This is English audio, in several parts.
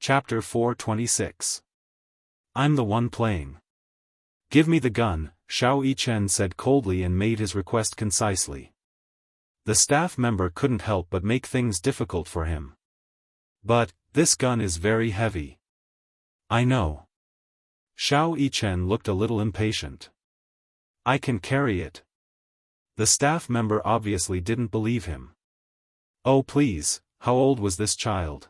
Chapter 426. I'm the one playing. Give me the gun, Xiao Yichen said coldly and made his request concisely. The staff member couldn't help but make things difficult for him. But, this gun is very heavy. I know. Xiao Yichen looked a little impatient. I can carry it. The staff member obviously didn't believe him. Oh please, how old was this child?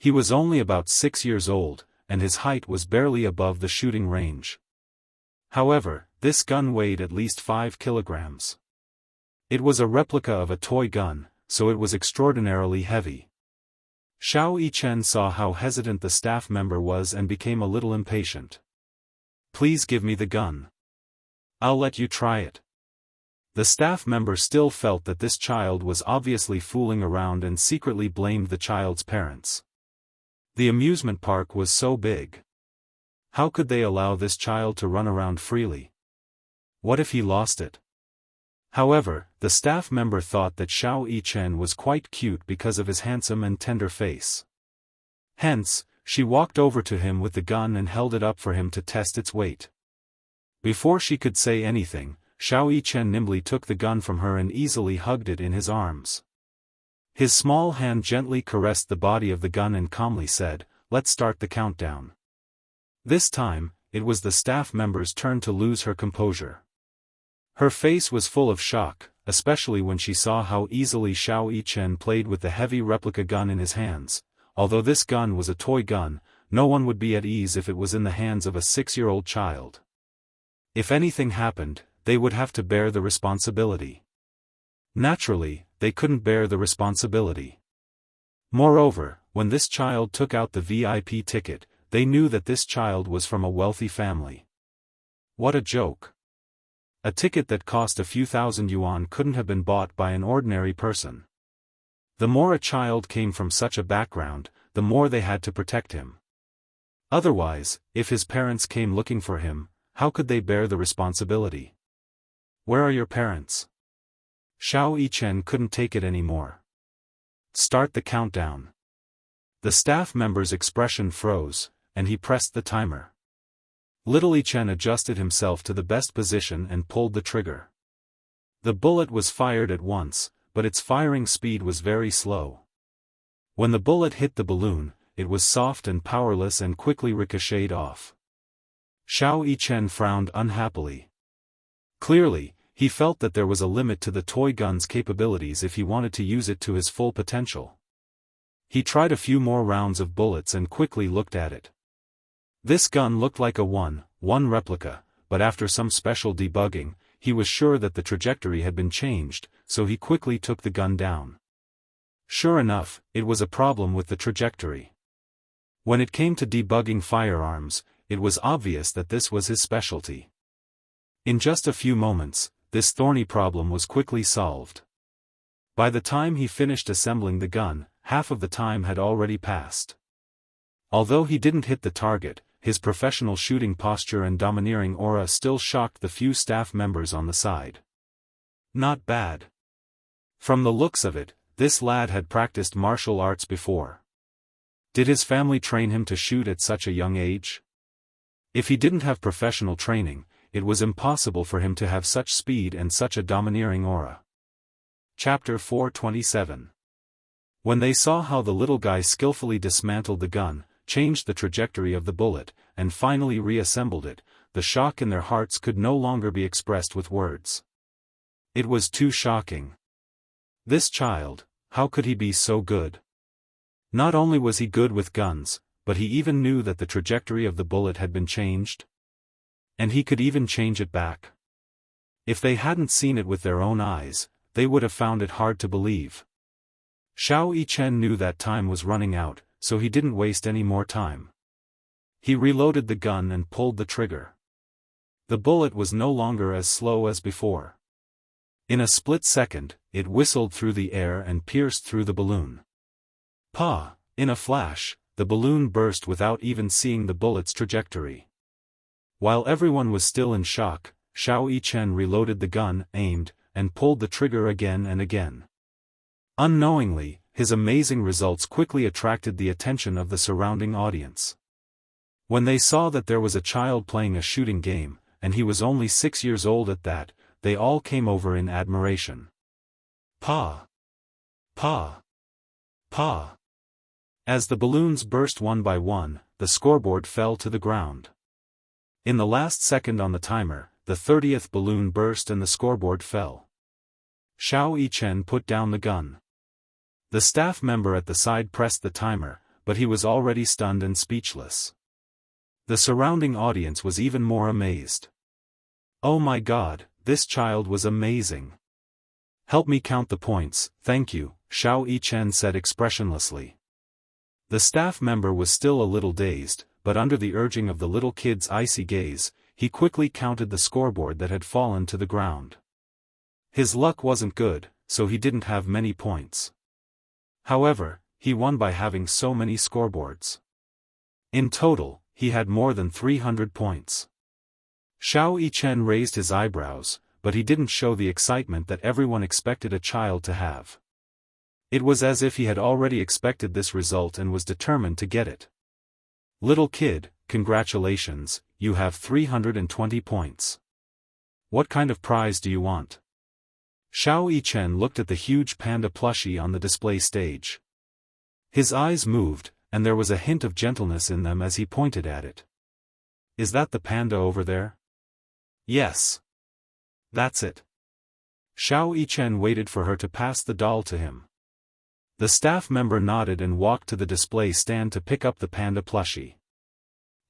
He was only about 6 years old, and his height was barely above the shooting range. However, this gun weighed at least 5 kilograms. It was a replica of a toy gun, so it was extraordinarily heavy. Xiao Yichen saw how hesitant the staff member was and became a little impatient. Please give me the gun. I'll let you try it. The staff member still felt that this child was obviously fooling around and secretly blamed the child's parents. The amusement park was so big. How could they allow this child to run around freely? What if he lost it? However, the staff member thought that Xiao Yichen was quite cute because of his handsome and tender face. Hence, she walked over to him with the gun and held it up for him to test its weight. Before she could say anything, Xiao Yichen nimbly took the gun from her and easily hugged it in his arms. His small hand gently caressed the body of the gun and calmly said, "Let's start the countdown." This time, it was the staff member's turn to lose her composure. Her face was full of shock, especially when she saw how easily Xiao Yichen played with the heavy replica gun in his hands. Although this gun was a toy gun, no one would be at ease if it was in the hands of a 6-year-old child. If anything happened, they would have to bear the responsibility. Naturally, they couldn't bear the responsibility. Moreover, when this child took out the VIP ticket, they knew that this child was from a wealthy family. What a joke. A ticket that cost a few thousand yuan couldn't have been bought by an ordinary person. The more a child came from such a background, the more they had to protect him. Otherwise, if his parents came looking for him, how could they bear the responsibility? Where are your parents? Xiao Yichen couldn't take it anymore. Start the countdown. The staff member's expression froze, and he pressed the timer. Little Yichen adjusted himself to the best position and pulled the trigger. The bullet was fired at once, but its firing speed was very slow. When the bullet hit the balloon, it was soft and powerless and quickly ricocheted off. Xiao Yichen frowned unhappily. Clearly, he felt that there was a limit to the toy gun's capabilities if he wanted to use it to his full potential. He tried a few more rounds of bullets and quickly looked at it. This gun looked like a 1-1 replica, but after some special debugging, he was sure that the trajectory had been changed, so he quickly took the gun down. Sure enough, it was a problem with the trajectory. When it came to debugging firearms, it was obvious that this was his specialty. In just a few moments, this thorny problem was quickly solved. By the time he finished assembling the gun, half of the time had already passed. Although he didn't hit the target, his professional shooting posture and domineering aura still shocked the few staff members on the side. Not bad. From the looks of it, this lad had practiced martial arts before. Did his family train him to shoot at such a young age? If he didn't have professional training, it was impossible for him to have such speed and such a domineering aura. Chapter 427. When they saw how the little guy skillfully dismantled the gun, changed the trajectory of the bullet, and finally reassembled it, the shock in their hearts could no longer be expressed with words. It was too shocking. This child, how could he be so good? Not only was he good with guns, but he even knew that the trajectory of the bullet had been changed. And he could even change it back. If they hadn't seen it with their own eyes, they would have found it hard to believe. Xiao Yichen knew that time was running out, so he didn't waste any more time. He reloaded the gun and pulled the trigger. The bullet was no longer as slow as before. In a split second, it whistled through the air and pierced through the balloon. Pa! In a flash, the balloon burst without even seeing the bullet's trajectory. While everyone was still in shock, Xiao Yichen reloaded the gun, aimed, and pulled the trigger again and again. Unknowingly, his amazing results quickly attracted the attention of the surrounding audience. When they saw that there was a child playing a shooting game, and he was only 6 years old at that, they all came over in admiration. Pa! Pa! Pa! As the balloons burst one by one, the scoreboard fell to the ground. In the last second on the timer, the 30th balloon burst and the scoreboard fell. Xiao Yichen put down the gun. The staff member at the side pressed the timer, but he was already stunned and speechless. The surrounding audience was even more amazed. Oh my God, this child was amazing. Help me count the points, thank you, Xiao Yichen said expressionlessly. The staff member was still a little dazed, but under the urging of the little kid's icy gaze, he quickly counted the scoreboard that had fallen to the ground. His luck wasn't good, so he didn't have many points. However, he won by having so many scoreboards. In total, he had more than 300 points. Xiao Yichen raised his eyebrows, but he didn't show the excitement that everyone expected a child to have. It was as if he had already expected this result and was determined to get it. Little kid, congratulations, you have 320 points. What kind of prize do you want? Xiao Yichen looked at the huge panda plushie on the display stage. His eyes moved, and there was a hint of gentleness in them as he pointed at it. Is that the panda over there? Yes. That's it. Xiao Yichen waited for her to pass the doll to him. The staff member nodded and walked to the display stand to pick up the panda plushie.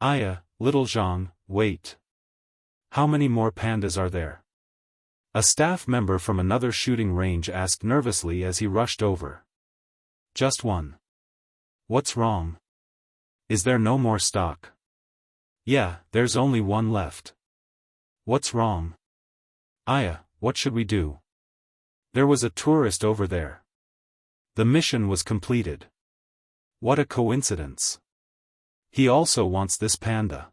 Aya, little Zhang, wait. How many more pandas are there? A staff member from another shooting range asked nervously as he rushed over. Just one. What's wrong? Is there no more stock? Yeah, there's only one left. What's wrong? Aya, what should we do? There was a tourist over there. The mission was completed. What a coincidence. He also wants this panda.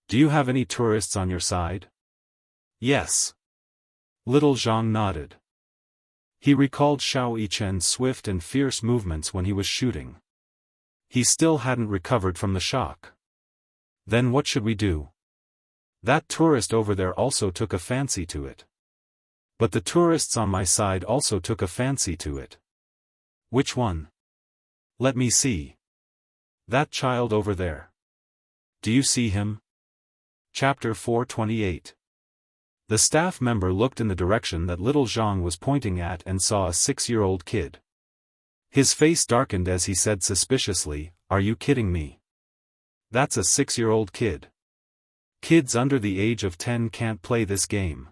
Do you have any tourists on your side? Yes. Little Zhang nodded. He recalled Xiao Yichen's swift and fierce movements when he was shooting. He still hadn't recovered from the shock. Then what should we do? That tourist over there also took a fancy to it. But the tourists on my side also took a fancy to it. Which one? Let me see. That child over there. Do you see him? Chapter 428. The staff member looked in the direction that little Zhang was pointing at and saw a 6-year-old kid. His face darkened as he said suspiciously, "Are you kidding me? That's a 6-year-old kid. Kids under the age of 10 can't play this game.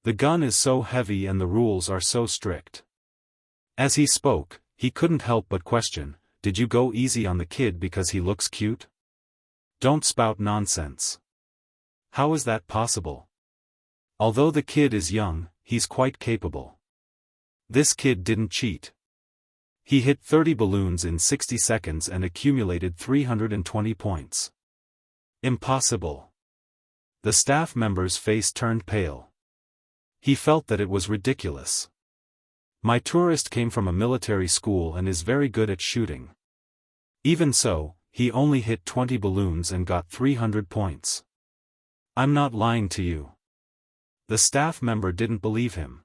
The gun is so heavy and the rules are so strict." As he spoke, he couldn't help but question, "Did you go easy on the kid because he looks cute? Don't spout nonsense. How is that possible? Although the kid is young, he's quite capable. This kid didn't cheat. He hit 30 balloons in 60 seconds and accumulated 320 points. Impossible." The staff member's face turned pale. He felt that it was ridiculous. My tourist came from a military school and is very good at shooting. Even so, he only hit 20 balloons and got 300 points. I'm not lying to you. The staff member didn't believe him.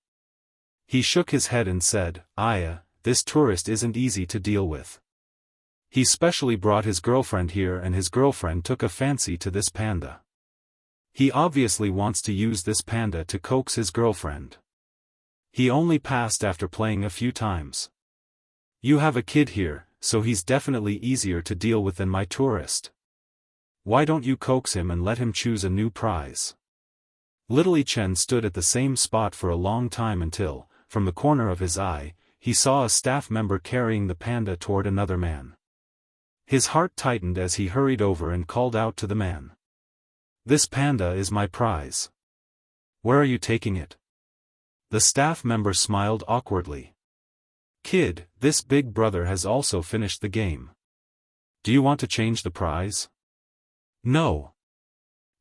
He shook his head and said, "Aya, this tourist isn't easy to deal with. He specially brought his girlfriend here and his girlfriend took a fancy to this panda. He obviously wants to use this panda to coax his girlfriend. He only passed after playing a few times. You have a kid here, so he's definitely easier to deal with than my tourist. Why don't you coax him and let him choose a new prize?" Little Yichen stood at the same spot for a long time until, from the corner of his eye, he saw a staff member carrying the panda toward another man. His heart tightened as he hurried over and called out to the man. "This panda is my prize. Where are you taking it?" The staff member smiled awkwardly. "Kid, this big brother has also finished the game. Do you want to change the prize?" "No."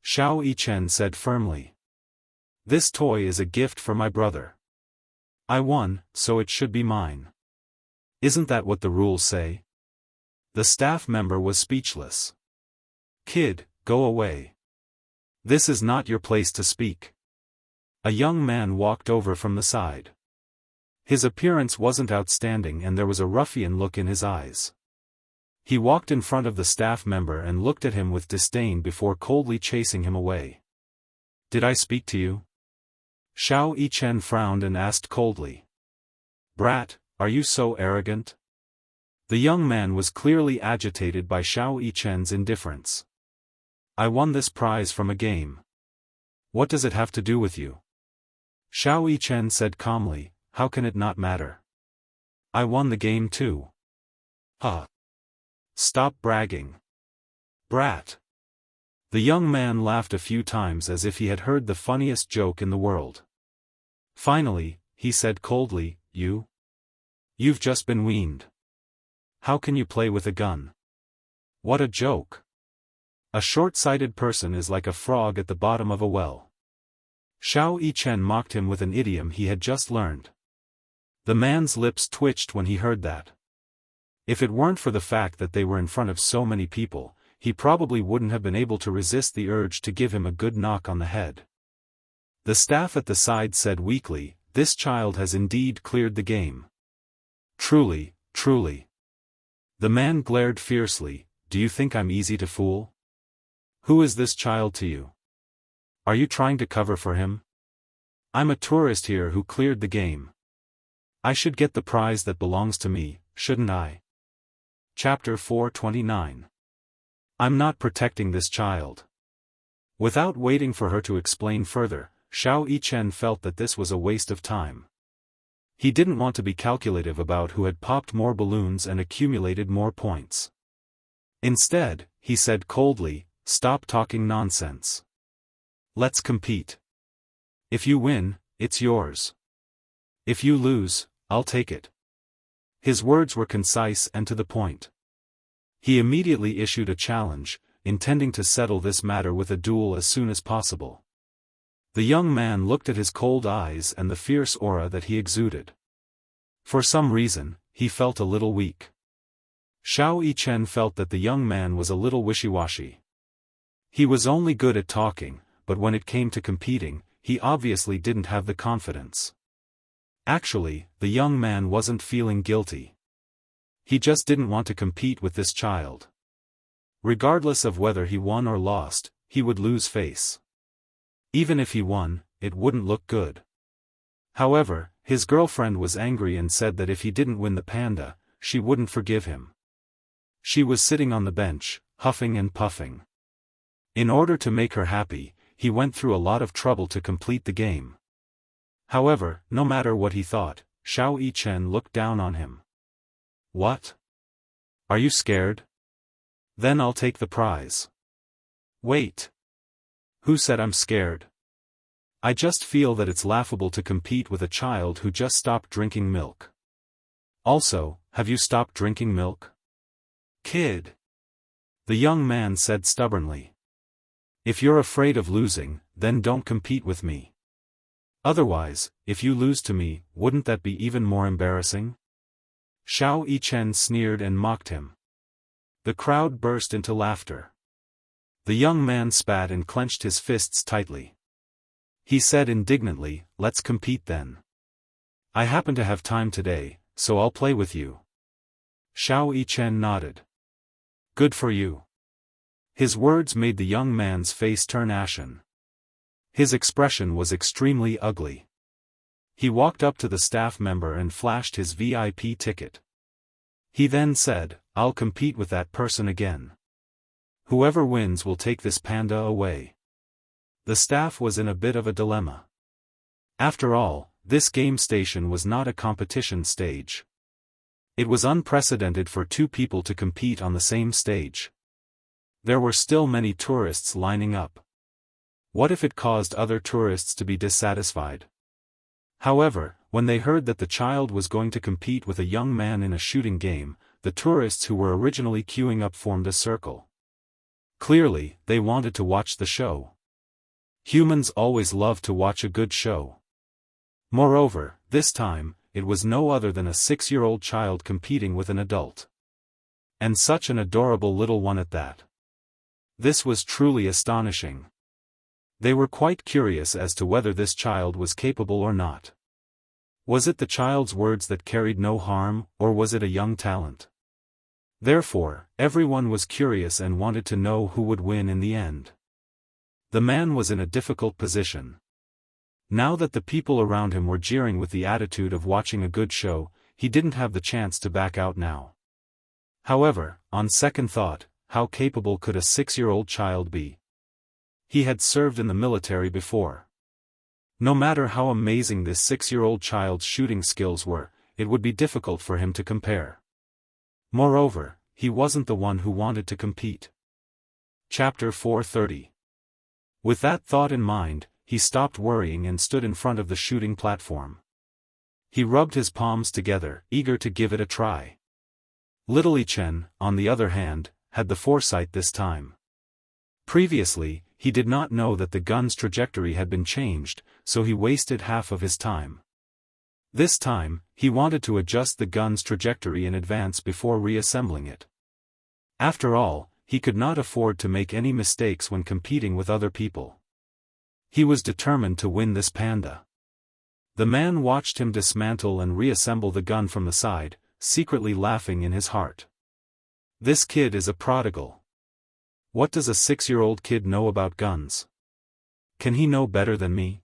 Xiao Yichen said firmly. "This toy is a gift for my brother. I won, so it should be mine." Isn't that what the rules say? The staff member was speechless. Kid, go away. This is not your place to speak. A young man walked over from the side. His appearance wasn't outstanding and there was a ruffian look in his eyes. He walked in front of the staff member and looked at him with disdain before coldly chasing him away. Did I speak to you? Xiao Yichen frowned and asked coldly. Brat, are you so arrogant? The young man was clearly agitated by Xiao Yichen's indifference. I won this prize from a game. What does it have to do with you? Xiao Yichen said calmly, how can it not matter? I won the game too. Huh. Stop bragging. Brat. The young man laughed a few times as if he had heard the funniest joke in the world. Finally, he said coldly, You've just been weaned. How can you play with a gun? What a joke. A short-sighted person is like a frog at the bottom of a well. Xiao Yichen mocked him with an idiom he had just learned. The man's lips twitched when he heard that. If it weren't for the fact that they were in front of so many people, he probably wouldn't have been able to resist the urge to give him a good knock on the head. The staff at the side said weakly, this child has indeed cleared the game. Truly, truly. The man glared fiercely, do you think I'm easy to fool? Who is this child to you? Are you trying to cover for him? I'm a tourist here who cleared the game. I should get the prize that belongs to me, shouldn't I? Chapter 429. I'm not protecting this child. Without waiting for her to explain further, Xiao Yichen felt that this was a waste of time. He didn't want to be calculative about who had popped more balloons and accumulated more points. Instead, he said coldly, stop talking nonsense. Let's compete. If you win, it's yours. If you lose, I'll take it. His words were concise and to the point. He immediately issued a challenge, intending to settle this matter with a duel as soon as possible. The young man looked at his cold eyes and the fierce aura that he exuded. For some reason, he felt a little weak. Xiao Yichen felt that the young man was a little wishy-washy. He was only good at talking, but when it came to competing, he obviously didn't have the confidence. Actually, the young man wasn't feeling guilty. He just didn't want to compete with this child. Regardless of whether he won or lost, he would lose face. Even if he won, it wouldn't look good. However, his girlfriend was angry and said that if he didn't win the panda, she wouldn't forgive him. She was sitting on the bench, huffing and puffing. In order to make her happy, he went through a lot of trouble to complete the game. However, no matter what he thought, Xiao Yichen looked down on him. What? Are you scared? Then I'll take the prize. Wait. Who said I'm scared? I just feel that it's laughable to compete with a child who just stopped drinking milk. Also, have you stopped drinking milk? Kid. The young man said stubbornly. If you're afraid of losing, then don't compete with me. Otherwise, if you lose to me, wouldn't that be even more embarrassing? Xiao Yichen sneered and mocked him. The crowd burst into laughter. The young man spat and clenched his fists tightly. He said indignantly, let's compete then. I happen to have time today, so I'll play with you. Xiao Yichen nodded. Good for you. His words made the young man's face turn ashen. His expression was extremely ugly. He walked up to the staff member and flashed his VIP ticket. He then said, I'll compete with that person again. Whoever wins will take this panda away. The staff was in a bit of a dilemma. After all, this game station was not a competition stage. It was unprecedented for two people to compete on the same stage. There were still many tourists lining up. What if it caused other tourists to be dissatisfied? However, when they heard that the child was going to compete with a young man in a shooting game, the tourists who were originally queuing up formed a circle. Clearly, they wanted to watch the show. Humans always love to watch a good show. Moreover, this time, it was no other than a 6-year-old child competing with an adult. And such an adorable little one at that. This was truly astonishing. They were quite curious as to whether this child was capable or not. Was it the child's words that carried no harm, or was it a young talent? Therefore, everyone was curious and wanted to know who would win in the end. The man was in a difficult position. Now that the people around him were jeering with the attitude of watching a good show, he didn't have the chance to back out now. However, on second thought, how capable could a 6-year-old child be? He had served in the military before. No matter how amazing this 6-year-old child's shooting skills were, it would be difficult for him to compare. Moreover, he wasn't the one who wanted to compete. Chapter 430. With that thought in mind, he stopped worrying and stood in front of the shooting platform. He rubbed his palms together, eager to give it a try. Little Chen, on the other hand, had the foresight this time. Previously, he did not know that the gun's trajectory had been changed, so he wasted half of his time. This time, he wanted to adjust the gun's trajectory in advance before reassembling it. After all, he could not afford to make any mistakes when competing with other people. He was determined to win this panda. The man watched him dismantle and reassemble the gun from the side, secretly laughing in his heart. This kid is a prodigal. What does a 6-year-old kid know about guns? Can he know better than me?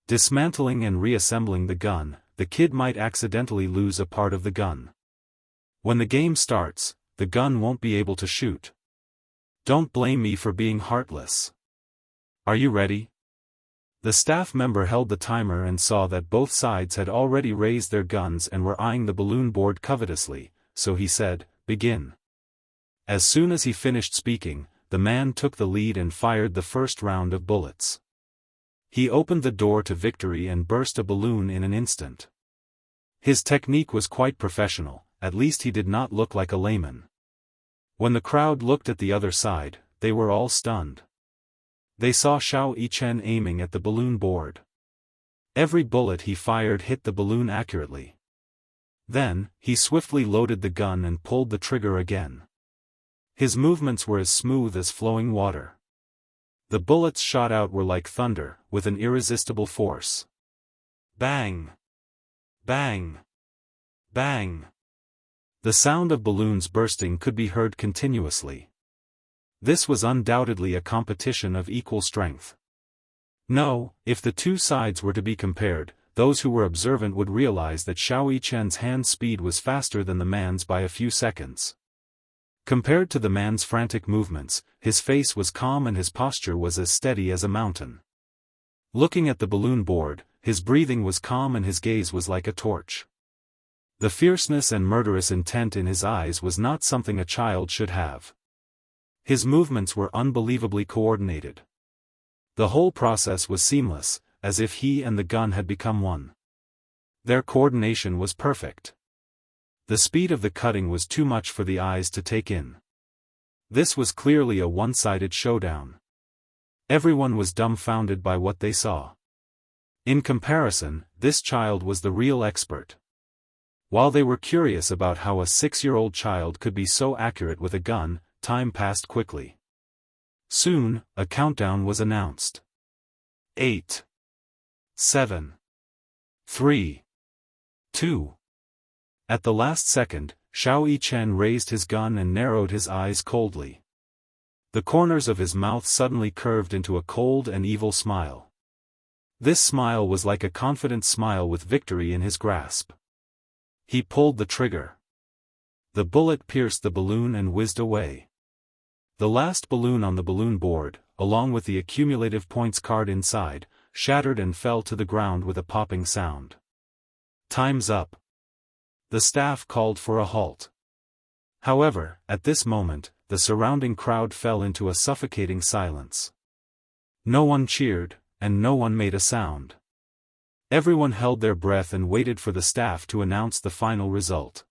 Dismantling and reassembling the gun, the kid might accidentally lose a part of the gun. When the game starts, the gun won't be able to shoot. Don't blame me for being heartless. Are you ready? The staff member held the timer and saw that both sides had already raised their guns and were eyeing the balloon board covetously, so he said, "Begin." As soon as he finished speaking, the man took the lead and fired the first round of bullets. He opened the door to victory and burst a balloon in an instant. His technique was quite professional, at least he did not look like a layman. When the crowd looked at the other side, they were all stunned. They saw Xiao Yichen aiming at the balloon board. Every bullet he fired hit the balloon accurately. Then, he swiftly loaded the gun and pulled the trigger again. His movements were as smooth as flowing water. The bullets shot out were like thunder, with an irresistible force. Bang! Bang! Bang! The sound of balloons bursting could be heard continuously. This was undoubtedly a competition of equal strength. No, if the two sides were to be compared, those who were observant would realize that Xiao Yichen's hand speed was faster than the man's by a few seconds. Compared to the man's frantic movements, his face was calm and his posture was as steady as a mountain. Looking at the balloon board, his breathing was calm and his gaze was like a torch. The fierceness and murderous intent in his eyes was not something a child should have. His movements were unbelievably coordinated. The whole process was seamless, as if he and the gun had become one. Their coordination was perfect. The speed of the cutting was too much for the eyes to take in. This was clearly a one-sided showdown. Everyone was dumbfounded by what they saw. In comparison, this child was the real expert. While they were curious about how a 6-year-old child could be so accurate with a gun, time passed quickly. Soon, a countdown was announced. 8, 7, 3, 2. At the last second, Xiao Yichen raised his gun and narrowed his eyes coldly. The corners of his mouth suddenly curved into a cold and evil smile. This smile was like a confident smile with victory in his grasp. He pulled the trigger. The bullet pierced the balloon and whizzed away. The last balloon on the balloon board, along with the accumulative points card inside, shattered and fell to the ground with a popping sound. Time's up. The staff called for a halt. However, at this moment, the surrounding crowd fell into a suffocating silence. No one cheered, and no one made a sound. Everyone held their breath and waited for the staff to announce the final result.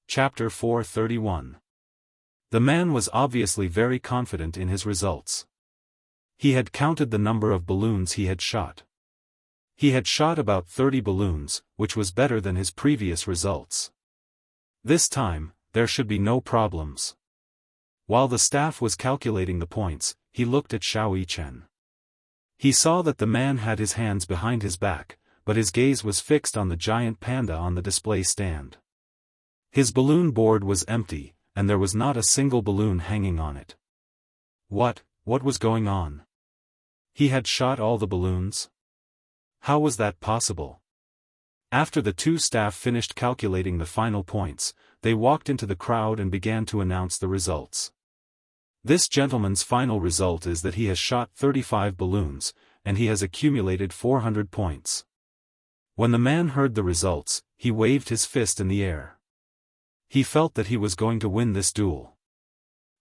Chapter 431. The man was obviously very confident in his results. He had counted the number of balloons he had shot. He had shot about 30 balloons, which was better than his previous results. This time, there should be no problems. While the staff was calculating the points, he looked at Xiao Yichen. He saw that the man had his hands behind his back, but his gaze was fixed on the giant panda on the display stand. His balloon board was empty, and there was not a single balloon hanging on it. What was going on? He had shot all the balloons? How was that possible? After the two staff finished calculating the final points, they walked into the crowd and began to announce the results. This gentleman's final result is that he has shot 35 balloons, and he has accumulated 400 points. When the man heard the results, he waved his fist in the air. He felt that he was going to win this duel.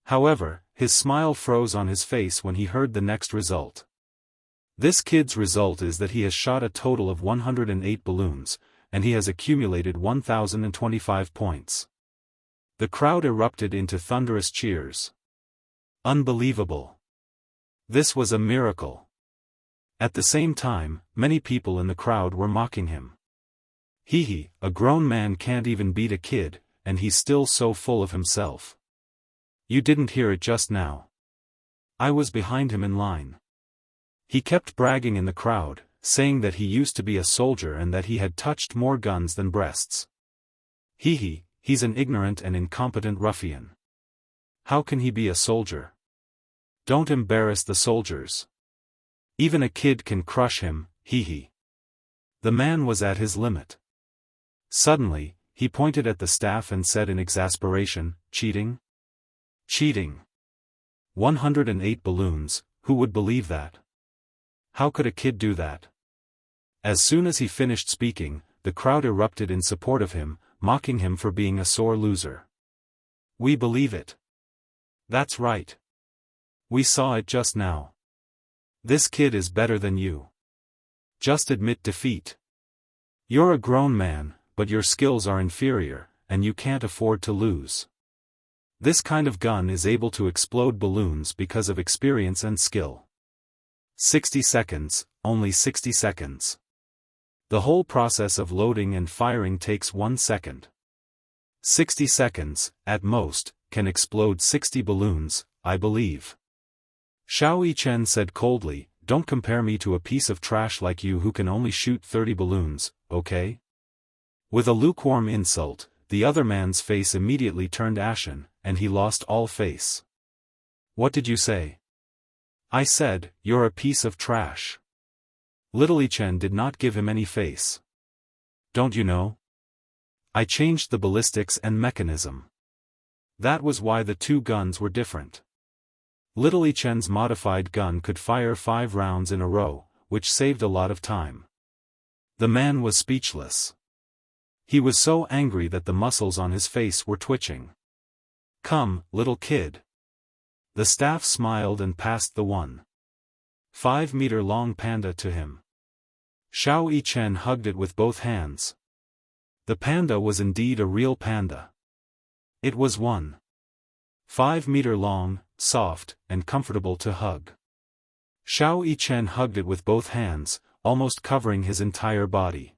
However, his smile froze on his face when he heard the next result. This kid's result is that he has shot a total of 108 balloons, and he has accumulated 1,025 points. The crowd erupted into thunderous cheers. Unbelievable! This was a miracle. At the same time, many people in the crowd were mocking him. Hee, a grown man can't even beat a kid, and he's still so full of himself. You didn't hear it just now. I was behind him in line. He kept bragging in the crowd, saying that he used to be a soldier and that he had touched more guns than breasts. He's an ignorant and incompetent ruffian. How can he be a soldier? Don't embarrass the soldiers. Even a kid can crush him, The man was at his limit. Suddenly, he pointed at the staff and said in exasperation, cheating? Cheating. 108 balloons, who would believe that? How could a kid do that? As soon as he finished speaking, the crowd erupted in support of him, mocking him for being a sore loser. We believe it. That's right. We saw it just now. This kid is better than you. Just admit defeat. You're a grown man, but your skills are inferior, and you can't afford to lose. This kind of gun is able to explode balloons because of experience and skill. 60 seconds, only 60 seconds. The whole process of loading and firing takes 1 second. 60 seconds, at most, can explode 60 balloons, I believe. Xiao Yichen said coldly, don't compare me to a piece of trash like you who can only shoot 30 balloons, okay? With a lukewarm insult, the other man's face immediately turned ashen, and he lost all face. What did you say? I said, you're a piece of trash. Little Yichen did not give him any face. Don't you know? I changed the ballistics and mechanism. That was why the two guns were different. Little Yichen's modified gun could fire 5 rounds in a row, which saved a lot of time. The man was speechless. He was so angry that the muscles on his face were twitching. Come, little kid. The staff smiled and passed the 1.5-meter-long panda to him. Xiao Yichen hugged it with both hands. The panda was indeed a real panda. It was 1.5 meter long, soft, and comfortable to hug. Xiao Yichen hugged it with both hands, almost covering his entire body.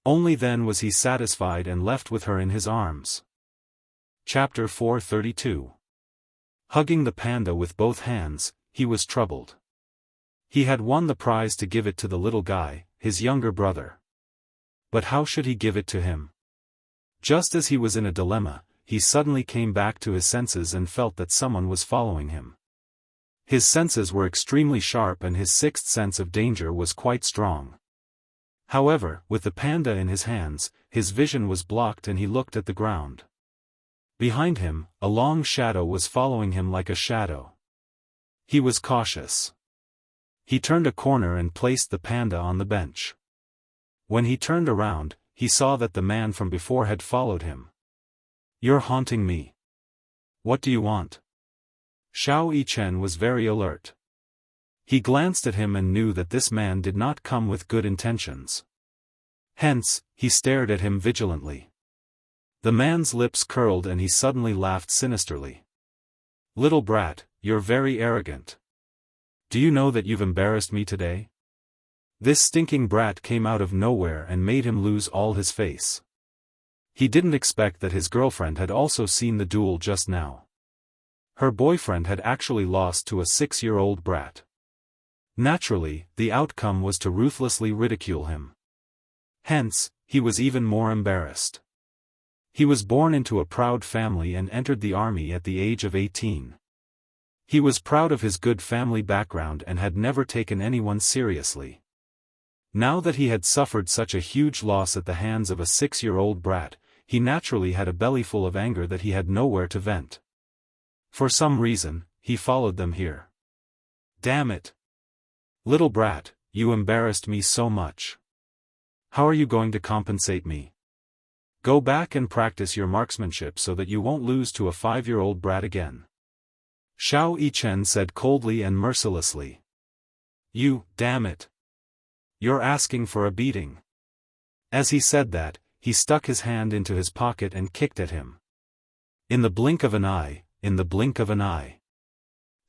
Only then was he satisfied and left with her in his arms. Chapter 432. Hugging the panda with both hands, he was troubled. He had won the prize to give it to the little guy, his younger brother. But how should he give it to him? Just as he was in a dilemma, he suddenly came back to his senses and felt that someone was following him. His senses were extremely sharp and his sixth sense of danger was quite strong. However, with the panda in his hands, his vision was blocked and he looked at the ground. Behind him, a long shadow was following him like a shadow. He was cautious. He turned a corner and placed the panda on the bench. When he turned around, he saw that the man from before had followed him. You're haunting me. What do you want? Xiao Yichen was very alert. He glanced at him and knew that this man did not come with good intentions. Hence, he stared at him vigilantly. The man's lips curled and he suddenly laughed sinisterly. Little brat, you're very arrogant. Do you know that you've embarrassed me today? This stinking brat came out of nowhere and made him lose all his face. He didn't expect that his girlfriend had also seen the duel just now. Her boyfriend had actually lost to a 6-year-old brat. Naturally, the outcome was to ruthlessly ridicule him. Hence, he was even more embarrassed. He was born into a proud family and entered the army at the age of 18. He was proud of his good family background and had never taken anyone seriously. Now that he had suffered such a huge loss at the hands of a 6-year-old brat, he naturally had a bellyful of anger that he had nowhere to vent. For some reason, he followed them here. Damn it! Little brat, you embarrassed me so much. How are you going to compensate me? Go back and practice your marksmanship so that you won't lose to a 5-year-old brat again. Xiao Yichen said coldly and mercilessly. You, damn it! You're asking for a beating. As he said that, he stuck his hand into his pocket and kicked at him. In the blink of an eye, in the blink of an eye.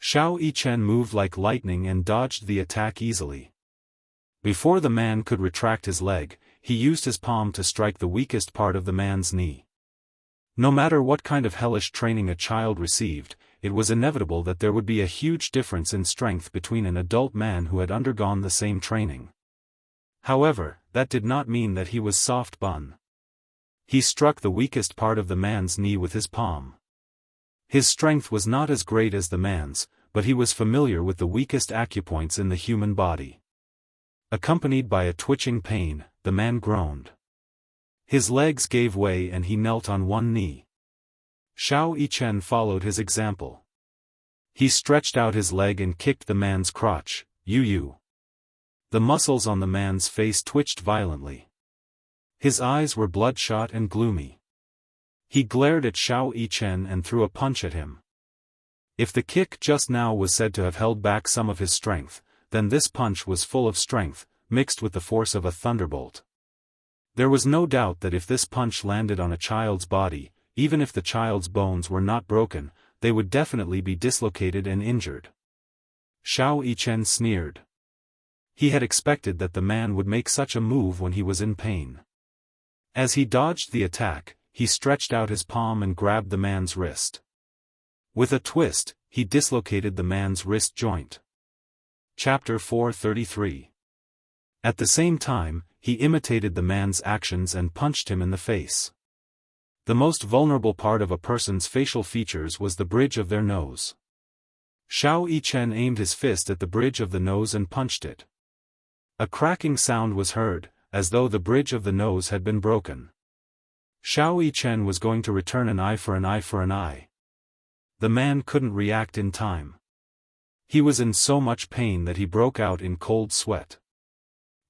Xiao Yichen moved like lightning and dodged the attack easily. Before the man could retract his leg, he used his palm to strike the weakest part of the man's knee. No matter what kind of hellish training a child received, it was inevitable that there would be a huge difference in strength between an adult man who had undergone the same training. However, that did not mean that he was soft bun. He struck the weakest part of the man's knee with his palm. His strength was not as great as the man's, but he was familiar with the weakest acupoints in the human body. Accompanied by a twitching pain, the man groaned. His legs gave way and he knelt on one knee. Xiao Yichen followed his example. He stretched out his leg and kicked the man's crotch. You. The muscles on the man's face twitched violently. His eyes were bloodshot and gloomy. He glared at Xiao Yichen and threw a punch at him. If the kick just now was said to have held back some of his strength, then this punch was full of strength, mixed with the force of a thunderbolt. There was no doubt that if this punch landed on a child's body, even if the child's bones were not broken, they would definitely be dislocated and injured. Xiao Yichen sneered. He had expected that the man would make such a move when he was in pain. As he dodged the attack, he stretched out his palm and grabbed the man's wrist. With a twist, he dislocated the man's wrist joint. Chapter 433. At the same time, he imitated the man's actions and punched him in the face. The most vulnerable part of a person's facial features was the bridge of their nose. Xiao Yichen aimed his fist at the bridge of the nose and punched it. A cracking sound was heard, as though the bridge of the nose had been broken. Xiao Yichen was going to return an eye for an eye for an eye. The man couldn't react in time. He was in so much pain that he broke out in cold sweat.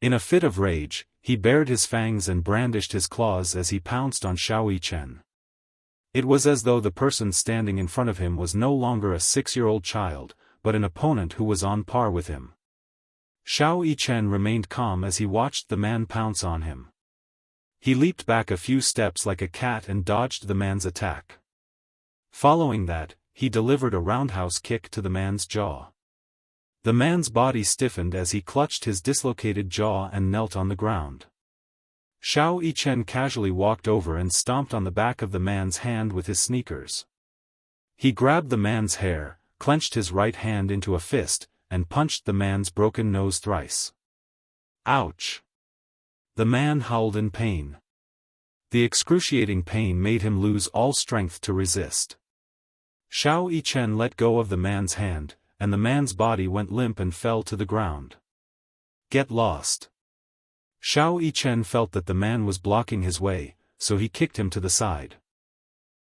In a fit of rage, he bared his fangs and brandished his claws as he pounced on Xiao Yichen. It was as though the person standing in front of him was no longer a 6-year-old child, but an opponent who was on par with him. Xiao Yichen remained calm as he watched the man pounce on him. He leaped back a few steps like a cat and dodged the man's attack. Following that, he delivered a roundhouse kick to the man's jaw. The man's body stiffened as he clutched his dislocated jaw and knelt on the ground. Xiao Yichen casually walked over and stomped on the back of the man's hand with his sneakers. He grabbed the man's hair, clenched his right hand into a fist, and punched the man's broken nose thrice. Ouch! The man howled in pain. The excruciating pain made him lose all strength to resist. Xiao Yichen let go of the man's hand, and the man's body went limp and fell to the ground. Get lost. Xiao Yichen felt that the man was blocking his way, so he kicked him to the side.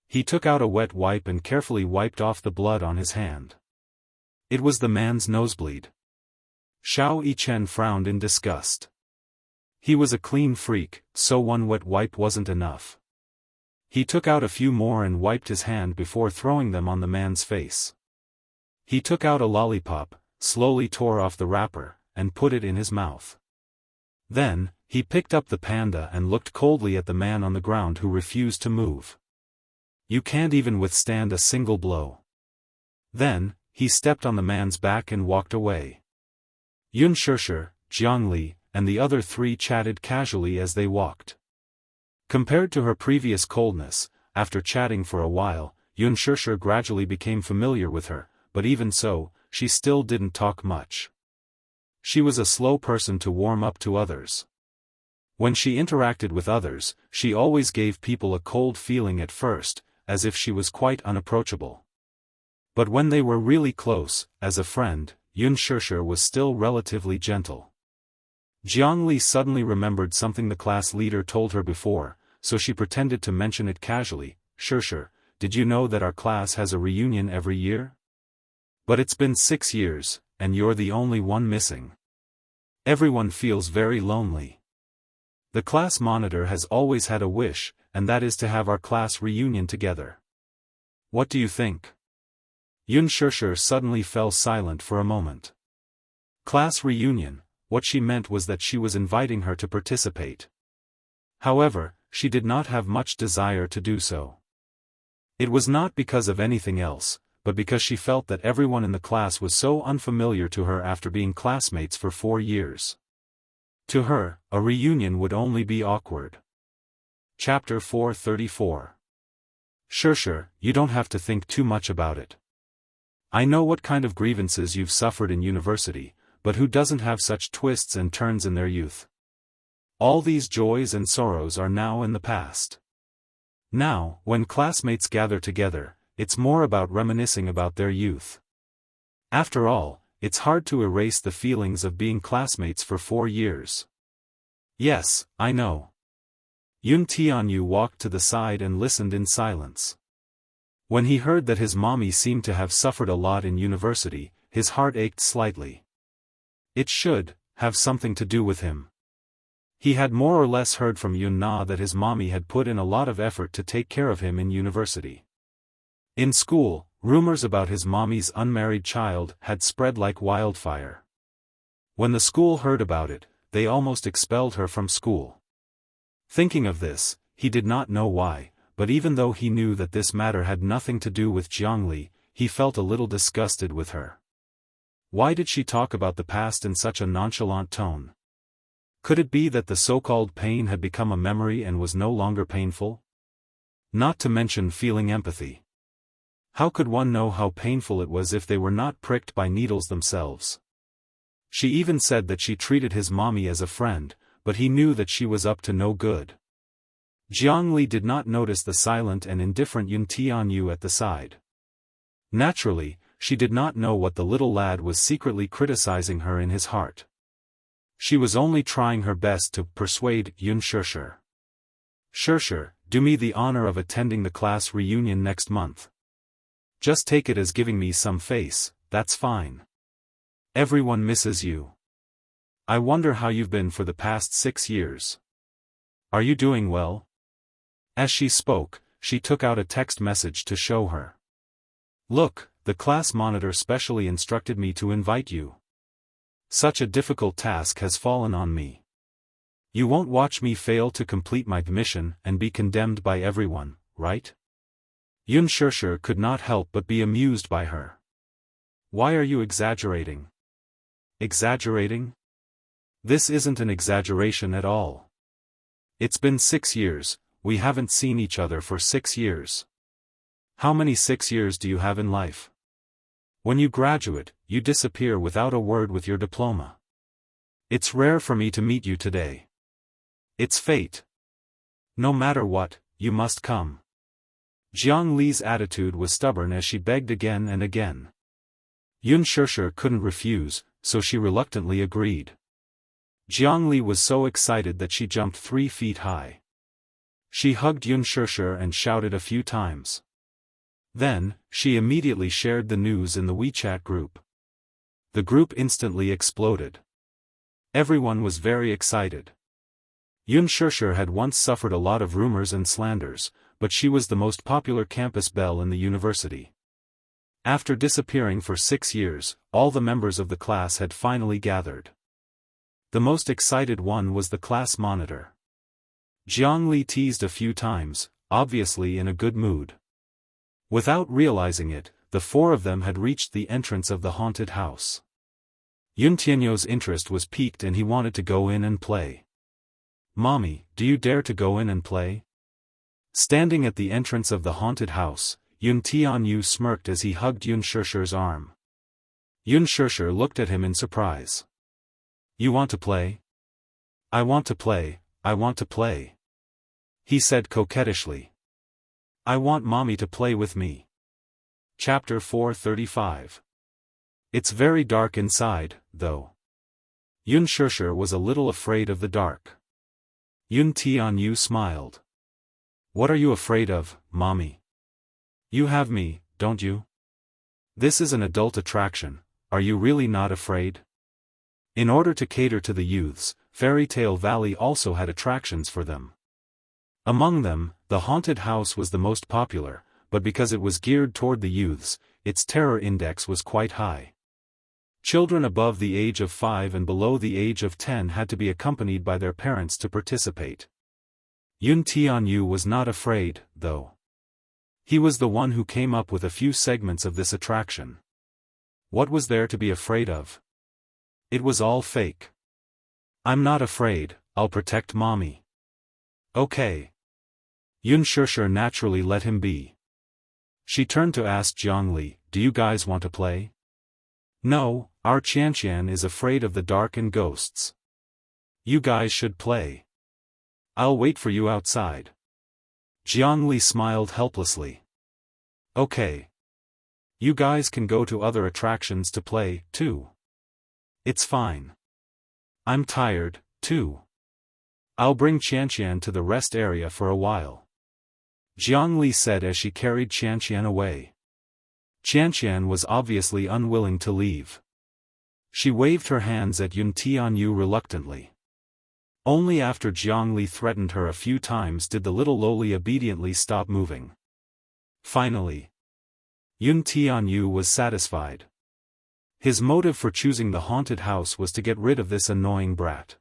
He took out a wet wipe and carefully wiped off the blood on his hand. It was the man's nosebleed. Xiao Yichen frowned in disgust. He was a clean freak, so one wet wipe wasn't enough. He took out a few more and wiped his hand before throwing them on the man's face. He took out a lollipop, slowly tore off the wrapper, and put it in his mouth. Then, he picked up the panda and looked coldly at the man on the ground who refused to move. You can't even withstand a single blow. Then, he stepped on the man's back and walked away. Jianghu, and the other three chatted casually as they walked. Compared to her previous coldness, after chatting for a while, Xianxia gradually became familiar with her, but even so, she still didn't talk much. She was a slow person to warm up to others. When she interacted with others, she always gave people a cold feeling at first, as if she was quite unapproachable. But when they were really close, as a friend, Xianxia was still relatively gentle. Jianghu suddenly remembered something the class leader told her before, so she pretended to mention it casually. "Xianxia, did you know that our class has a reunion every year? But it's been 6 years, and you're the only one missing. Everyone feels very lonely. The class monitor has always had a wish, and that is to have our class reunion together. What do you think?" Xianxia suddenly fell silent for a moment. Class reunion, what she meant was that she was inviting her to participate. However, she did not have much desire to do so. It was not because of anything else, but because she felt that everyone in the class was so unfamiliar to her after being classmates for 4 years. To her, a reunion would only be awkward. Chapter 434. "Xianxia, you don't have to think too much about it. I know what kind of grievances you've suffered in university, but who doesn't have such twists and turns in their youth? All these joys and sorrows are now in the past. Now, when classmates gather together, it's more about reminiscing about their youth. After all, it's hard to erase the feelings of being classmates for 4 years. Yes, I know." Tianyu walked to the side and listened in silence. When he heard that his mommy seemed to have suffered a lot in university, his heart ached slightly. It should have something to do with him. He had more or less heard from Yun-na that his mommy had put in a lot of effort to take care of him in university. In school, rumors about his mommy's unmarried child had spread like wildfire. When the school heard about it, they almost expelled her from school. Thinking of this, he did not know why, but even though he knew that this matter had nothing to do with Jianghu, he felt a little disgusted with her. Why did she talk about the past in such a nonchalant tone? Could it be that the so-called pain had become a memory and was no longer painful? Not to mention feeling empathy. How could one know how painful it was if they were not pricked by needles themselves? She even said that she treated his mommy as a friend, but he knew that she was up to no good. Jianghu did not notice the silent and indifferent Yun Tianyu at the side. Naturally, she did not know what the little lad was secretly criticizing her in his heart. She was only trying her best to persuade Xianxia. "Xianxia, do me the honor of attending the class reunion next month. Just take it as giving me some face, that's fine. Everyone misses you. I wonder how you've been for the past 6 years. Are you doing well?" As she spoke, she took out a text message to show her. "Look, the class monitor specially instructed me to invite you. Such a difficult task has fallen on me. You won't watch me fail to complete my mission and be condemned by everyone, right?" Xianxia could not help but be amused by her. "Why are you exaggerating?" "Exaggerating? This isn't an exaggeration at all. It's been 6 years, we haven't seen each other for 6 years. How many 6 years do you have in life? When you graduate, you disappear without a word with your diploma. It's rare for me to meet you today. It's fate. No matter what, you must come." Jianghu's attitude was stubborn as she begged again and again. Xianxia couldn't refuse, so she reluctantly agreed. Jianghu was so excited that she jumped 3 feet high. She hugged Xianxia and shouted a few times. Then, she immediately shared the news in the WeChat group. The group instantly exploded. Everyone was very excited. Xianxia had once suffered a lot of rumors and slanders, but she was the most popular campus belle in the university. After disappearing for 6 years, all the members of the class had finally gathered. The most excited one was the class monitor. Jianghu teased a few times, obviously in a good mood. Without realizing it, the 4 of them had reached the entrance of the haunted house. Yun Tianyo's interest was piqued and he wanted to go in and play. "Mommy, do you dare to go in and play?" Standing at the entrance of the haunted house, Yun Tianyu smirked as he hugged Yun Shishir's arm. Yun Shishir looked at him in surprise. "You want to play?" "I want to play, I want to play," he said coquettishly. "I want mommy to play with me." Chapter 435. It's very dark inside, though. Yun Shishir was a little afraid of the dark. Yun Tianyu smiled. "What are you afraid of, mommy? You have me, don't you? This is an adult attraction, are you really not afraid?" In order to cater to the youths, Fairy Tale Valley also had attractions for them. Among them, the haunted house was the most popular, but because it was geared toward the youths, its terror index was quite high. Children above the age of 5 and below the age of 10 had to be accompanied by their parents to participate. Yun Tianyu was not afraid, though. He was the one who came up with a few segments of this attraction. What was there to be afraid of? It was all fake. "I'm not afraid, I'll protect mommy." "Okay." Yun Shishir naturally let him be. She turned to ask Jiangli, "Do you guys want to play?" "No, our Xianxian is afraid of the dark and ghosts. You guys should play. I'll wait for you outside." Jiangli smiled helplessly. "Okay. You guys can go to other attractions to play, too. It's fine. I'm tired, too. I'll bring Xianxian to the rest area for a while," Jiangli said as she carried Xianxian away. Xianxian was obviously unwilling to leave. She waved her hands at Yun Tianyu reluctantly. Only after Jiangli threatened her a few times did the little loli obediently stop moving. Finally, Yun Tianyu was satisfied. His motive for choosing the haunted house was to get rid of this annoying brat.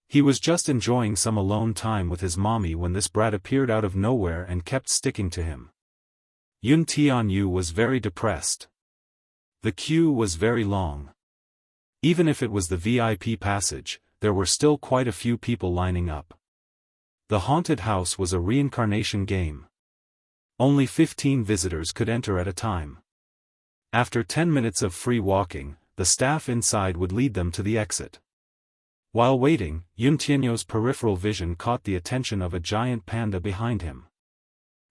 He was just enjoying some alone time with his mommy when this brat appeared out of nowhere and kept sticking to him. Yun Tianyu was very depressed. The queue was very long. Even if it was the VIP passage, there were still quite a few people lining up. The haunted house was a reincarnation game. Only 15 visitors could enter at a time. After 10 minutes of free walking, the staff inside would lead them to the exit. While waiting, Yun Tianyo's peripheral vision caught the attention of a giant panda behind him.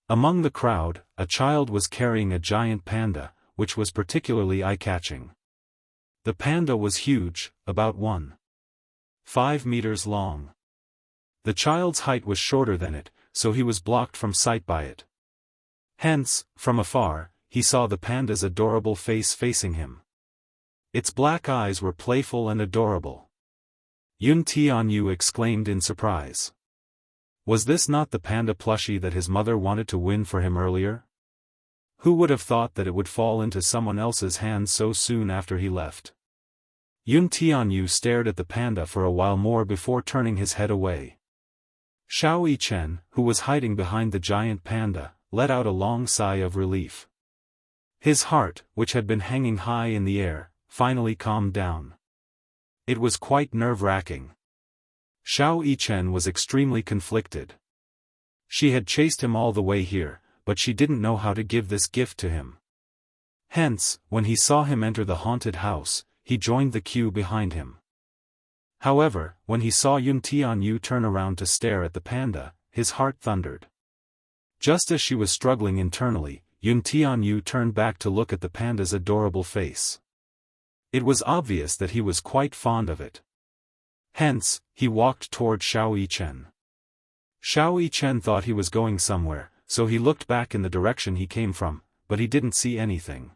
Among the crowd, a child was carrying a giant panda, which was particularly eye-catching. The panda was huge, about 1.5 meters long. The child's height was shorter than it, so he was blocked from sight by it. Hence, from afar, he saw the panda's adorable face facing him. Its black eyes were playful and adorable. Yun Tianyu exclaimed in surprise. Was this not the panda plushie that his mother wanted to win for him earlier? Who would have thought that it would fall into someone else's hands so soon after he left? Yun Tianyu stared at the panda for a while more before turning his head away. Shao Yichen, who was hiding behind the giant panda, let out a long sigh of relief. His heart, which had been hanging high in the air, finally calmed down. It was quite nerve-wracking. Shao Yichen was extremely conflicted. She had chased him all the way here, but she didn't know how to give this gift to him. Hence, when he saw him enter the haunted house, he joined the queue behind him. However, when he saw Yun Tianyu turn around to stare at the panda, his heart thundered. Just as she was struggling internally, Yun Tianyu turned back to look at the panda's adorable face. It was obvious that he was quite fond of it. Hence, he walked toward Shao Yichen. Shao Yichen thought he was going somewhere, so he looked back in the direction he came from, but he didn't see anything.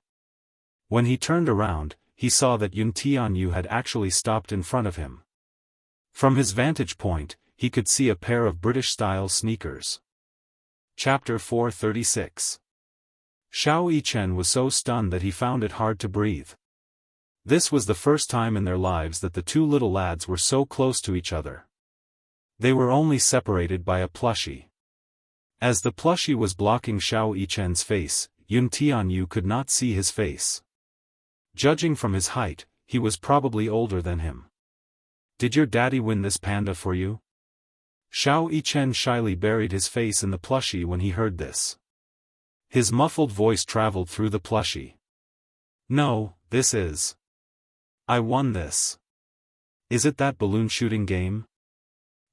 When he turned around, he saw that Yun Tianyu had actually stopped in front of him. From his vantage point, he could see a pair of British-style sneakers. Chapter 436. Shao Yichen was so stunned that he found it hard to breathe. This was the first time in their lives that the two little lads were so close to each other. They were only separated by a plushie. As the plushie was blocking Shao Yichen's face, Yun Tianyu could not see his face. Judging from his height, he was probably older than him. Did your daddy win this panda for you? Xiao Yichen shyly buried his face in the plushie when he heard this. His muffled voice traveled through the plushie. No, this is. I won this. Is it that balloon shooting game?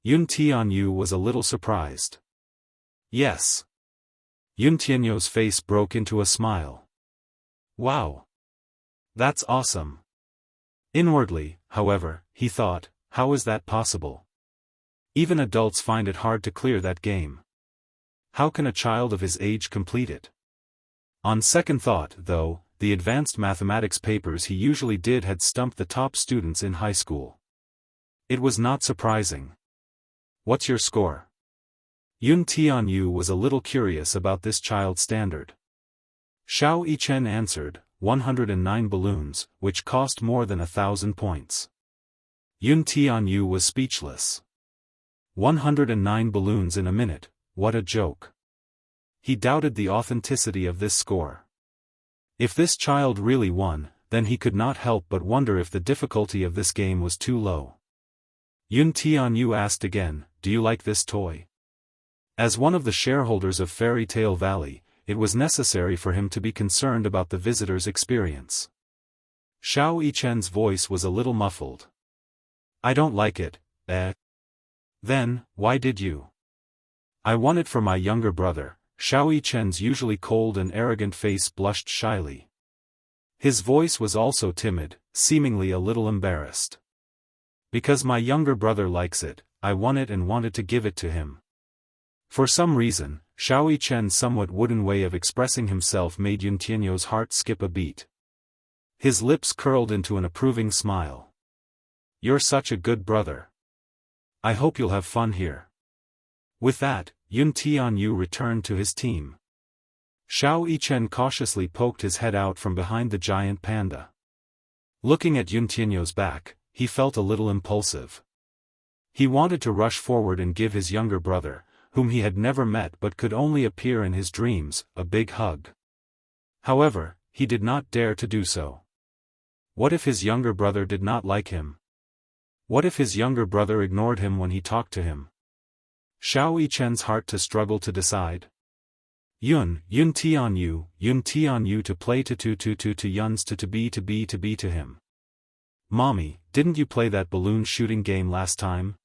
Yun Tianyu was a little surprised. Yes. Yun Tianyu's face broke into a smile. Wow. That's awesome. Inwardly, however, he thought, how is that possible? Even adults find it hard to clear that game. How can a child of his age complete it? On second thought, though, the advanced mathematics papers he usually did had stumped the top students in high school. It was not surprising. What's your score? Yun Tianyu was a little curious about this child's standard. Xiao Yichen answered, 109 balloons, which cost more than 1,000 points. Yun Tianyu was speechless. 109 balloons in a minute, what a joke. He doubted the authenticity of this score. If this child really won, then he could not help but wonder if the difficulty of this game was too low. Yun Tianyu asked again, do you like this toy? As one of the shareholders of Fairy Tale Valley, it was necessary for him to be concerned about the visitor's experience. Xiao Yichen's voice was a little muffled. I don't like it, eh? Then, why did you? I won it for my younger brother. Xiao Yichen's usually cold and arrogant face blushed shyly. His voice was also timid, seemingly a little embarrassed. Because my younger brother likes it, I won it and wanted to give it to him. For some reason, Xiao Yichen's somewhat wooden way of expressing himself made Yun Tianyu's heart skip a beat. His lips curled into an approving smile. You're such a good brother. I hope you'll have fun here. With that, Yun Tianyu returned to his team. Xiao Yichen cautiously poked his head out from behind the giant panda. Looking at Yun Tianyu's back, he felt a little impulsive. He wanted to rush forward and give his younger brother, whom he had never met but could only appear in his dreams, a big hug. However, he did not dare to do so. What if his younger brother did not like him? What if his younger brother ignored him when he talked to him? Xiao Yichen's heart to struggle to decide. Yun Tianyu to play to Yun's to be to him. Mommy, didn't you play that balloon shooting game last time?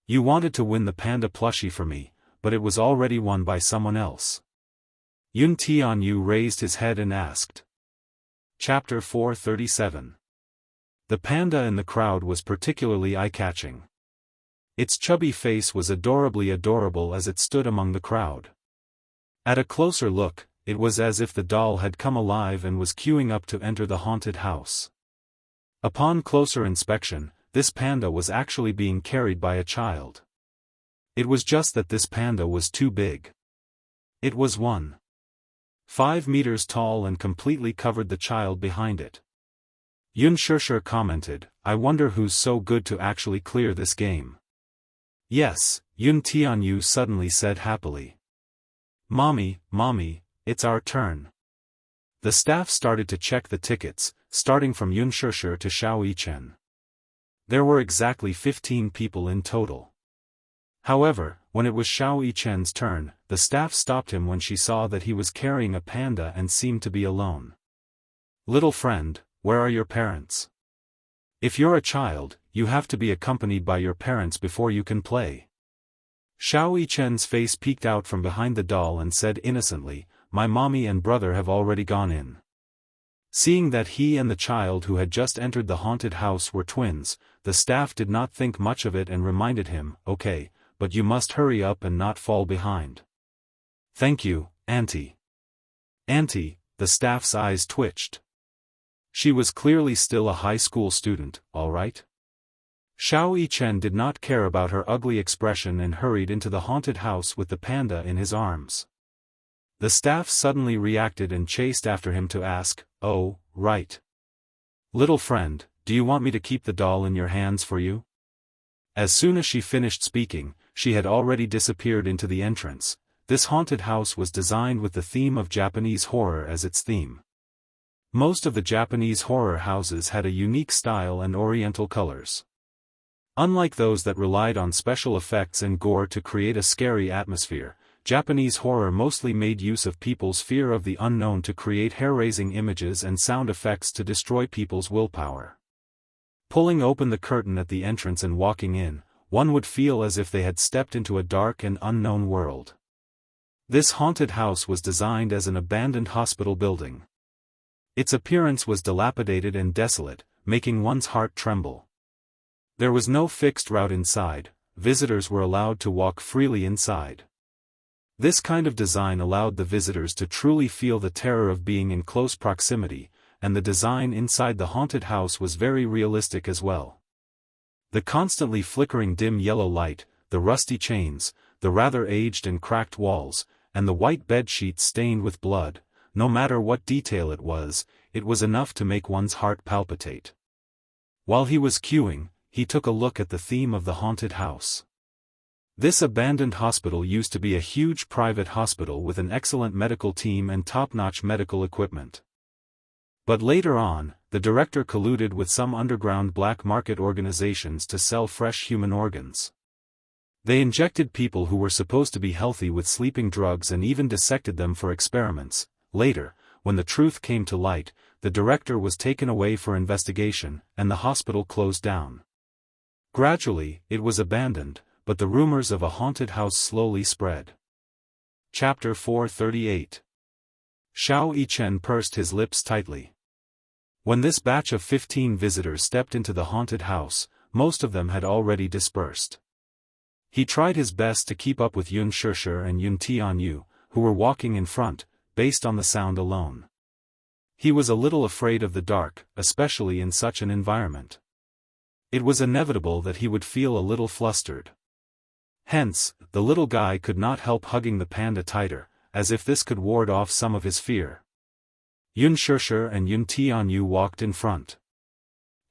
You wanted to win the panda plushie for me, but it was already won by someone else. Yun Tianyu raised his head and asked. Chapter 437. The panda in the crowd was particularly eye-catching. Its chubby face was adorably adorable as it stood among the crowd. At a closer look, it was as if the doll had come alive and was queuing up to enter the haunted house. Upon closer inspection, this panda was actually being carried by a child. It was just that this panda was too big. It was 1.5 meters tall and completely covered the child behind it. Yun Shishir commented, I wonder who's so good to actually clear this game. Yes, Yun Tianyu suddenly said happily. Mommy, it's our turn. The staff started to check the tickets, starting from Yun Shishir to Xiao Yichen. There were exactly 15 people in total. However, when it was Xiao Yichen's turn, the staff stopped him when she saw that he was carrying a panda and seemed to be alone. Little friend, where are your parents? If you're a child, you have to be accompanied by your parents before you can play. Xiao Yichen's face peeked out from behind the doll and said innocently, my mommy and brother have already gone in. Seeing that he and the child who had just entered the haunted house were twins, the staff did not think much of it and reminded him, okay, but you must hurry up and not fall behind. Thank you, Auntie. Auntie, the staff's eyes twitched. She was clearly still a high school student, all right? Xiao Yichen did not care about her ugly expression and hurried into the haunted house with the panda in his arms. The staff suddenly reacted and chased after him to ask, oh, right. Little friend, do you want me to keep the doll in your hands for you? As soon as she finished speaking, she had already disappeared into the entrance. This haunted house was designed with the theme of Japanese horror as its theme. Most of the Japanese horror houses had a unique style and oriental colors. Unlike those that relied on special effects and gore to create a scary atmosphere, Japanese horror mostly made use of people's fear of the unknown to create hair-raising images and sound effects to destroy people's willpower. Pulling open the curtain at the entrance and walking in, one would feel as if they had stepped into a dark and unknown world. This haunted house was designed as an abandoned hospital building. Its appearance was dilapidated and desolate, making one's heart tremble. There was no fixed route inside, visitors were allowed to walk freely inside. This kind of design allowed the visitors to truly feel the terror of being in close proximity, and the design inside the haunted house was very realistic as well. The constantly flickering dim yellow light, the rusty chains, the rather aged and cracked walls, and the white bed sheets stained with blood, no matter what detail it was enough to make one's heart palpitate. While he was queuing, he took a look at the theme of the haunted house. This abandoned hospital used to be a huge private hospital with an excellent medical team and top-notch medical equipment. But later on, the director colluded with some underground black market organizations to sell fresh human organs. They injected people who were supposed to be healthy with sleeping drugs and even dissected them for experiments. Later, when the truth came to light, the director was taken away for investigation, and the hospital closed down. Gradually, it was abandoned, but the rumors of a haunted house slowly spread. Chapter 438. Xiao Yichen pursed his lips tightly. When this batch of 15 visitors stepped into the haunted house, most of them had already dispersed. He tried his best to keep up with Yun Shishir and Yun Tianyu, who were walking in front, based on the sound alone. He was a little afraid of the dark, especially in such an environment. It was inevitable that he would feel a little flustered. Hence, the little guy could not help hugging the panda tighter, as if this could ward off some of his fear. Yun Shishir and Yun Tianyu walked in front.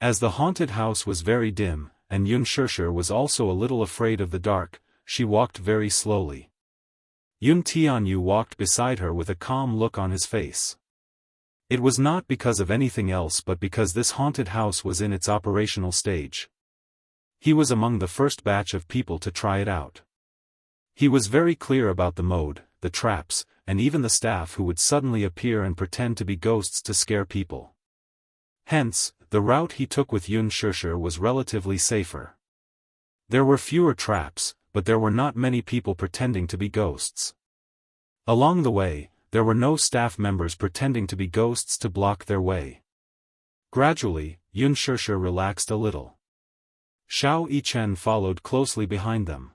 As the haunted house was very dim, and Yun Shishir was also a little afraid of the dark, she walked very slowly. Yun Tianyu walked beside her with a calm look on his face. It was not because of anything else but because this haunted house was in its operational stage. He was among the first batch of people to try it out. He was very clear about the mode, the traps, and even the staff who would suddenly appear and pretend to be ghosts to scare people. Hence, the route he took with Yun Shishir was relatively safer. There were fewer traps, but there were not many people pretending to be ghosts. Along the way, there were no staff members pretending to be ghosts to block their way. Gradually, Yun Shishir relaxed a little. Xiao Yichen followed closely behind them.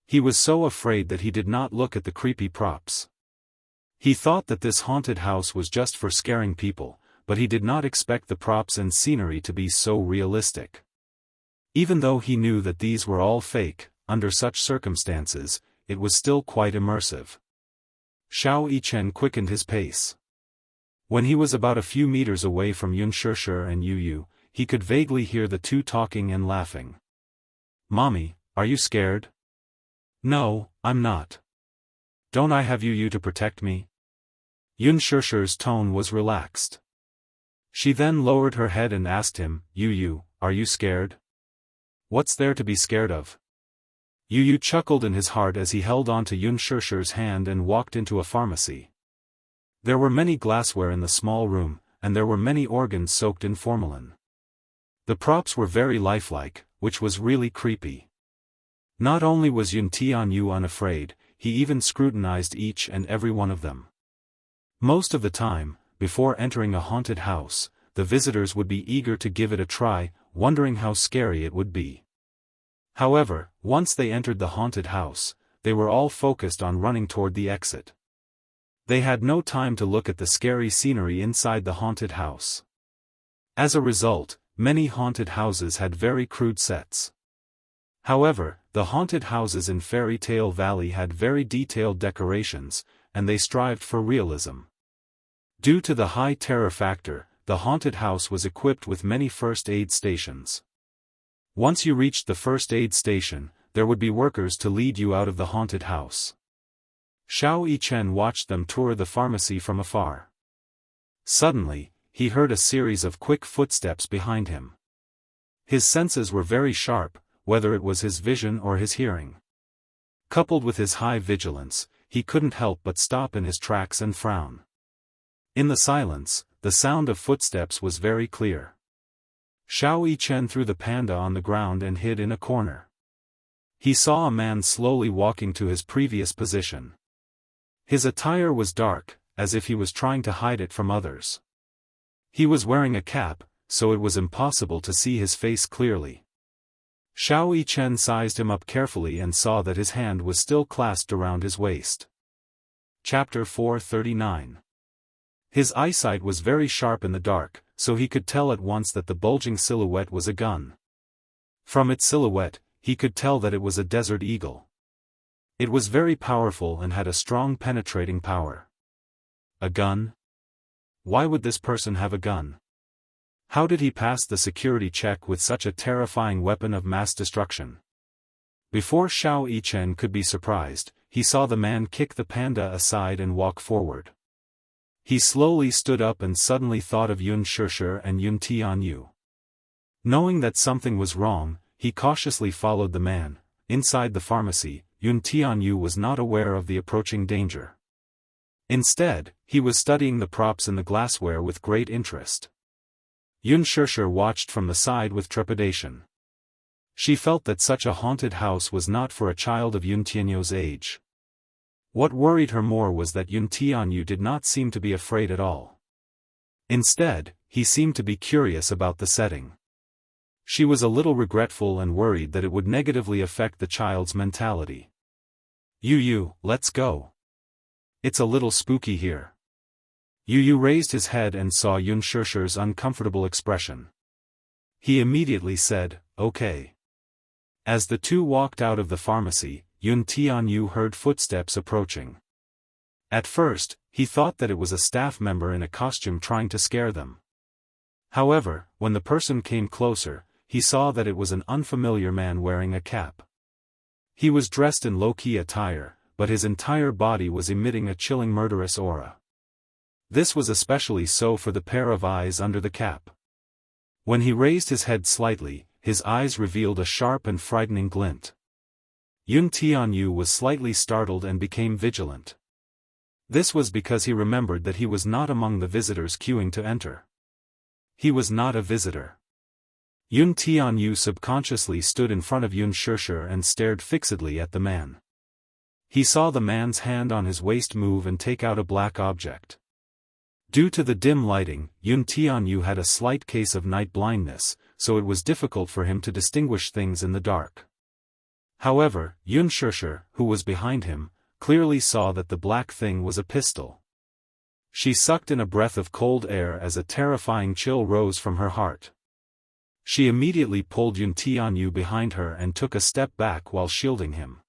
He was so afraid that he did not look at the creepy props. He thought that this haunted house was just for scaring people, but he did not expect the props and scenery to be so realistic. Even though he knew that these were all fake, under such circumstances, it was still quite immersive. Xiao Yichen quickened his pace. When he was about a few meters away from Yun Shishir and Yu, he could vaguely hear the two talking and laughing. "Mommy, are you scared?" "No, I'm not. Don't I have Yu to protect me?" Yun Shishir's tone was relaxed. She then lowered her head and asked him, "Yu, are you scared? What's there to be scared of?" Yu chuckled in his heart as he held on to Yun Shishir's hand and walked into a pharmacy. There were many glassware in the small room, and there were many organs soaked in formalin. The props were very lifelike, which was really creepy. Not only was Yun Tianyu unafraid, he even scrutinized each and every one of them. Most of the time, before entering a haunted house, the visitors would be eager to give it a try, wondering how scary it would be. However, once they entered the haunted house, they were all focused on running toward the exit. They had no time to look at the scary scenery inside the haunted house. As a result, many haunted houses had very crude sets. However, the haunted houses in Fairy Tale Valley had very detailed decorations, and they strived for realism. Due to the high terror factor, the haunted house was equipped with many first aid stations. Once you reached the first aid station, there would be workers to lead you out of the haunted house. Xiao Yichen watched them tour the pharmacy from afar. Suddenly, he heard a series of quick footsteps behind him. His senses were very sharp, whether it was his vision or his hearing. Coupled with his high vigilance, he couldn't help but stop in his tracks and frown. In the silence, the sound of footsteps was very clear. Xiao Yichen threw the panda on the ground and hid in a corner. He saw a man slowly walking to his previous position. His attire was dark, as if he was trying to hide it from others. He was wearing a cap, so it was impossible to see his face clearly. Xiao Yichen sized him up carefully and saw that his hand was still clasped around his waist. Chapter 439. His eyesight was very sharp in the dark, so he could tell at once that the bulging silhouette was a gun. From its silhouette, he could tell that it was a desert eagle. It was very powerful and had a strong penetrating power. A gun? Why would this person have a gun? How did he pass the security check with such a terrifying weapon of mass destruction? Before Xiao Yichen could be surprised, he saw the man kick the panda aside and walk forward. He slowly stood up and suddenly thought of Yun Shishir and Yun Tianyu. Knowing that something was wrong, he cautiously followed the man. Inside the pharmacy, Yun Tianyu was not aware of the approaching danger. Instead, he was studying the props in the glassware with great interest. Yun Shishir watched from the side with trepidation. She felt that such a haunted house was not for a child of Yun Tianyu's age. What worried her more was that Yun Tianyu did not seem to be afraid at all. Instead, he seemed to be curious about the setting. She was a little regretful and worried that it would negatively affect the child's mentality. Yu, let's go. It's a little spooky here. Yu raised his head and saw Yun Shishir's uncomfortable expression. He immediately said, okay. As the two walked out of the pharmacy, Yun Tianyu heard footsteps approaching. At first, he thought that it was a staff member in a costume trying to scare them. However, when the person came closer, he saw that it was an unfamiliar man wearing a cap. He was dressed in low-key attire, but his entire body was emitting a chilling murderous aura. This was especially so for the pair of eyes under the cap. When he raised his head slightly, his eyes revealed a sharp and frightening glint. Yun Tianyu was slightly startled and became vigilant. This was because he remembered that he was not among the visitors queuing to enter. He was not a visitor. Yun Tianyu subconsciously stood in front of Yun Shishir and stared fixedly at the man. He saw the man's hand on his waist move and take out a black object. Due to the dim lighting, Yun Tianyu had a slight case of night blindness, so it was difficult for him to distinguish things in the dark. However, Yun Shishir, who was behind him, clearly saw that the black thing was a pistol. She sucked in a breath of cold air as a terrifying chill rose from her heart. She immediately pulled Yun Tianyu behind her and took a step back while shielding him.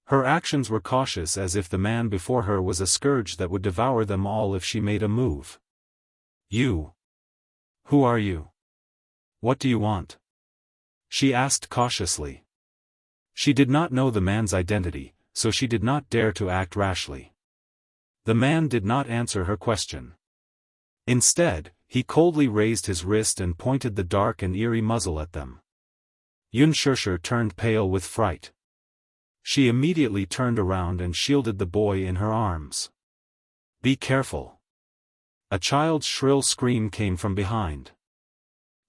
Her actions were cautious as if the man before her was a scourge that would devour them all if she made a move. You. Who are you? What do you want? She asked cautiously. She did not know the man's identity, so she did not dare to act rashly. The man did not answer her question. Instead, he coldly raised his wrist and pointed the dark and eerie muzzle at them. Yun Shishir turned pale with fright. She immediately turned around and shielded the boy in her arms. Be careful. A child's shrill scream came from behind.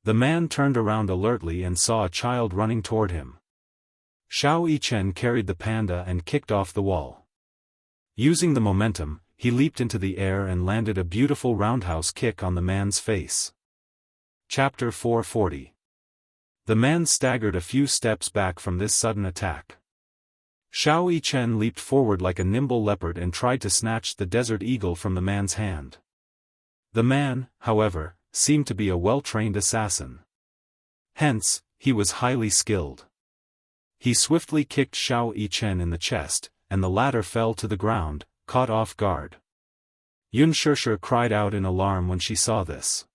The man turned around alertly and saw a child running toward him. Xiao Yichen carried the panda and kicked off the wall. Using the momentum, he leaped into the air and landed a beautiful roundhouse kick on the man's face. Chapter 440. The man staggered a few steps back from this sudden attack. Xiao Yichen leaped forward like a nimble leopard and tried to snatch the desert eagle from the man's hand. The man, however, seemed to be a well-trained assassin. Hence, he was highly skilled. He swiftly kicked Xiao Yichen in the chest, and the latter fell to the ground, caught off guard. Yun Shishir cried out in alarm when she saw this.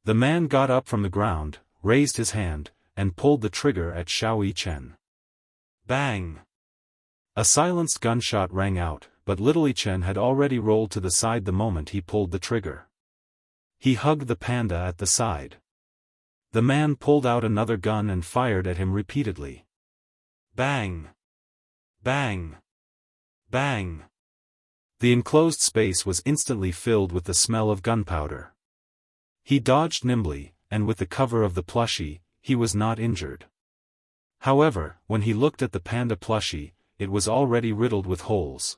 The man got up from the ground, raised his hand, and pulled the trigger at Xiao Yichen. Bang! A silenced gunshot rang out, but little Yichen had already rolled to the side the moment he pulled the trigger. He hugged the panda at the side. The man pulled out another gun and fired at him repeatedly. Bang! Bang! Bang! The enclosed space was instantly filled with the smell of gunpowder. He dodged nimbly, and with the cover of the plushie, he was not injured. However, when he looked at the panda plushie, it was already riddled with holes.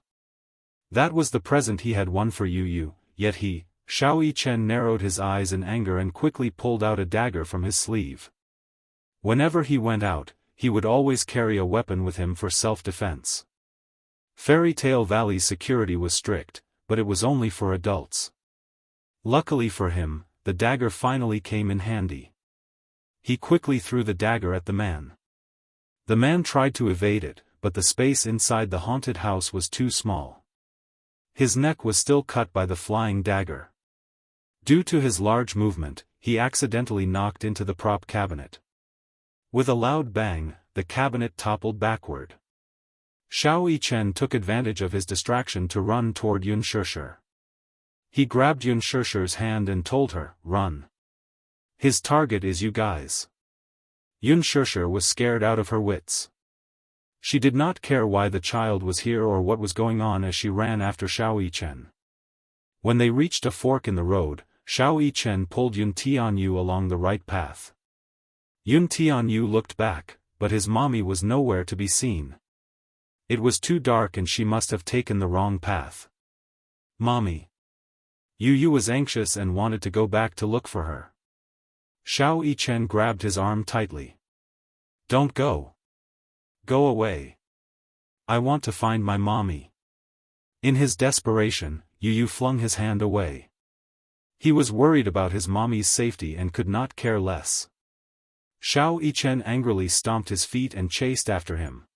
That was the present he had won for Yu, yet he, Xiao Yichen, narrowed his eyes in anger and quickly pulled out a dagger from his sleeve. Whenever he went out, he would always carry a weapon with him for self-defense. Fairy Tale Valley's security was strict, but it was only for adults. Luckily for him, the dagger finally came in handy. He quickly threw the dagger at the man. The man tried to evade it, but the space inside the haunted house was too small. His neck was still cut by the flying dagger. Due to his large movement, he accidentally knocked into the prop cabinet. With a loud bang, the cabinet toppled backward. Xiao Yichen took advantage of his distraction to run toward Yunshishir. He grabbed Yunshishir's hand and told her, "Run. His target is you guys." Yunshishir was scared out of her wits. She did not care why the child was here or what was going on as she ran after Xiao Yichen. When they reached a fork in the road, Xiao Yichen pulled Yun Tianyu along the right path. Yun Tianyu looked back, but his mommy was nowhere to be seen. It was too dark and she must have taken the wrong path. Mommy. Yu was anxious and wanted to go back to look for her. Xiao Yichen grabbed his arm tightly. Don't go. Go away. I want to find my mommy. In his desperation, Yu flung his hand away. He was worried about his mommy's safety and could not care less. Xiao Yichen angrily stomped his feet and chased after him.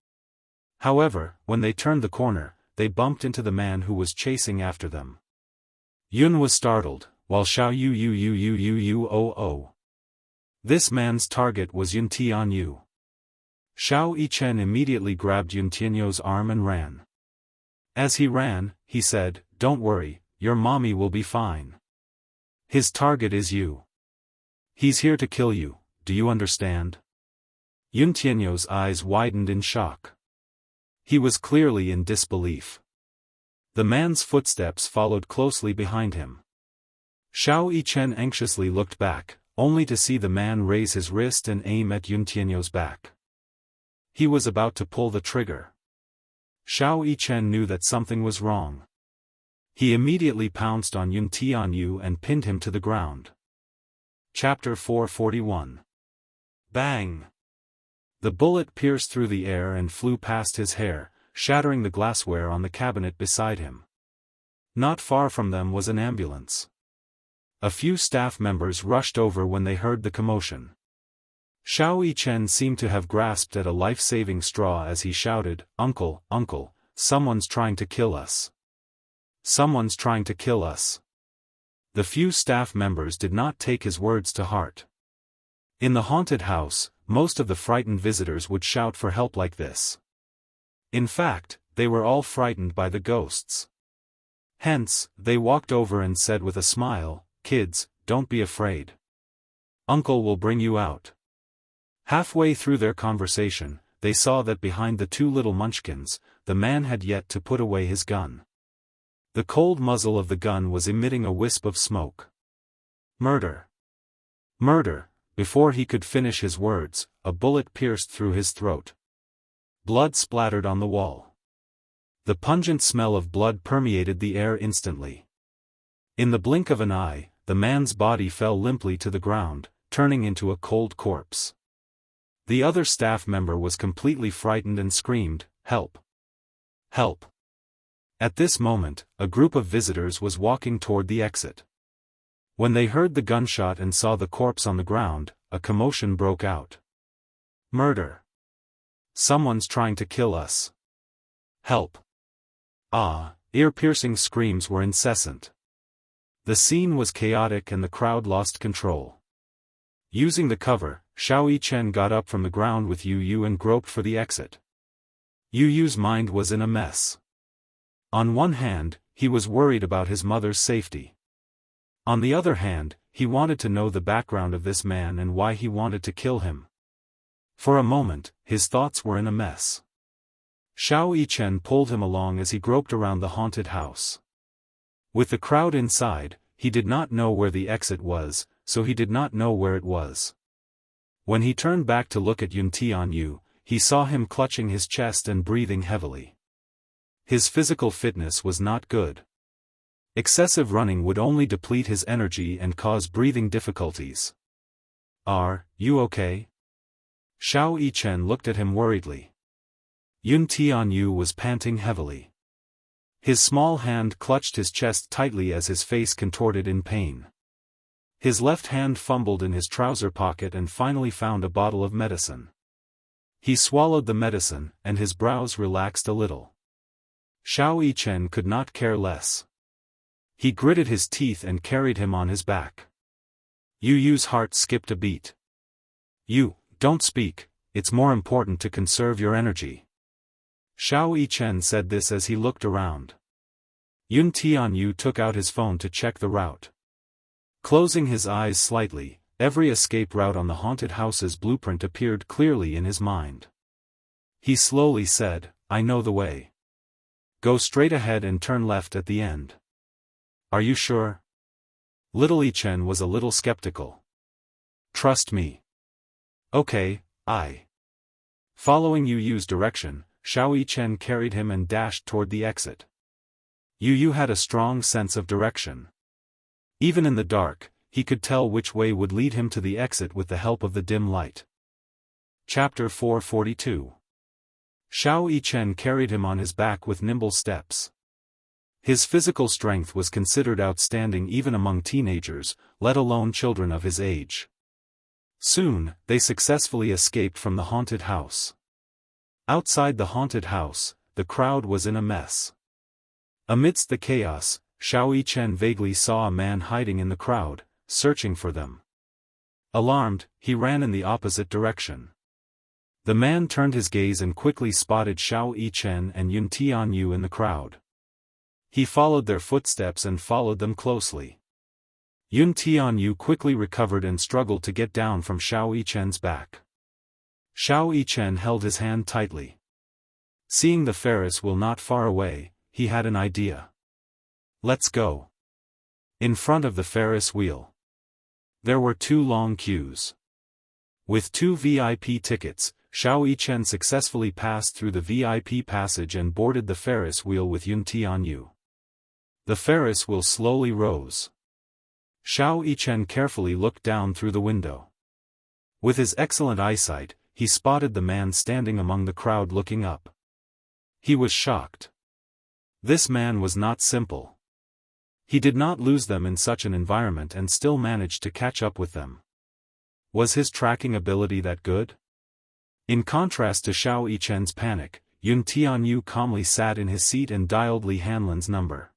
However, when they turned the corner, they bumped into the man who was chasing after them. Yun was startled, while Xiao Yu. This man's target was Yun Tianyu. Xiao Yichen immediately grabbed Yun Tianyu's arm and ran. As he ran, he said, "Don't worry, your mommy will be fine. His target is you. He's here to kill you, do you understand?" Yun Tianyu's eyes widened in shock. He was clearly in disbelief. The man's footsteps followed closely behind him. Xiao Yichen anxiously looked back, only to see the man raise his wrist and aim at Yun Tianyu's back. He was about to pull the trigger. Xiao Yichen knew that something was wrong. He immediately pounced on Yun Tianyu and pinned him to the ground. Chapter 441. Bang! The bullet pierced through the air and flew past his hair, shattering the glassware on the cabinet beside him. Not far from them was an ambulance. A few staff members rushed over when they heard the commotion. Xiao Yichen seemed to have grasped at a life-saving straw as he shouted, "Uncle, uncle, someone's trying to kill us. Someone's trying to kill us." The few staff members did not take his words to heart. In the haunted house, most of the frightened visitors would shout for help like this. In fact, they were all frightened by the ghosts. Hence, they walked over and said with a smile, "Kids, don't be afraid. Uncle will bring you out." Halfway through their conversation, they saw that behind the two little munchkins, the man had yet to put away his gun. The cold muzzle of the gun was emitting a wisp of smoke. "Murder! Murder!" Before he could finish his words, a bullet pierced through his throat. Blood splattered on the wall. The pungent smell of blood permeated the air instantly. In the blink of an eye, the man's body fell limply to the ground, turning into a cold corpse. The other staff member was completely frightened and screamed, "Help! Help!" At this moment, a group of visitors was walking toward the exit. When they heard the gunshot and saw the corpse on the ground, a commotion broke out. "Murder! Someone's trying to kill us! Help!" Ear-piercing screams were incessant. The scene was chaotic and the crowd lost control. Using the cover, Xiao Yichen got up from the ground with Yu and groped for the exit. Yu's mind was in a mess. On one hand, he was worried about his mother's safety. On the other hand, he wanted to know the background of this man and why he wanted to kill him. For a moment, his thoughts were in a mess. Xiao Yichen pulled him along as he groped around the haunted house. With the crowd inside, he did not know where the exit was, so he did not know where it was. When he turned back to look at Yun Tianyu, he saw him clutching his chest and breathing heavily. His physical fitness was not good. Excessive running would only deplete his energy and cause breathing difficulties. "Are you okay?" Xiao Yichen looked at him worriedly. Yun Tianyu was panting heavily. His small hand clutched his chest tightly as his face contorted in pain. His left hand fumbled in his trouser pocket and finally found a bottle of medicine. He swallowed the medicine, and his brows relaxed a little. Xiao Yichen could not care less. He gritted his teeth and carried him on his back. Yu Yu's heart skipped a beat. "You, don't speak, it's more important to conserve your energy." Xiao Yichen said this as he looked around. Yun Tianyu took out his phone to check the route. Closing his eyes slightly, every escape route on the haunted house's blueprint appeared clearly in his mind. He slowly said, "I know the way. Go straight ahead and turn left at the end." "Are you sure?" Little Yichen was a little skeptical. "Trust me." "Okay, Following Yu Yu's direction, Xiao Yichen carried him and dashed toward the exit. Yu Yu had a strong sense of direction. Even in the dark, he could tell which way would lead him to the exit with the help of the dim light. Chapter 442. Xiao Yichen carried him on his back with nimble steps. His physical strength was considered outstanding even among teenagers, let alone children of his age. Soon, they successfully escaped from the haunted house. Outside the haunted house, the crowd was in a mess. Amidst the chaos, Xiao Yichen vaguely saw a man hiding in the crowd, searching for them. Alarmed, he ran in the opposite direction. The man turned his gaze and quickly spotted Xiao Yichen and Yun Tianyu in the crowd. He followed their footsteps and followed them closely. Yun Tianyu quickly recovered and struggled to get down from Xiao Yichen's back. Xiao Yichen held his hand tightly. Seeing the Ferris wheel not far away, he had an idea. "Let's go." In front of the Ferris wheel, there were two long queues. With 2 VIP tickets, Xiao Yichen successfully passed through the VIP passage and boarded the Ferris wheel with Yun Tianyu. The Ferris wheel slowly rose. Xiao Yichen carefully looked down through the window. With his excellent eyesight, he spotted the man standing among the crowd looking up. He was shocked. This man was not simple. He did not lose them in such an environment and still managed to catch up with them. Was his tracking ability that good? In contrast to Xiao Yichen's panic, Yun Tianyu calmly sat in his seat and dialed Li Hanlin's number.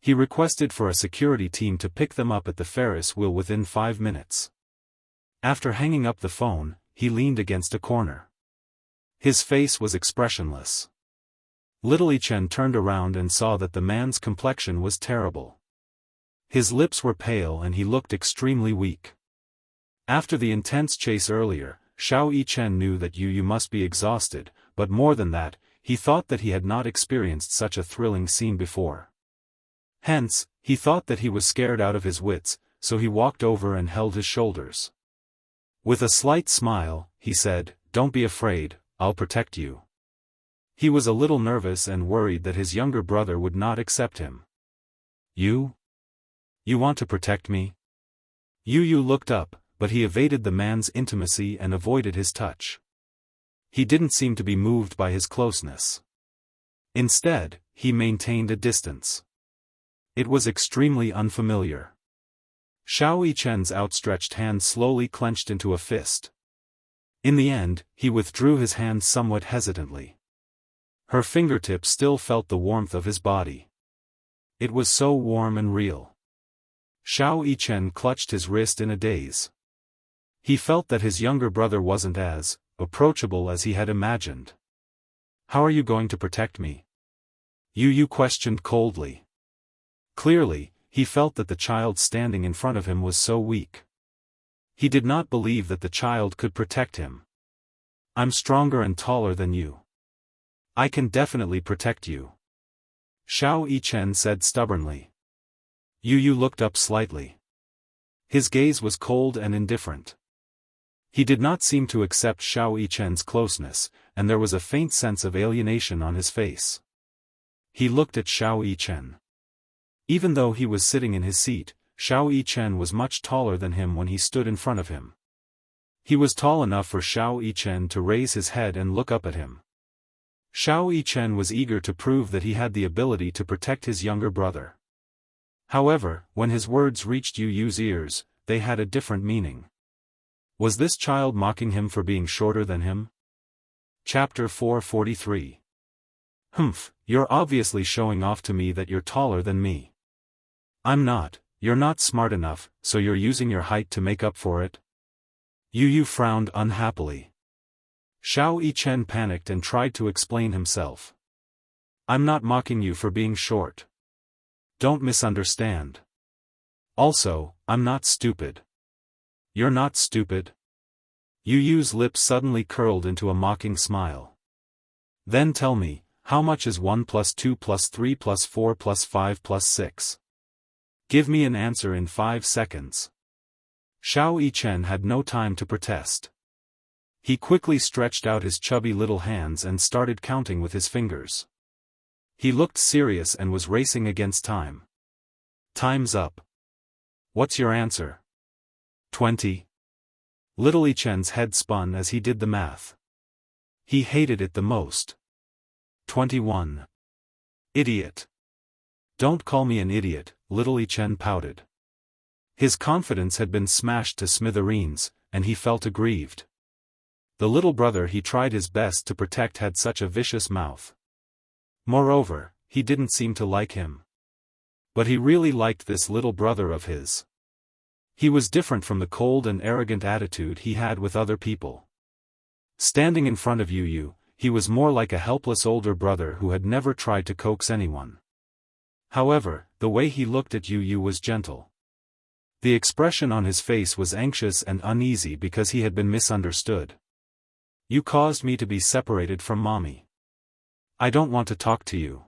He requested for a security team to pick them up at the Ferris wheel within 5 minutes. After hanging up the phone, he leaned against a corner. His face was expressionless. Little Yichen turned around and saw that the man's complexion was terrible. His lips were pale and he looked extremely weak. After the intense chase earlier, Xiao Yichen knew that Yu Yu must be exhausted, but more than that, he thought that he had not experienced such a thrilling scene before. Hence, he thought that he was scared out of his wits, so he walked over and held his shoulders. With a slight smile, he said, "Don't be afraid, I'll protect you." He was a little nervous and worried that his younger brother would not accept him. You want to protect me?" Yu Yu looked up, but he evaded the man's intimacy and avoided his touch. He didn't seem to be moved by his closeness. Instead, he maintained a distance. It was extremely unfamiliar. Xiao Yichen's outstretched hand slowly clenched into a fist. In the end, he withdrew his hand somewhat hesitantly. Her fingertips still felt the warmth of his body. It was so warm and real. Xiao Yichen clutched his wrist in a daze. He felt that his younger brother wasn't as approachable as he had imagined. "How are you going to protect me?" Yu Yu questioned coldly. Clearly, He felt that the child standing in front of him was so weak. He did not believe that the child could protect him. I'm stronger and taller than you. I can definitely protect you. Xiao Yichen said stubbornly. Yu looked up slightly. His gaze was cold and indifferent. He did not seem to accept Xiao Yichen's closeness, and there was a faint sense of alienation on his face. He looked at Xiao Yichen. Even though he was sitting in his seat, Xiao Yichen was much taller than him when he stood in front of him. He was tall enough for Xiao Yichen to raise his head and look up at him. Xiao Yichen was eager to prove that he had the ability to protect his younger brother. However, when his words reached Yu's ears, they had a different meaning. Was this child mocking him for being shorter than him? Chapter 443. Humph, you're obviously showing off to me that you're taller than me. I'm not. You're not smart enough, so you're using your height to make up for it? Yu frowned unhappily. Xiao Yichen panicked and tried to explain himself. I'm not mocking you for being short. Don't misunderstand. Also, I'm not stupid. You're not stupid? Yu's lips suddenly curled into a mocking smile. Then tell me, how much is 1 plus 2 plus 3 plus 4 plus 5 plus 6? Give me an answer in 5 seconds. Xiao Yichen had no time to protest. He quickly stretched out his chubby little hands and started counting with his fingers. He looked serious and was racing against time. Time's up. What's your answer? 20. Little Yichen's head spun as he did the math. He hated it the most. 21. Idiot. Don't call me an idiot, little Yichen pouted. His confidence had been smashed to smithereens, and he felt aggrieved. The little brother he tried his best to protect had such a vicious mouth. Moreover, he didn't seem to like him. But he really liked this little brother of his. He was different from the cold and arrogant attitude he had with other people. Standing in front of Yu, he was more like a helpless older brother who had never tried to coax anyone. However, the way he looked at Yu was gentle. The expression on his face was anxious and uneasy because he had been misunderstood. You caused me to be separated from Mommy. I don't want to talk to you.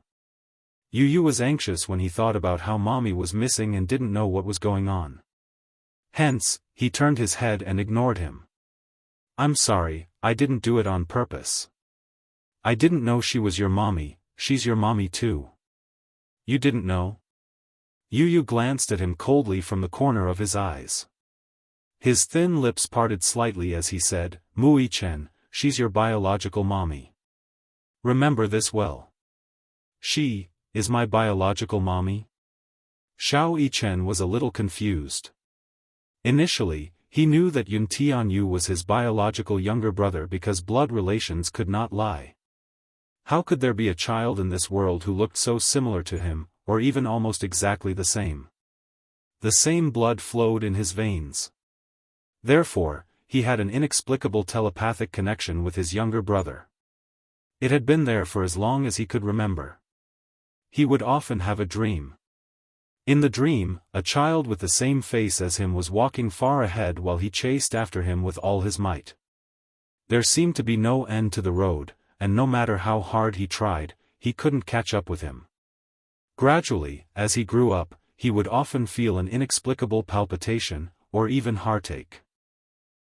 Yu was anxious when he thought about how Mommy was missing and didn't know what was going on. Hence, he turned his head and ignored him. I'm sorry, I didn't do it on purpose. I didn't know she was your mommy, she's your mommy too. You didn't know? Yu glanced at him coldly from the corner of his eyes. His thin lips parted slightly as he said, Mu Yichen, she's your biological mommy. Remember this well. She is my biological mommy? Xiao Yichen was a little confused. Initially, he knew that Yu was his biological younger brother because blood relations could not lie. How could there be a child in this world who looked so similar to him, or even almost exactly the same? The same blood flowed in his veins. Therefore, he had an inexplicable telepathic connection with his younger brother. It had been there for as long as he could remember. He would often have a dream. In the dream, a child with the same face as him was walking far ahead while he chased after him with all his might. There seemed to be no end to the road, and no matter how hard he tried, he couldn't catch up with him. Gradually, as he grew up, he would often feel an inexplicable palpitation, or even heartache.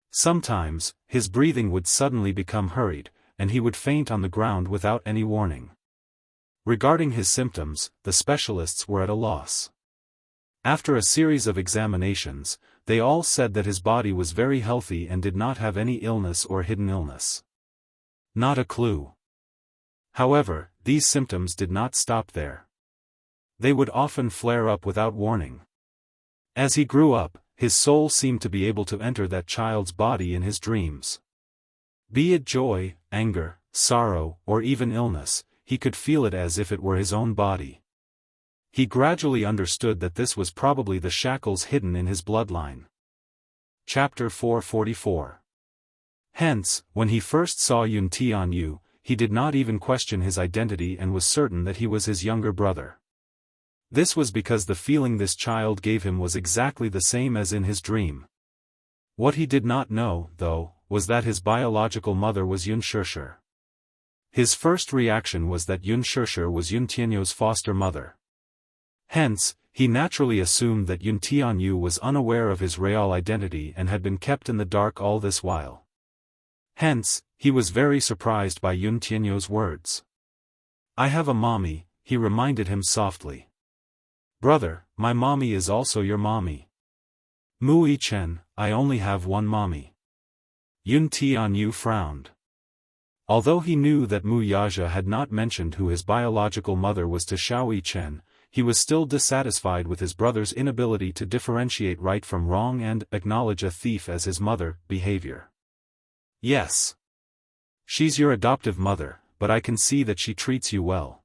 Sometimes, his breathing would suddenly become hurried, and he would faint on the ground without any warning. Regarding his symptoms, the specialists were at a loss. After a series of examinations, they all said that his body was very healthy and did not have any illness or hidden illness. Not a clue. However, these symptoms did not stop there. They would often flare up without warning. As he grew up, his soul seemed to be able to enter that child's body in his dreams. Be it joy, anger, sorrow, or even illness, he could feel it as if it were his own body. He gradually understood that this was probably the shackles hidden in his bloodline. Chapter 444. Hence, when he first saw Yu, he did not even question his identity and was certain that he was his younger brother. This was because the feeling this child gave him was exactly the same as in his dream. What he did not know, though, was that his biological mother was Yun Shishir. His first reaction was that Yun Shishir was Yun Tianyu's foster mother. Hence, he naturally assumed that Yun Tianyu was unaware of his real identity and had been kept in the dark all this while. Hence, he was very surprised by Yun Tianyu's words. "I have a mommy," he reminded him softly. "Brother, my mommy is also your mommy." "Mu Yichen, I only have one mommy." Yun Tianyu frowned. Although he knew that Mu Yaja had not mentioned who his biological mother was to Xiao Yichen, he was still dissatisfied with his brother's inability to differentiate right from wrong and acknowledge a thief as his mother behavior. "Yes. She's your adoptive mother, but I can see that she treats you well."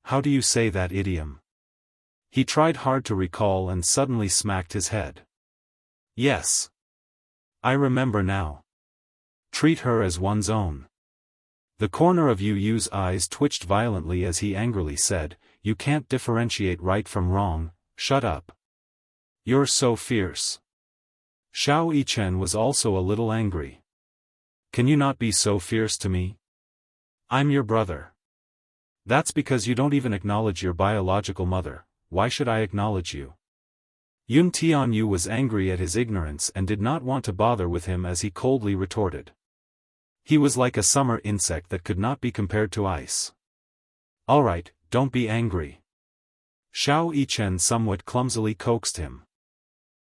How do you say that idiom?" He tried hard to recall and suddenly smacked his head. "Yes. I remember now. Treat her as one's own." The corner of Yu Yu's eyes twitched violently as he angrily said, "You can't differentiate right from wrong, shut up. You're so fierce." Xiao Yichen was also a little angry. "Can you not be so fierce to me? I'm your brother." "That's because you don't even acknowledge your biological mother. Why should I acknowledge you?" Yun Tianyu was angry at his ignorance and did not want to bother with him as he coldly retorted. He was like a summer insect that could not be compared to ice. "All right, don't be angry." Xiao Yichen somewhat clumsily coaxed him.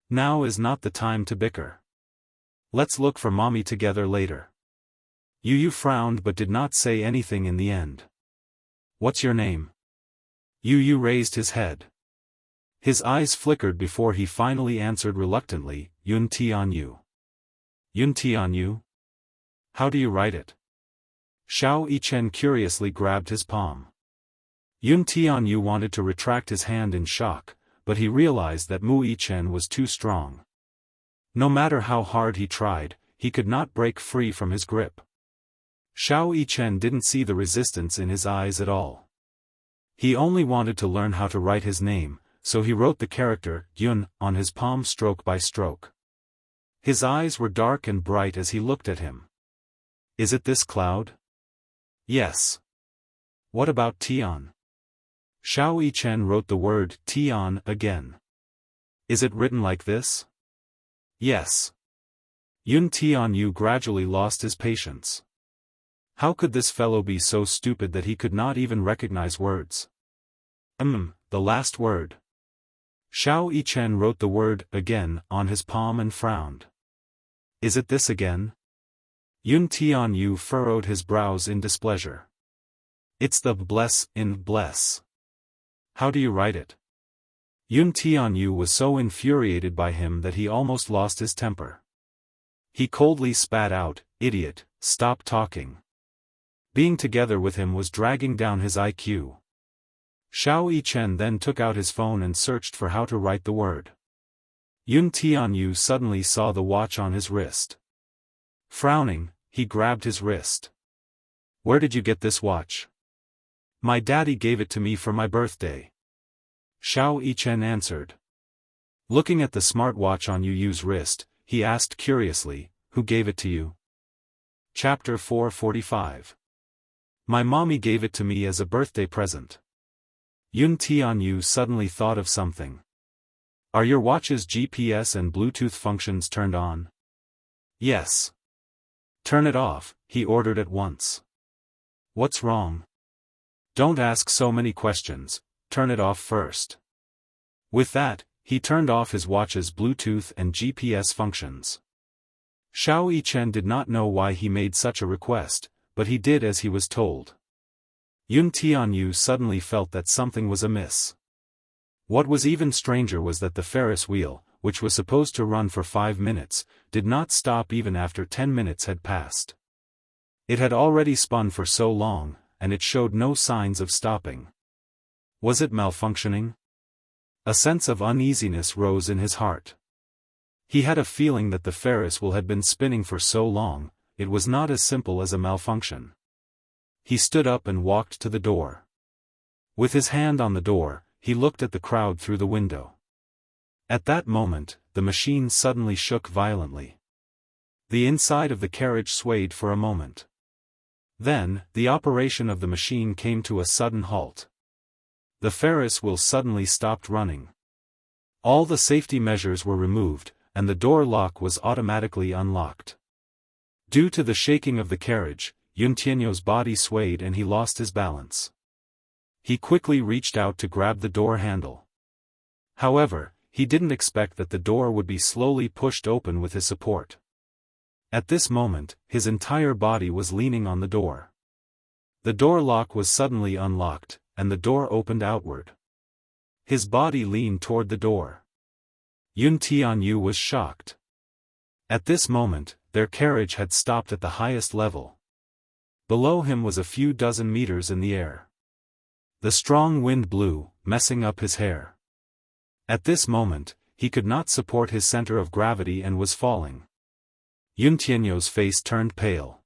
"Now is not the time to bicker. Let's look for mommy together later." Yu Yu frowned but did not say anything in the end. "What's your name?" Yu Yu raised his head. His eyes flickered before he finally answered reluctantly, "Yun Tianyu." "Yun Tianyu? How do you write it?" Xiao Yichen curiously grabbed his palm. Yun Tianyu wanted to retract his hand in shock, but he realized that Mu Yichen was too strong. No matter how hard he tried, he could not break free from his grip. Xiao Yichen didn't see the resistance in his eyes at all. He only wanted to learn how to write his name, so he wrote the character, Yun, on his palm stroke by stroke. His eyes were dark and bright as he looked at him. "Is it this cloud?" "Yes." "What about Tian?" Xiao Yichen wrote the word Tian again. "Is it written like this?" "Yes." Yun Tianyu gradually lost his patience. How could this fellow be so stupid that he could not even recognize words? The last word. Xiao Yichen wrote the word again on his palm and frowned. "Is it this again?" Yun Tianyu furrowed his brows in displeasure. "It's the bless in bless. How do you write it?" Yun Tianyu was so infuriated by him that he almost lost his temper. He coldly spat out, "Idiot, stop talking." Being together with him was dragging down his IQ. Xiao Yichen then took out his phone and searched for how to write the word. Yun Tianyu suddenly saw the watch on his wrist. Frowning, he grabbed his wrist. "Where did you get this watch?" "My daddy gave it to me for my birthday." Xiao Yichen answered. Looking at the smartwatch on Yu Yu's wrist, he asked curiously, "Who gave it to you?" Chapter 445. "My mommy gave it to me as a birthday present." Yun Tianyu suddenly thought of something. "Are your watch's GPS and Bluetooth functions turned on?" "Yes." "Turn it off," he ordered at once. "What's wrong?" "Don't ask so many questions, turn it off first." With that, he turned off his watch's Bluetooth and GPS functions. Xiao Yichen did not know why he made such a request, but he did as he was told. Yun Tianyu suddenly felt that something was amiss. What was even stranger was that the Ferris wheel, which was supposed to run for 5 minutes, did not stop even after 10 minutes had passed. It had already spun for so long, and it showed no signs of stopping. Was it malfunctioning? A sense of uneasiness rose in his heart. He had a feeling that the Ferris wheel had been spinning for so long, it was not as simple as a malfunction. He stood up and walked to the door. With his hand on the door, he looked at the crowd through the window. At that moment, the machine suddenly shook violently. The inside of the carriage swayed for a moment. Then, the operation of the machine came to a sudden halt. The Ferris wheel suddenly stopped running. All the safety measures were removed, and the door lock was automatically unlocked. Due to the shaking of the carriage, Yun Tianyo's body swayed and he lost his balance. He quickly reached out to grab the door handle. However, he didn't expect that the door would be slowly pushed open with his support. At this moment, his entire body was leaning on the door. The door lock was suddenly unlocked, and the door opened outward. His body leaned toward the door. Yun Tianyu was shocked. At this moment, their carriage had stopped at the highest level. Below him was a few dozen meters in the air. The strong wind blew, messing up his hair. At this moment, he could not support his center of gravity and was falling. Yun Tianyo's face turned pale.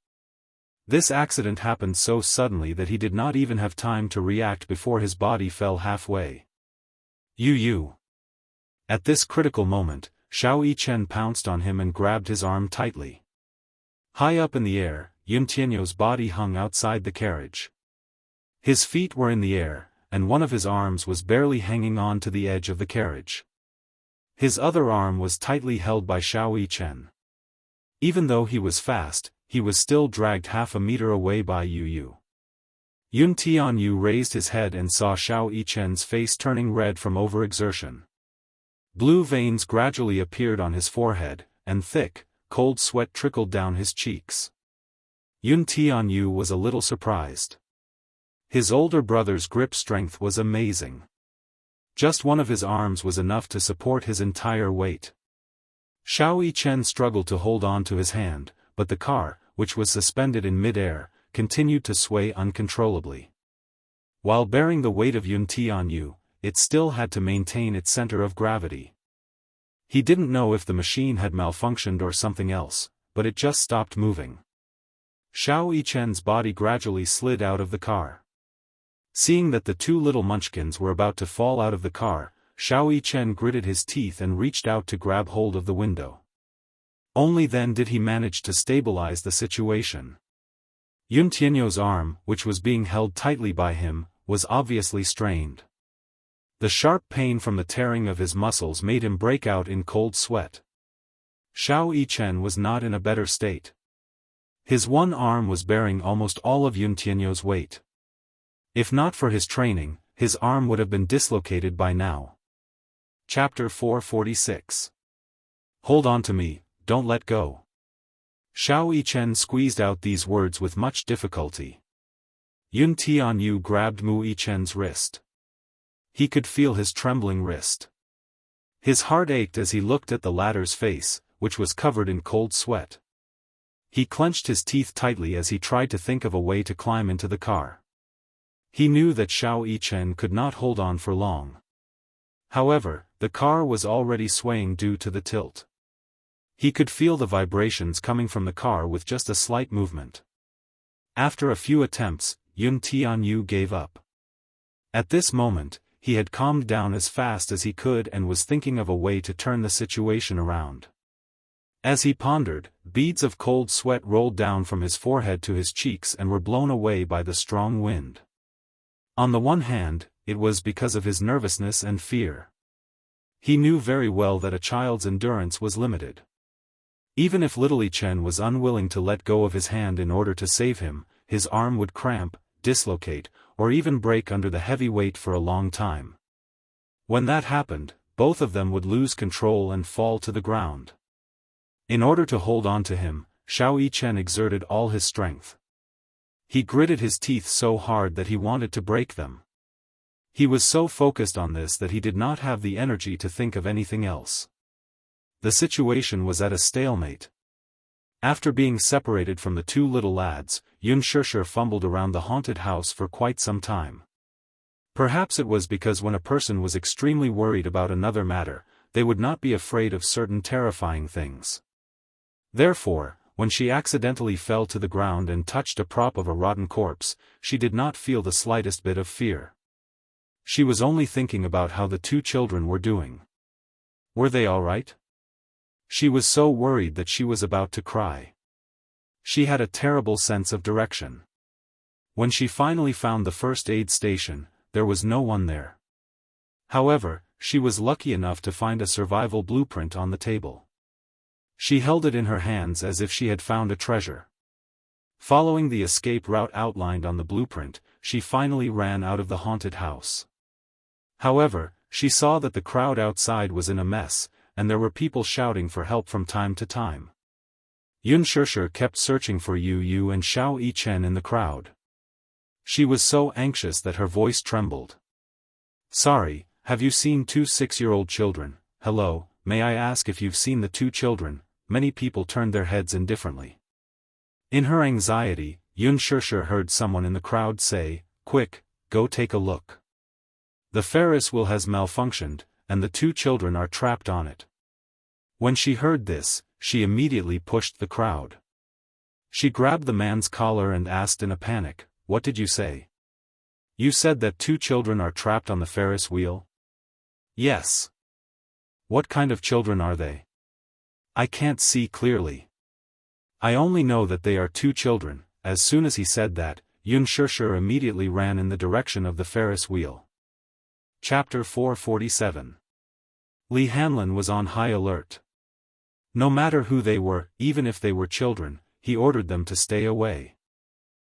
This accident happened so suddenly that he did not even have time to react before his body fell halfway. You. At this critical moment, Xiao Yichen pounced on him and grabbed his arm tightly. High up in the air, Yun Tianyo's body hung outside the carriage. His feet were in the air, and one of his arms was barely hanging on to the edge of the carriage. His other arm was tightly held by Xiao Yichen. Even though he was fast, he was still dragged half a meter away by Yu. Yun Tianyu raised his head and saw Xiao Yichen's face turning red from overexertion. Blue veins gradually appeared on his forehead, and thick, cold sweat trickled down his cheeks. Yun Tianyu was a little surprised. His older brother's grip strength was amazing. Just one of his arms was enough to support his entire weight. Xiao Yichen struggled to hold on to his hand, but the car, which was suspended in mid-air, continued to sway uncontrollably. While bearing the weight of Yun Tianyu, it still had to maintain its center of gravity. He didn't know if the machine had malfunctioned or something else, but it just stopped moving. Xiao Yichen's body gradually slid out of the car. Seeing that the two little munchkins were about to fall out of the car, Xiao Yichen gritted his teeth and reached out to grab hold of the window. Only then did he manage to stabilize the situation. Yun Tianyo's arm, which was being held tightly by him, was obviously strained. The sharp pain from the tearing of his muscles made him break out in cold sweat. Xiao Yichen was not in a better state. His one arm was bearing almost all of Yun Tianyo's weight. If not for his training, his arm would have been dislocated by now. Chapter 446. Hold on to me, don't let go. Xiao Yichen squeezed out these words with much difficulty. Yun Tianyu grabbed Mu Yichen's wrist. He could feel his trembling wrist. His heart ached as he looked at the latter's face, which was covered in cold sweat. He clenched his teeth tightly as he tried to think of a way to climb into the car. He knew that Xiao Yichen could not hold on for long. However, the car was already swaying due to the tilt. He could feel the vibrations coming from the car with just a slight movement. After a few attempts, Yun Tianyu gave up. At this moment, he had calmed down as fast as he could and was thinking of a way to turn the situation around. As he pondered, beads of cold sweat rolled down from his forehead to his cheeks and were blown away by the strong wind. On the one hand, it was because of his nervousness and fear. He knew very well that a child's endurance was limited. Even if little Yichen was unwilling to let go of his hand in order to save him, his arm would cramp, dislocate, or even break under the heavy weight for a long time. When that happened, both of them would lose control and fall to the ground. In order to hold on to him, Xiao Yichen exerted all his strength. He gritted his teeth so hard that he wanted to break them. He was so focused on this that he did not have the energy to think of anything else. The situation was at a stalemate. After being separated from the two little lads, Yun Shishir fumbled around the haunted house for quite some time. Perhaps it was because when a person was extremely worried about another matter, they would not be afraid of certain terrifying things. Therefore, when she accidentally fell to the ground and touched a prop of a rotten corpse, she did not feel the slightest bit of fear. She was only thinking about how the two children were doing. Were they all right? She was so worried that she was about to cry. She had a terrible sense of direction. When she finally found the first aid station, there was no one there. However, she was lucky enough to find a survival blueprint on the table. She held it in her hands as if she had found a treasure. Following the escape route outlined on the blueprint, she finally ran out of the haunted house. However, she saw that the crowd outside was in a mess, and there were people shouting for help from time to time. Xianxia kept searching for Yu and Xiao Yichen in the crowd. She was so anxious that her voice trembled. "Sorry, have you seen 2 6-year-old children? Hello, may I ask if you've seen the 2 children?" Many people turned their heads indifferently. In her anxiety, Xianxia heard someone in the crowd say, "Quick, go take a look. The Ferris wheel has malfunctioned, and the 2 children are trapped on it." When she heard this, she immediately pushed the crowd. She grabbed the man's collar and asked in a panic, "What did you say? You said that 2 children are trapped on the Ferris wheel?" "Yes." "What kind of children are they?" "I can't see clearly. I only know that they are 2 children." As soon as he said that, Xianxia immediately ran in the direction of the Ferris wheel. Chapter 447. Li Hanlin was on high alert. No matter who they were, even if they were children, he ordered them to stay away.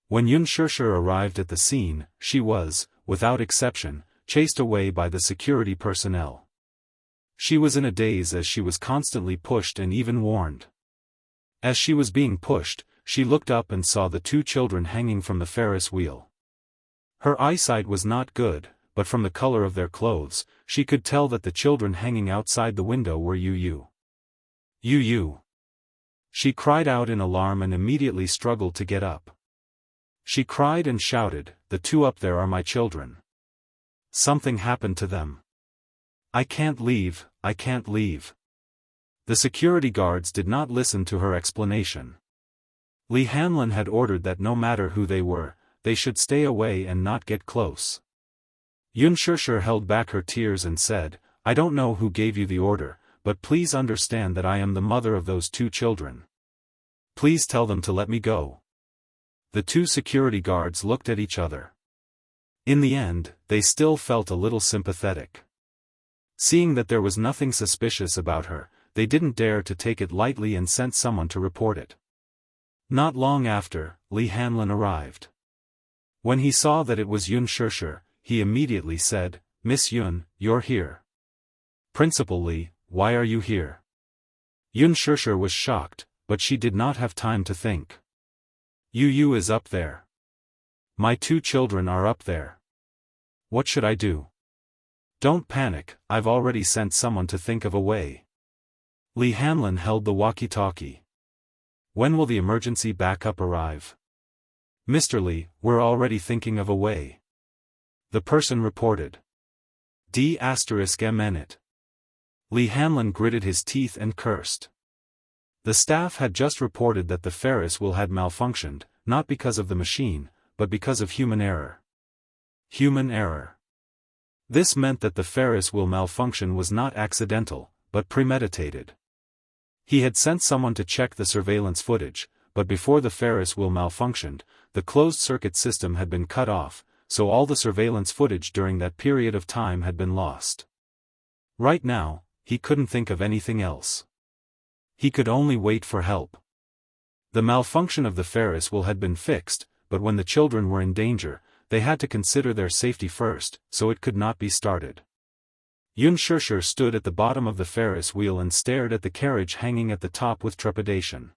When Xianxia arrived at the scene, she was, without exception, chased away by the security personnel. She was in a daze as she was constantly pushed and even warned. As she was being pushed, she looked up and saw the 2 children hanging from the Ferris wheel. Her eyesight was not good, but from the color of their clothes, she could tell that the children hanging outside the window were Yu. Yu. She cried out in alarm and immediately struggled to get up. She cried and shouted, "The 2 up there are my children. Something happened to them. I can't leave, I can't leave." The security guards did not listen to her explanation. Li Hanlin had ordered that no matter who they were, they should stay away and not get close. Xianxia held back her tears and said, "I don't know who gave you the order, but please understand that I am the mother of those 2 children. Please tell them to let me go." The 2 security guards looked at each other. In the end, they still felt a little sympathetic. Seeing that there was nothing suspicious about her, they didn't dare to take it lightly and sent someone to report it. Not long after, Li Hanlin arrived. When he saw that it was Xianxia, he immediately said, "Miss Yun, you're here. Principal Li, why are you here?" Xianxia was shocked, but she did not have time to think. Yu is up there. My 2 children are up there. What should I do?" "Don't panic, I've already sent someone to think of a way." Li Hanlin held the walkie-talkie. "When will the emergency backup arrive?" "Mr. Li, we're already thinking of a way," the person reported. D****. Li Hanlin gritted his teeth and cursed. The staff had just reported that the Ferris wheel had malfunctioned, not because of the machine, but because of human error. Human error. This meant that the Ferris wheel malfunction was not accidental, but premeditated. He had sent someone to check the surveillance footage, but before the Ferris wheel malfunctioned, the closed-circuit system had been cut off, so all the surveillance footage during that period of time had been lost. Right now, he couldn't think of anything else. He could only wait for help. The malfunction of the Ferris wheel had been fixed, but when the children were in danger, they had to consider their safety first, so it could not be started. Xianxia stood at the bottom of the Ferris wheel and stared at the carriage hanging at the top with trepidation.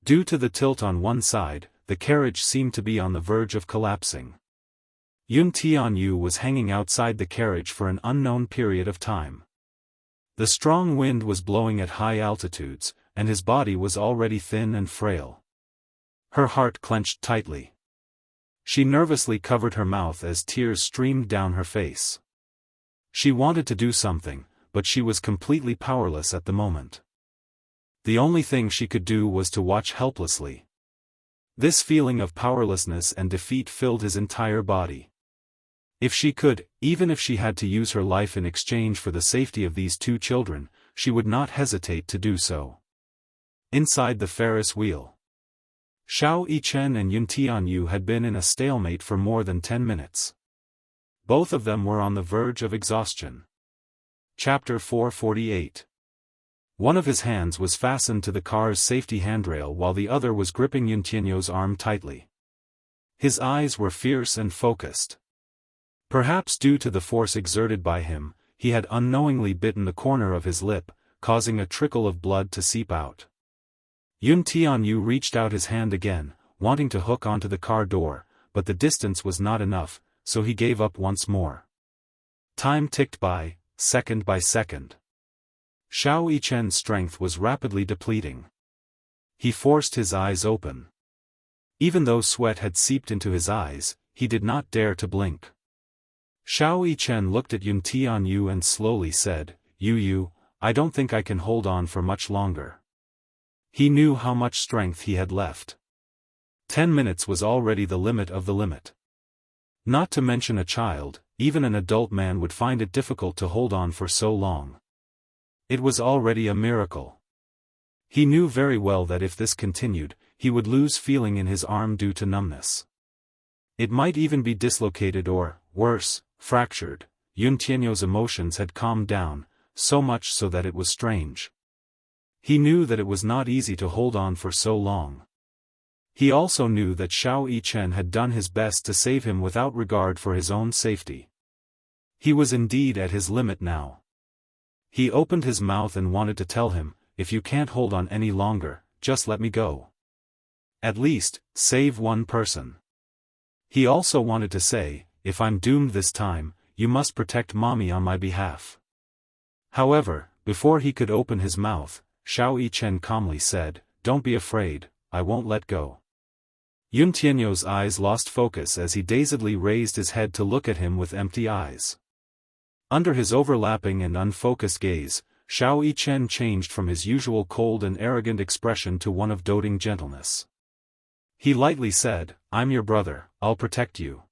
Due to the tilt on one side, the carriage seemed to be on the verge of collapsing. Yun Tianyu was hanging outside the carriage for an unknown period of time. The strong wind was blowing at high altitudes, and his body was already thin and frail. Her heart clenched tightly. She nervously covered her mouth as tears streamed down her face. She wanted to do something, but she was completely powerless at the moment. The only thing she could do was to watch helplessly. This feeling of powerlessness and defeat filled his entire body. If she could, even if she had to use her life in exchange for the safety of these two children, she would not hesitate to do so. Inside the Ferris wheel. Xiao Yichen and Yun Tianyu had been in a stalemate for more than 10 minutes. Both of them were on the verge of exhaustion. Chapter 448. One of his hands was fastened to the car's safety handrail while the other was gripping Yun Tianyu's arm tightly. His eyes were fierce and focused. Perhaps due to the force exerted by him, he had unknowingly bitten the corner of his lip, causing a trickle of blood to seep out. Yun Tianyu reached out his hand again, wanting to hook onto the car door, but the distance was not enough, so he gave up once more. Time ticked by second. Xiao Yichen's strength was rapidly depleting. He forced his eyes open. Even though sweat had seeped into his eyes, he did not dare to blink. Xiao Yichen looked at Yun Tianyu and slowly said, "Yu, I don't think I can hold on for much longer." He knew how much strength he had left. 10 minutes was already the limit of the limit. Not to mention a child, even an adult man would find it difficult to hold on for so long. It was already a miracle. He knew very well that if this continued, he would lose feeling in his arm due to numbness. It might even be dislocated or, worse, fractured. Yun Tianyu's emotions had calmed down, so much so that it was strange. He knew that it was not easy to hold on for so long. He also knew that Xiao Yichen had done his best to save him without regard for his own safety. He was indeed at his limit now. He opened his mouth and wanted to tell him, "If you can't hold on any longer, just let me go. At least, save one person." He also wanted to say, "If I'm doomed this time, you must protect mommy on my behalf." However, before he could open his mouth, Xiao Yichen calmly said, "Don't be afraid, I won't let go." Yun Tianyu's eyes lost focus as he dazedly raised his head to look at him with empty eyes. Under his overlapping and unfocused gaze, Xiao Yichen changed from his usual cold and arrogant expression to one of doting gentleness. He lightly said, "I'm your brother, I'll protect you."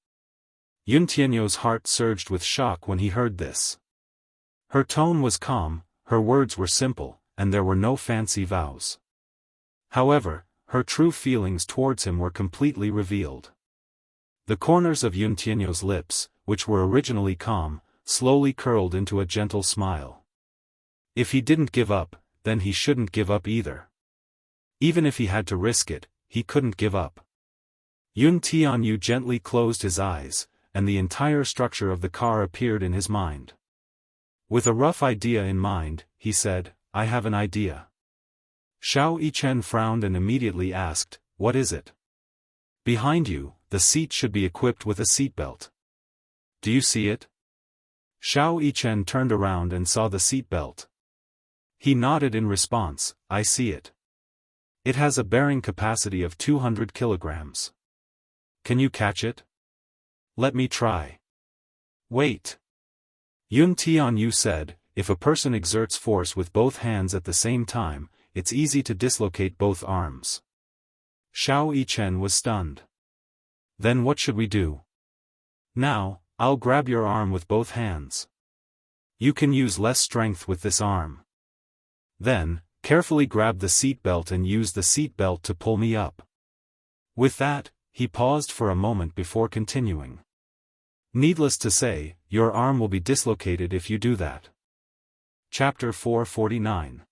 Yun Tianyu's heart surged with shock when he heard this. Her tone was calm, her words were simple, and there were no fancy vows. However, her true feelings towards him were completely revealed. The corners of Yun Tianyu's lips, which were originally calm, slowly curled into a gentle smile. If he didn't give up, then he shouldn't give up either. Even if he had to risk it, he couldn't give up. Yun Tianyu gently closed his eyes, and the entire structure of the car appeared in his mind. With a rough idea in mind, he said, "I have an idea." Xiao Yichen frowned and immediately asked, "What is it?" "Behind you, the seat should be equipped with a seatbelt. Do you see it?" Xiao Yichen turned around and saw the seatbelt. He nodded in response, "I see it. It has a bearing capacity of 200 kilograms. Can you catch it?" "Let me try." "Wait." Yun Tianyu said, "If a person exerts force with both hands at the same time, it's easy to dislocate both arms." Xiao Yichen was stunned. "Then what should we do?" "Now, I'll grab your arm with both hands. You can use less strength with this arm. Then, carefully grab the seatbelt and use the seatbelt to pull me up." With that, he paused for a moment before continuing. "Needless to say, your arm will be dislocated if you do that." Chapter 449.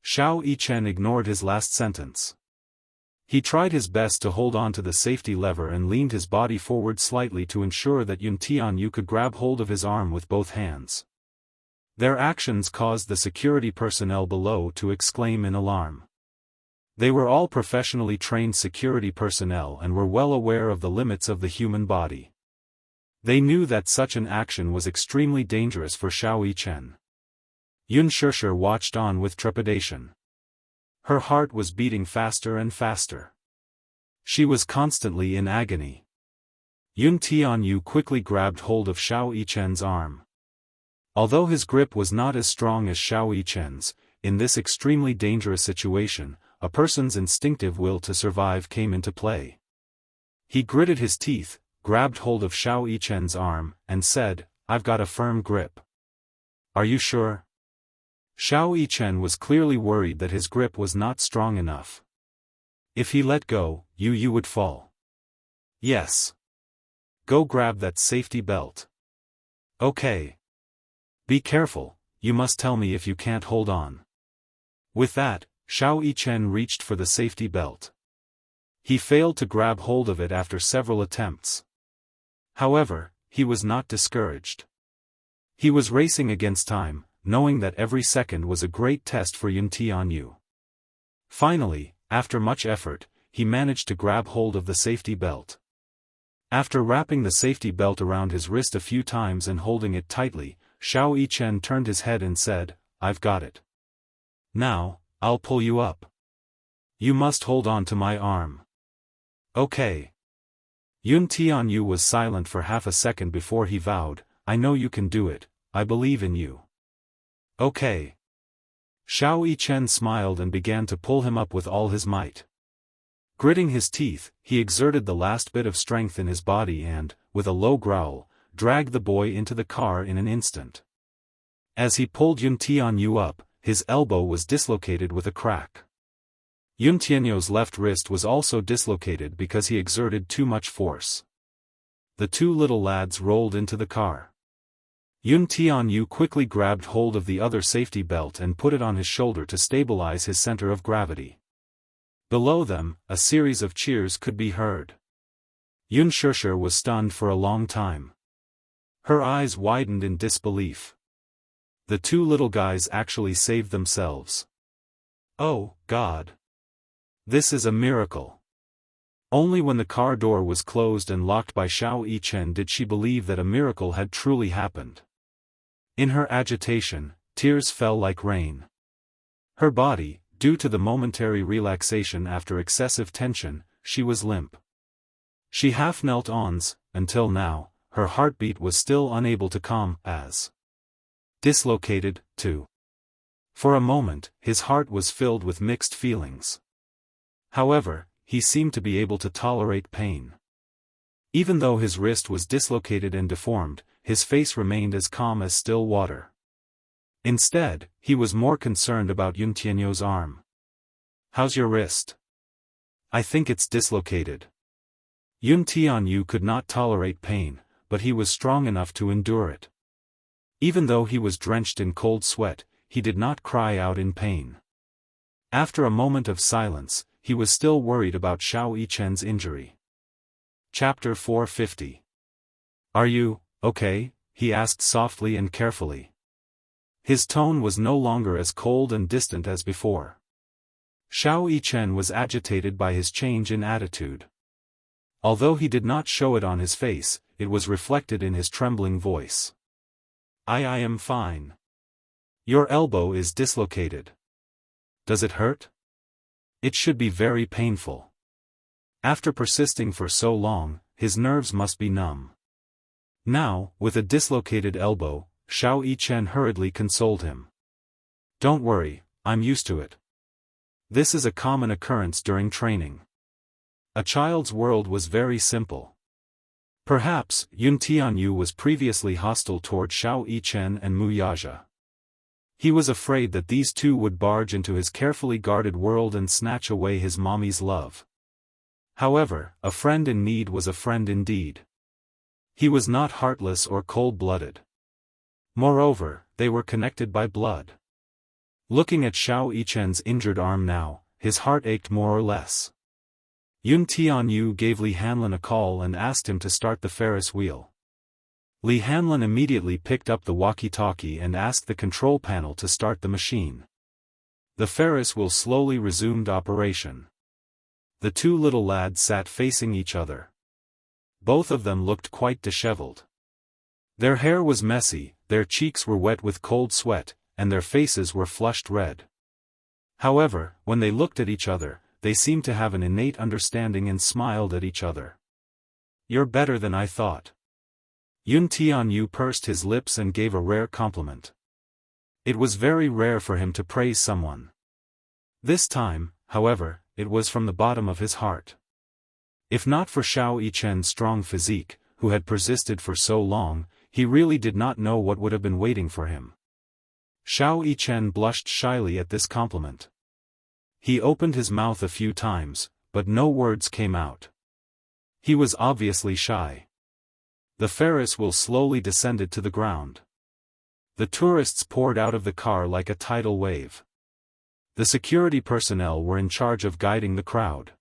Xiao Yichen ignored his last sentence. He tried his best to hold on to the safety lever and leaned his body forward slightly to ensure that Yun Tianyu could grab hold of his arm with both hands. Their actions caused the security personnel below to exclaim in alarm. They were all professionally trained security personnel and were well aware of the limits of the human body. They knew that such an action was extremely dangerous for Xiao Yichen. Yun Shishir watched on with trepidation. Her heart was beating faster and faster. She was constantly in agony. Yun Tianyu quickly grabbed hold of Xiao Yichen's arm. Although his grip was not as strong as Xiao Yichen's, in this extremely dangerous situation, a person's instinctive will to survive came into play. He gritted his teeth, grabbed hold of Xiao Yichen's arm, and said, "I've got a firm grip." "Are you sure?" Xiao Yichen was clearly worried that his grip was not strong enough. "If he let go, you would fall." "Yes. Go grab that safety belt." "Okay. Be careful, you must tell me if you can't hold on." With that, Xiao Yichen reached for the safety belt. He failed to grab hold of it after several attempts. However, he was not discouraged. He was racing against time, knowing that every second was a great test for Yun Tianyu. Finally, after much effort, he managed to grab hold of the safety belt. After wrapping the safety belt around his wrist a few times and holding it tightly, Xiao Yichen turned his head and said, "I've got it. Now, I'll pull you up. You must hold on to my arm." "Okay." Yun Tianyu was silent for half a second before he vowed, "I know you can do it, I believe in you." "Okay." Xiao Yichen smiled and began to pull him up with all his might. Gritting his teeth, he exerted the last bit of strength in his body and, with a low growl, dragged the boy into the car in an instant. As he pulled Yun Tianyu up, his elbow was dislocated with a crack. Yun Tianyu's left wrist was also dislocated because he exerted too much force. The two little lads rolled into the car. Yun Tianyu quickly grabbed hold of the other safety belt and put it on his shoulder to stabilize his center of gravity. Below them, a series of cheers could be heard. Yun Shishir was stunned for a long time. Her eyes widened in disbelief. The two little guys actually saved themselves. Oh, God! This is a miracle. Only when the car door was closed and locked by Xiao Yichen did she believe that a miracle had truly happened. In her agitation, tears fell like rain. Her body, due to the momentary relaxation after excessive tension, she was limp. She half knelt ons, until now, her heartbeat was still unable to calm, as dislocated, too. For a moment, his heart was filled with mixed feelings. However, he seemed to be able to tolerate pain. Even though his wrist was dislocated and deformed, his face remained as calm as still water. Instead, he was more concerned about Yun Tianyu's arm. "How's your wrist?" "I think it's dislocated." Yun Tianyu could not tolerate pain, but he was strong enough to endure it. Even though he was drenched in cold sweat, he did not cry out in pain. After a moment of silence, he was still worried about Xiao Yichen's injury. Chapter 450. "Are you okay?" he asked softly and carefully. His tone was no longer as cold and distant as before. Xiao Yichen was agitated by his change in attitude. Although he did not show it on his face, it was reflected in his trembling voice. I am fine. Your elbow is dislocated. Does it hurt?" "It should be very painful. After persisting for so long, his nerves must be numb." Now, with a dislocated elbow, Xiao Yichen hurriedly consoled him. "Don't worry, I'm used to it. This is a common occurrence during training." A child's world was very simple. Perhaps, Yun Tianyu was previously hostile toward Xiao Yichen and Mu Yaja. He was afraid that these two would barge into his carefully guarded world and snatch away his mommy's love. However, a friend in need was a friend indeed. He was not heartless or cold-blooded. Moreover, they were connected by blood. Looking at Xiao Yichen's injured arm now, his heart ached more or less. Yun Tianyu gave Li Hanlin a call and asked him to start the Ferris wheel. Li Hanlin immediately picked up the walkie-talkie and asked the control panel to start the machine. The Ferris wheel slowly resumed operation. The two little lads sat facing each other. Both of them looked quite disheveled. Their hair was messy, their cheeks were wet with cold sweat, and their faces were flushed red. However, when they looked at each other, they seemed to have an innate understanding and smiled at each other. "You're better than I thought." Yun Tianyu pursed his lips and gave a rare compliment. It was very rare for him to praise someone. This time, however, it was from the bottom of his heart. If not for Xiao Yichen's strong physique, who had persisted for so long, he really did not know what would have been waiting for him. Xiao Yichen blushed shyly at this compliment. He opened his mouth a few times, but no words came out. He was obviously shy. The Ferris wheel slowly descended to the ground. The tourists poured out of the car like a tidal wave. The security personnel were in charge of guiding the crowd.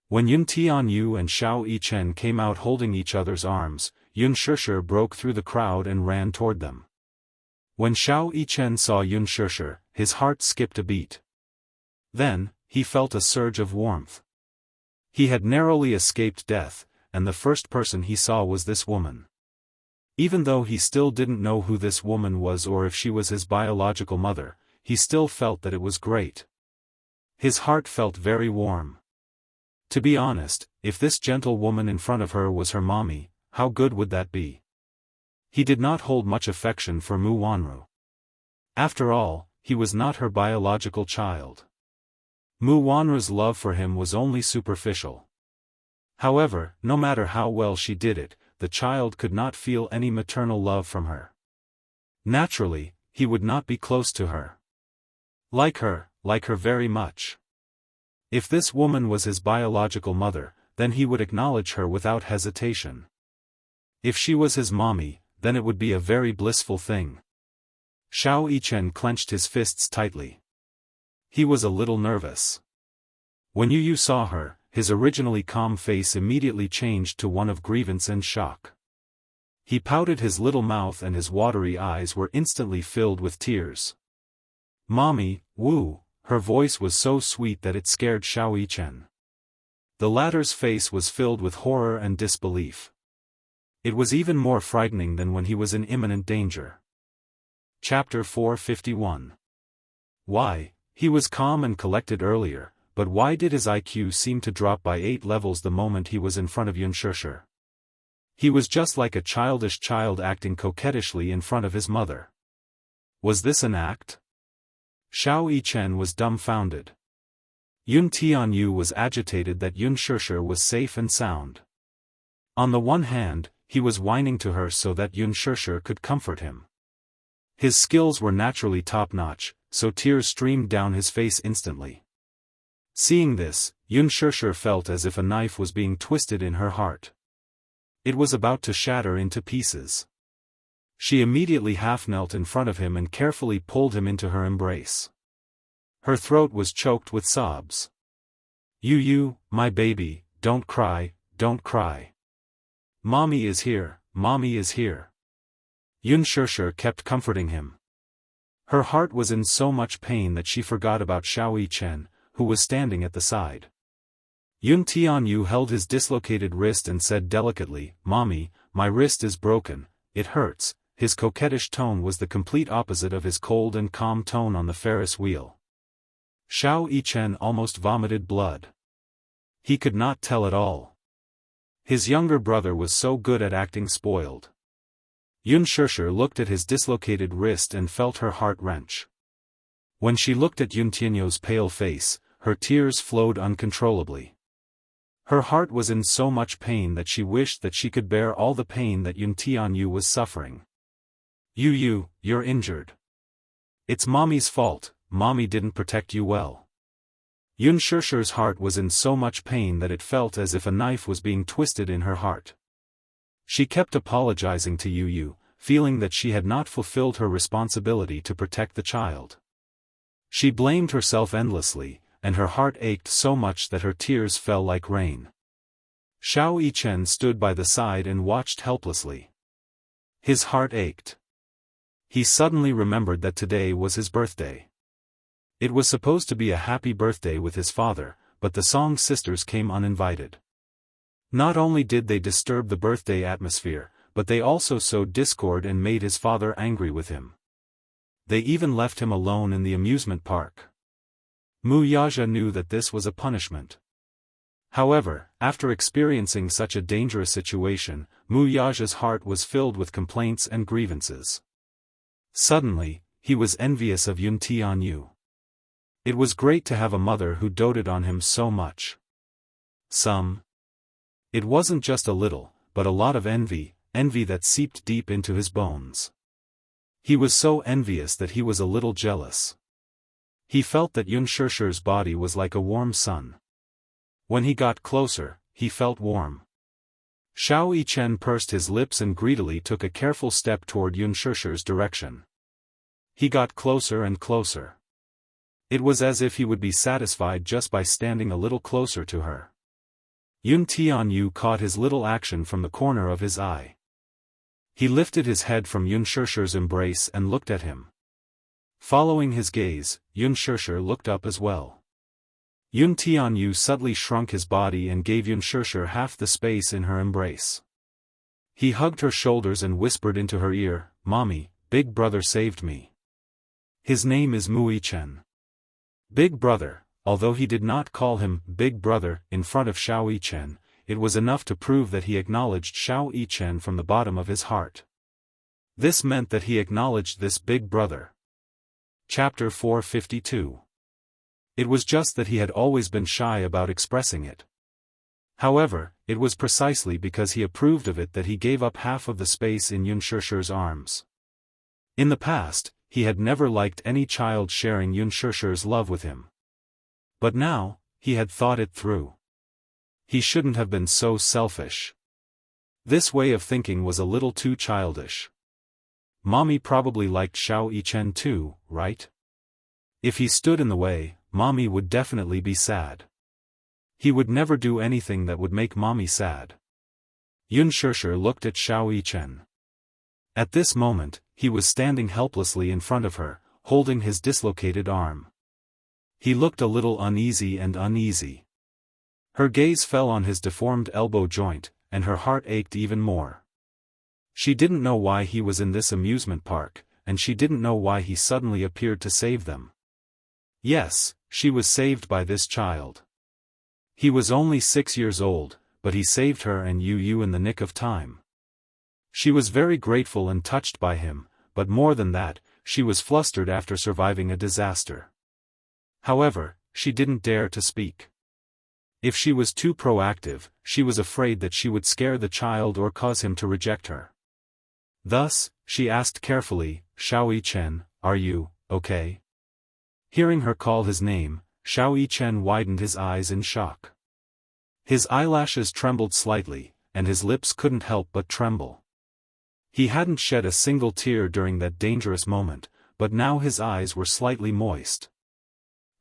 When Yun Tianyu and Xiao Yichen came out holding each other's arms, Yun Shishir broke through the crowd and ran toward them. When Xiao Yichen saw Yun Shishir, his heart skipped a beat. Then, he felt a surge of warmth. He had narrowly escaped death, and the first person he saw was this woman. Even though he still didn't know who this woman was or if she was his biological mother, he still felt that it was great. His heart felt very warm. To be honest, if this gentle woman in front of her was her mommy, how good would that be? He did not hold much affection for Mu Wanru. After all, he was not her biological child. Mu Wanru's love for him was only superficial. However, no matter how well she did it, the child could not feel any maternal love from her. Naturally, he would not be close to her. Like her very much. If this woman was his biological mother, then he would acknowledge her without hesitation. If she was his mommy, then it would be a very blissful thing. Xiao Yichen clenched his fists tightly. He was a little nervous. When Yu saw her, his originally calm face immediately changed to one of grievance and shock. He pouted his little mouth and his watery eyes were instantly filled with tears. "Mommy, Wu," her voice was so sweet that it scared Xiao Yichen. The latter's face was filled with horror and disbelief. It was even more frightening than when he was in imminent danger. Chapter 451. Why, he was calm and collected earlier, but why did his IQ seem to drop by 8 levels the moment he was in front of Yun Shishir? He was just like a childish child acting coquettishly in front of his mother. Was this an act? Xiao Yichen was dumbfounded. Yun Tianyu was agitated that Yun Shishir was safe and sound. On the one hand, he was whining to her so that Yun Shishir could comfort him. His skills were naturally top-notch, so tears streamed down his face instantly. Seeing this, Yun Shishir felt as if a knife was being twisted in her heart. It was about to shatter into pieces. She immediately half-knelt in front of him and carefully pulled him into her embrace. Her throat was choked with sobs. "Yu, my baby, don't cry, don't cry. Mommy is here, mommy is here." Yun Shishir kept comforting him. Her heart was in so much pain that she forgot about Xiao Yichen, who was standing at the side. Yun Tianyu held his dislocated wrist and said delicately, "Mommy, my wrist is broken, it hurts." His coquettish tone was the complete opposite of his cold and calm tone on the Ferris wheel. Xiao Yichen almost vomited blood. He could not tell at all. His younger brother was so good at acting spoiled. Yun Shishir looked at his dislocated wrist and felt her heart wrench. When she looked at Yun Tianyu's pale face, her tears flowed uncontrollably. Her heart was in so much pain that she wished that she could bear all the pain that Yun Tianyu was suffering. "Yu, you're injured. It's mommy's fault, mommy didn't protect you well." Yun Shishir's heart was in so much pain that it felt as if a knife was being twisted in her heart. She kept apologizing to Yu, feeling that she had not fulfilled her responsibility to protect the child. She blamed herself endlessly, and her heart ached so much that her tears fell like rain. Xiao Yichen stood by the side and watched helplessly. His heart ached. He suddenly remembered that today was his birthday. It was supposed to be a happy birthday with his father, but the Song sisters came uninvited. Not only did they disturb the birthday atmosphere, but they also sowed discord and made his father angry with him. They even left him alone in the amusement park. Mu Yaja knew that this was a punishment. However, after experiencing such a dangerous situation, Mu Yaja's heart was filled with complaints and grievances. Suddenly, he was envious of Yun Tianyu. It was great to have a mother who doted on him so much. Some It wasn't just a little, but a lot of envy that seeped deep into his bones. He was so envious that he was a little jealous. He felt that Yunshirshi's body was like a warm sun. When he got closer, he felt warm. Xiao Yichen pursed his lips and greedily took a careful step toward Yunshirshi's direction. He got closer and closer. It was as if he would be satisfied just by standing a little closer to her. Yun Tianyu caught his little action from the corner of his eye. He lifted his head from Yunshirshi's embrace and looked at him. Following his gaze, Yunshirsher looked up as well. Yun Tianyu subtly shrunk his body and gave Yunshirsher half the space in her embrace. He hugged her shoulders and whispered into her ear, "Mommy, Big Brother saved me. His name is Mu Yichen." Big Brother, although he did not call him Big Brother in front of Xiao Yichen, it was enough to prove that he acknowledged Xiao Yichen from the bottom of his heart. This meant that he acknowledged this Big Brother. Chapter 452. It was just that he had always been shy about expressing it. However, it was precisely because he approved of it that he gave up half of the space in Yunshirshi's arms. In the past, he had never liked any child sharing Yunshirshi's love with him. But now, he had thought it through. He shouldn't have been so selfish. This way of thinking was a little too childish. Mommy probably liked Xiao Yichen too, right? If he stood in the way, Mommy would definitely be sad. He would never do anything that would make Mommy sad. Yunshirsher looked at Xiao Yichen. At this moment, he was standing helplessly in front of her, holding his dislocated arm. He looked a little uneasy. Her gaze fell on his deformed elbow joint, and her heart ached even more. She didn't know why he was in this amusement park, and she didn't know why he suddenly appeared to save them. Yes, she was saved by this child. He was only 6 years old, but he saved her and Yu in the nick of time. She was very grateful and touched by him, but more than that, she was flustered after surviving a disaster. However, she didn't dare to speak. If she was too proactive, she was afraid that she would scare the child or cause him to reject her. Thus, she asked carefully, "Xiao Yichen, are you okay?" Hearing her call his name, Xiao Yichen widened his eyes in shock. His eyelashes trembled slightly, and his lips couldn't help but tremble. He hadn't shed a single tear during that dangerous moment, but now his eyes were slightly moist.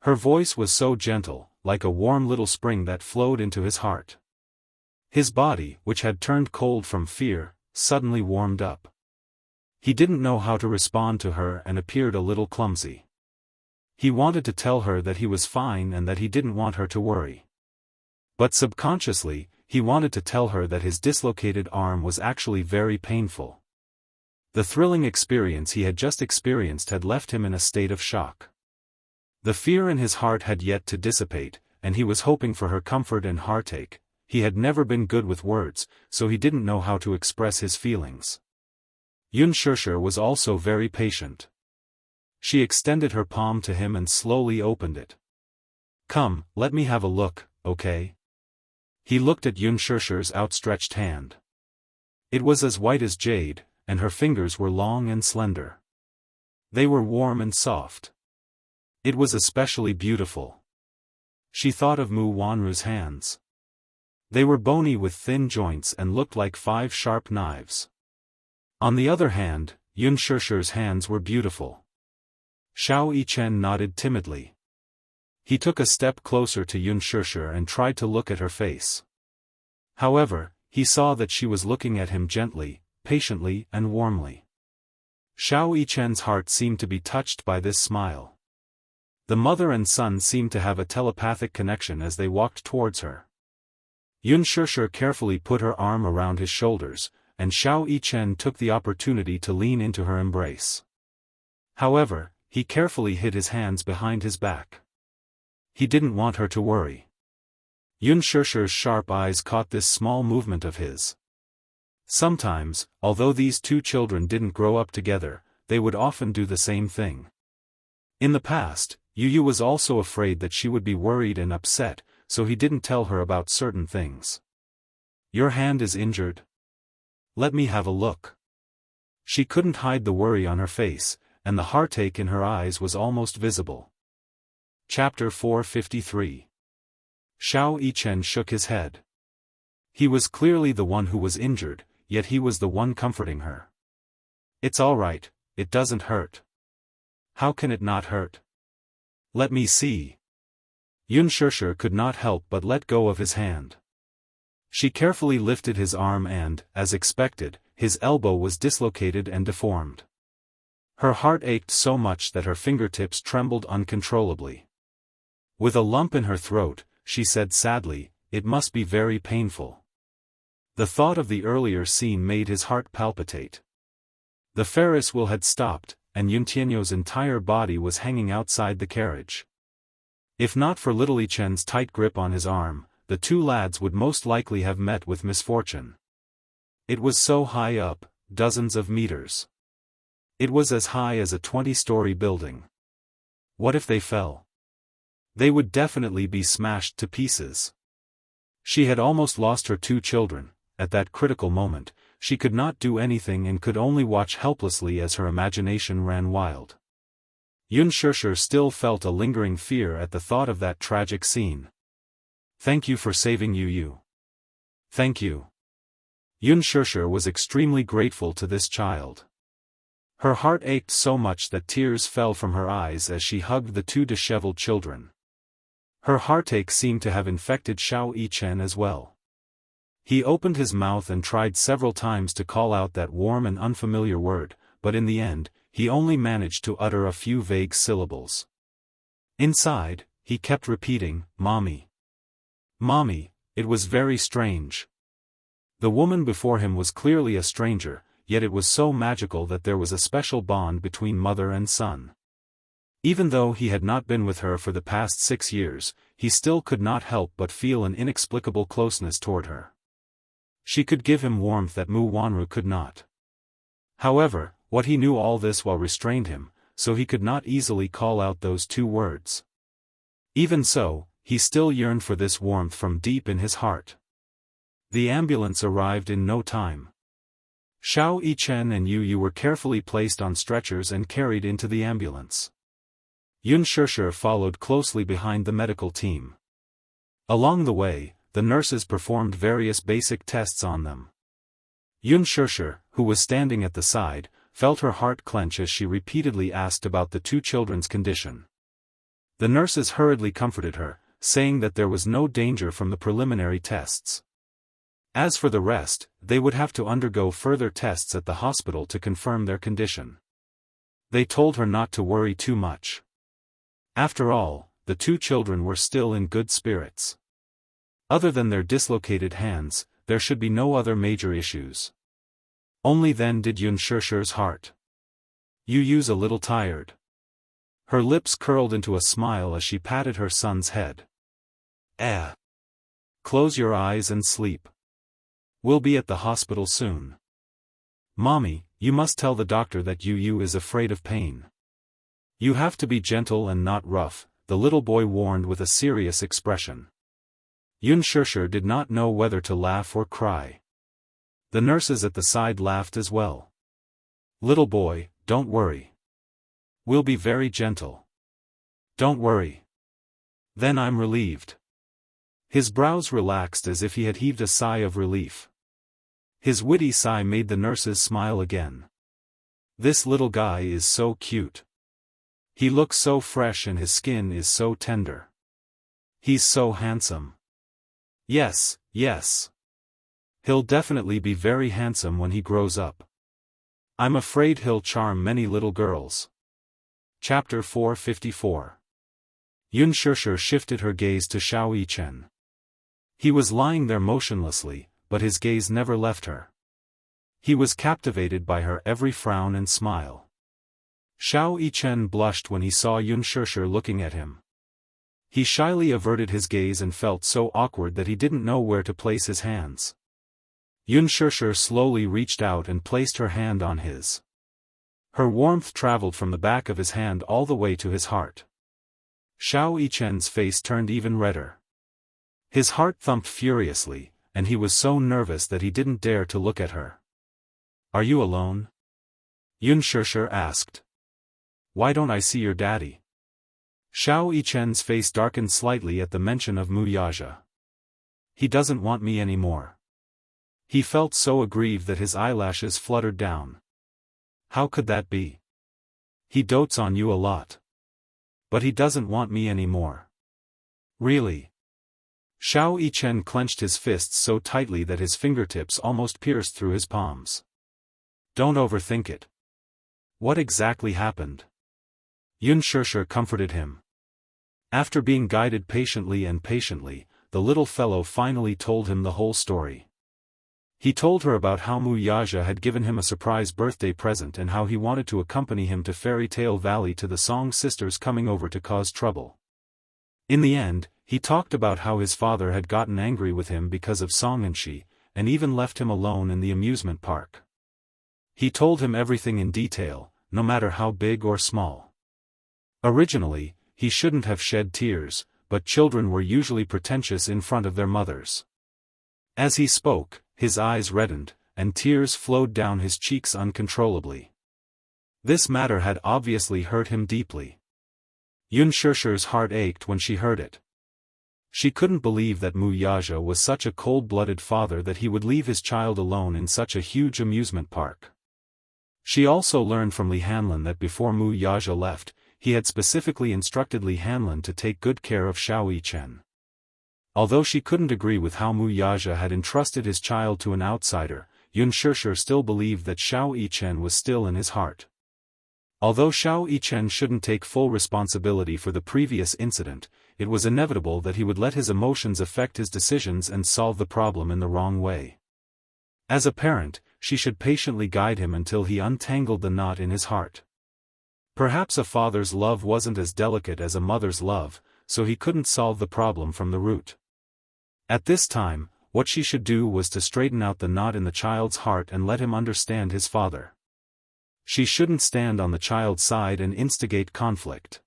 Her voice was so gentle, like a warm little spring that flowed into his heart. His body, which had turned cold from fear, suddenly warmed up. He didn't know how to respond to her and appeared a little clumsy. He wanted to tell her that he was fine and that he didn't want her to worry. But subconsciously, he wanted to tell her that his dislocated arm was actually very painful. The thrilling experience he had just experienced had left him in a state of shock. The fear in his heart had yet to dissipate, and he was hoping for her comfort and heartache. He had never been good with words, so he didn't know how to express his feelings. Yunshirsher was also very patient. She extended her palm to him and slowly opened it. "Come, let me have a look, okay?" He looked at Yunshirsher's outstretched hand. It was as white as jade, and her fingers were long and slender. They were warm and soft. It was especially beautiful. She thought of Mu Wanru's hands. They were bony with thin joints and looked like 5 sharp knives. On the other hand, Yunshirsher's hands were beautiful. Xiao Yichen nodded timidly. He took a step closer to Yunshirsher and tried to look at her face. However, he saw that she was looking at him gently, patiently and warmly. Xiao Yichen's heart seemed to be touched by this smile. The mother and son seemed to have a telepathic connection as they walked towards her. Yunshirsher carefully put her arm around his shoulders, and Xiao Yichen took the opportunity to lean into her embrace. However, he carefully hid his hands behind his back. He didn't want her to worry. Yunshirsher's sharp eyes caught this small movement of his. Sometimes, although these two children didn't grow up together, they would often do the same thing. In the past, Yu was also afraid that she would be worried and upset, so he didn't tell her about certain things. Your hand is injured? Let me have a look. She couldn't hide the worry on her face, and the heartache in her eyes was almost visible. Chapter 453. Xiao Yichen shook his head. He was clearly the one who was injured, yet he was the one comforting her. It's all right, it doesn't hurt. How can it not hurt? Let me see. Unspoken could not help but let go of his hand. She carefully lifted his arm and, as expected, his elbow was dislocated and deformed. Her heart ached so much that her fingertips trembled uncontrollably. With a lump in her throat, she said sadly, "It must be very painful." The thought of the earlier scene made his heart palpitate. The Ferris wheel had stopped, and Yuntianyo's entire body was hanging outside the carriage. If not for little Yichen's tight grip on his arm, the two lads would most likely have met with misfortune. It was so high up, dozens of meters. It was as high as a 20-story building. What if they fell? They would definitely be smashed to pieces. She had almost lost her two children. At that critical moment, she could not do anything and could only watch helplessly as her imagination ran wild. Unspoken still felt a lingering fear at the thought of that tragic scene. Thank you for saving Yu. Thank you. Unspoken was extremely grateful to this child. Her heart ached so much that tears fell from her eyes as she hugged the two disheveled children. Her heartache seemed to have infected Xiao Yichen as well. He opened his mouth and tried several times to call out that warm and unfamiliar word, but in the end, he only managed to utter a few vague syllables. Inside, he kept repeating, "Mommy. Mommy." It was very strange. The woman before him was clearly a stranger, yet it was so magical that there was a special bond between mother and son. Even though he had not been with her for the past 6 years, he still could not help but feel an inexplicable closeness toward her. She could give him warmth that Mu Wanru could not. However, what he knew all this while restrained him, so he could not easily call out those two words. Even so, he still yearned for this warmth from deep in his heart. The ambulance arrived in no time. Xiao Yichen and Yu were carefully placed on stretchers and carried into the ambulance. Unspoken followed closely behind the medical team. Along the way, the nurses performed various basic tests on them. Unspoken, who was standing at the side, felt her heart clench as she repeatedly asked about the two children's condition. The nurses hurriedly comforted her, saying that there was no danger from the preliminary tests. As for the rest, they would have to undergo further tests at the hospital to confirm their condition. They told her not to worry too much. After all, the two children were still in good spirits. Other than their dislocated hands, there should be no other major issues. Only then did Unspoken's heart. Yu's a little tired. Her lips curled into a smile as she patted her son's head. Close your eyes and sleep. We'll be at the hospital soon. Mommy, you must tell the doctor that Yu is afraid of pain. You have to be gentle and not rough, the little boy warned with a serious expression. Unspoken did not know whether to laugh or cry. The nurses at the side laughed as well. Little boy, don't worry. We'll be very gentle. Don't worry. Then I'm relieved. His brows relaxed as if he had heaved a sigh of relief. His witty sigh made the nurses smile again. This little guy is so cute. He looks so fresh and his skin is so tender. He's so handsome. Yes. He'll definitely be very handsome when he grows up. I'm afraid he'll charm many little girls. Chapter 454. Unspoken shifted her gaze to Xiao Yichen. He was lying there motionlessly, but his gaze never left her. He was captivated by her every frown and smile. Xiao Yichen blushed when he saw Unspoken looking at him. He shyly averted his gaze and felt so awkward that he didn't know where to place his hands. Unspoken slowly reached out and placed her hand on his. Her warmth traveled from the back of his hand all the way to his heart. Xiao Yichen's face turned even redder. His heart thumped furiously, and he was so nervous that he didn't dare to look at her. "Are you alone?" Unspoken asked. "Why don't I see your daddy?" Xiao Yichen's face darkened slightly at the mention of Wuxia. "He doesn't want me anymore." He felt so aggrieved that his eyelashes fluttered down. "How could that be? He dotes on you a lot. But he doesn't want me anymore." "Really?" Xiao Yichen clenched his fists so tightly that his fingertips almost pierced through his palms. "Don't overthink it. What exactly happened?" Unspoken comforted him. After being guided patiently, the little fellow finally told him the whole story. He told her about how Wuxia had given him a surprise birthday present and how he wanted to accompany him to Fairy Tale Valley to the Song sisters coming over to cause trouble. In the end, he talked about how his father had gotten angry with him because of Song and even left him alone in the amusement park. He told him everything in detail, no matter how big or small. Originally, he shouldn't have shed tears, but children were usually pretentious in front of their mothers. As he spoke, his eyes reddened, and tears flowed down his cheeks uncontrollably. This matter had obviously hurt him deeply. Unspoken's heart ached when she heard it. She couldn't believe that Wuxia was such a cold-blooded father that he would leave his child alone in such a huge amusement park. She also learned from Li Hanlin that before Wuxia left, he had specifically instructed Li Hanlin to take good care of Xiao Yichen. Although she couldn't agree with how Wuxia had entrusted his child to an outsider, Unspoken still believed that Xiao Yichen was still in his heart. Although Xiao Yichen shouldn't take full responsibility for the previous incident, it was inevitable that he would let his emotions affect his decisions and solve the problem in the wrong way. As a parent, she should patiently guide him until he untangled the knot in his heart. Perhaps a father's love wasn't as delicate as a mother's love, so he couldn't solve the problem from the root. At this time, what she should do was to straighten out the knot in the child's heart and let him understand his father. She shouldn't stand on the child's side and instigate conflict.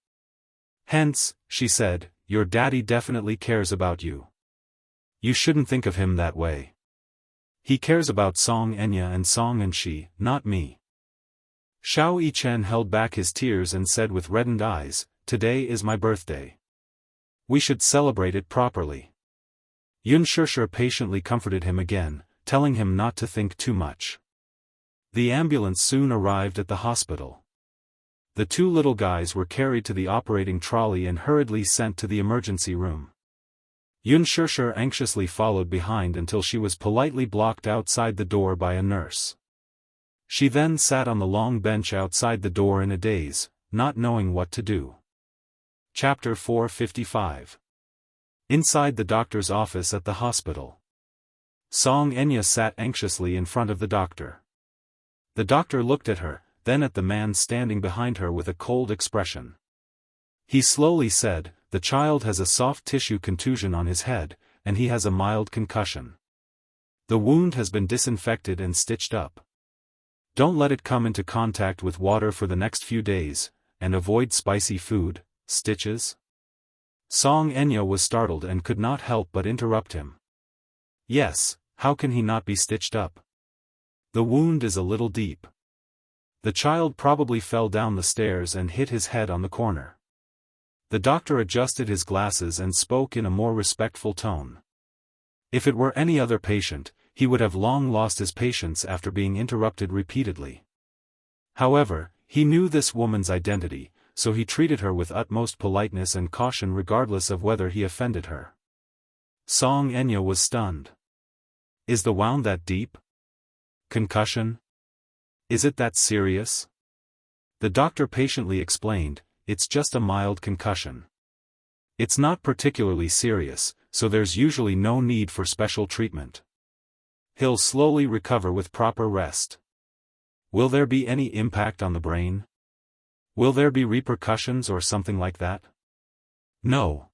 "Hence," she said, "your daddy definitely cares about you. You shouldn't think of him that way. He cares about Song Enya and Song and she, not me." Xiao Yichen held back his tears and said with reddened eyes, "Today is my birthday. We should celebrate it properly." Unspoken patiently comforted him again, telling him not to think too much. The ambulance soon arrived at the hospital. The two little guys were carried to the operating trolley and hurriedly sent to the emergency room. Unspoken anxiously followed behind until she was politely blocked outside the door by a nurse. She then sat on the long bench outside the door in a daze, not knowing what to do. Chapter 455. Inside the doctor's office at the hospital. Song Enya sat anxiously in front of the doctor. The doctor looked at her, then at the man standing behind her with a cold expression. He slowly said, "The child has a soft tissue contusion on his head, and he has a mild concussion. The wound has been disinfected and stitched up. Don't let it come into contact with water for the next few days, and avoid spicy food." "Stitches?" Song Enya was startled and could not help but interrupt him. "Yes, how can he not be stitched up? The wound is a little deep. The child probably fell down the stairs and hit his head on the corner." The doctor adjusted his glasses and spoke in a more respectful tone. If it were any other patient, he would have long lost his patience after being interrupted repeatedly. However, he knew this woman's identity, so he treated her with utmost politeness and caution regardless of whether he offended her. Song Enya was stunned. "Is the wound that deep? Concussion? Is it that serious?" The doctor patiently explained, "It's just a mild concussion. It's not particularly serious, so there's usually no need for special treatment. He'll slowly recover with proper rest." "Will there be any impact on the brain? Will there be repercussions or something like that?" "No."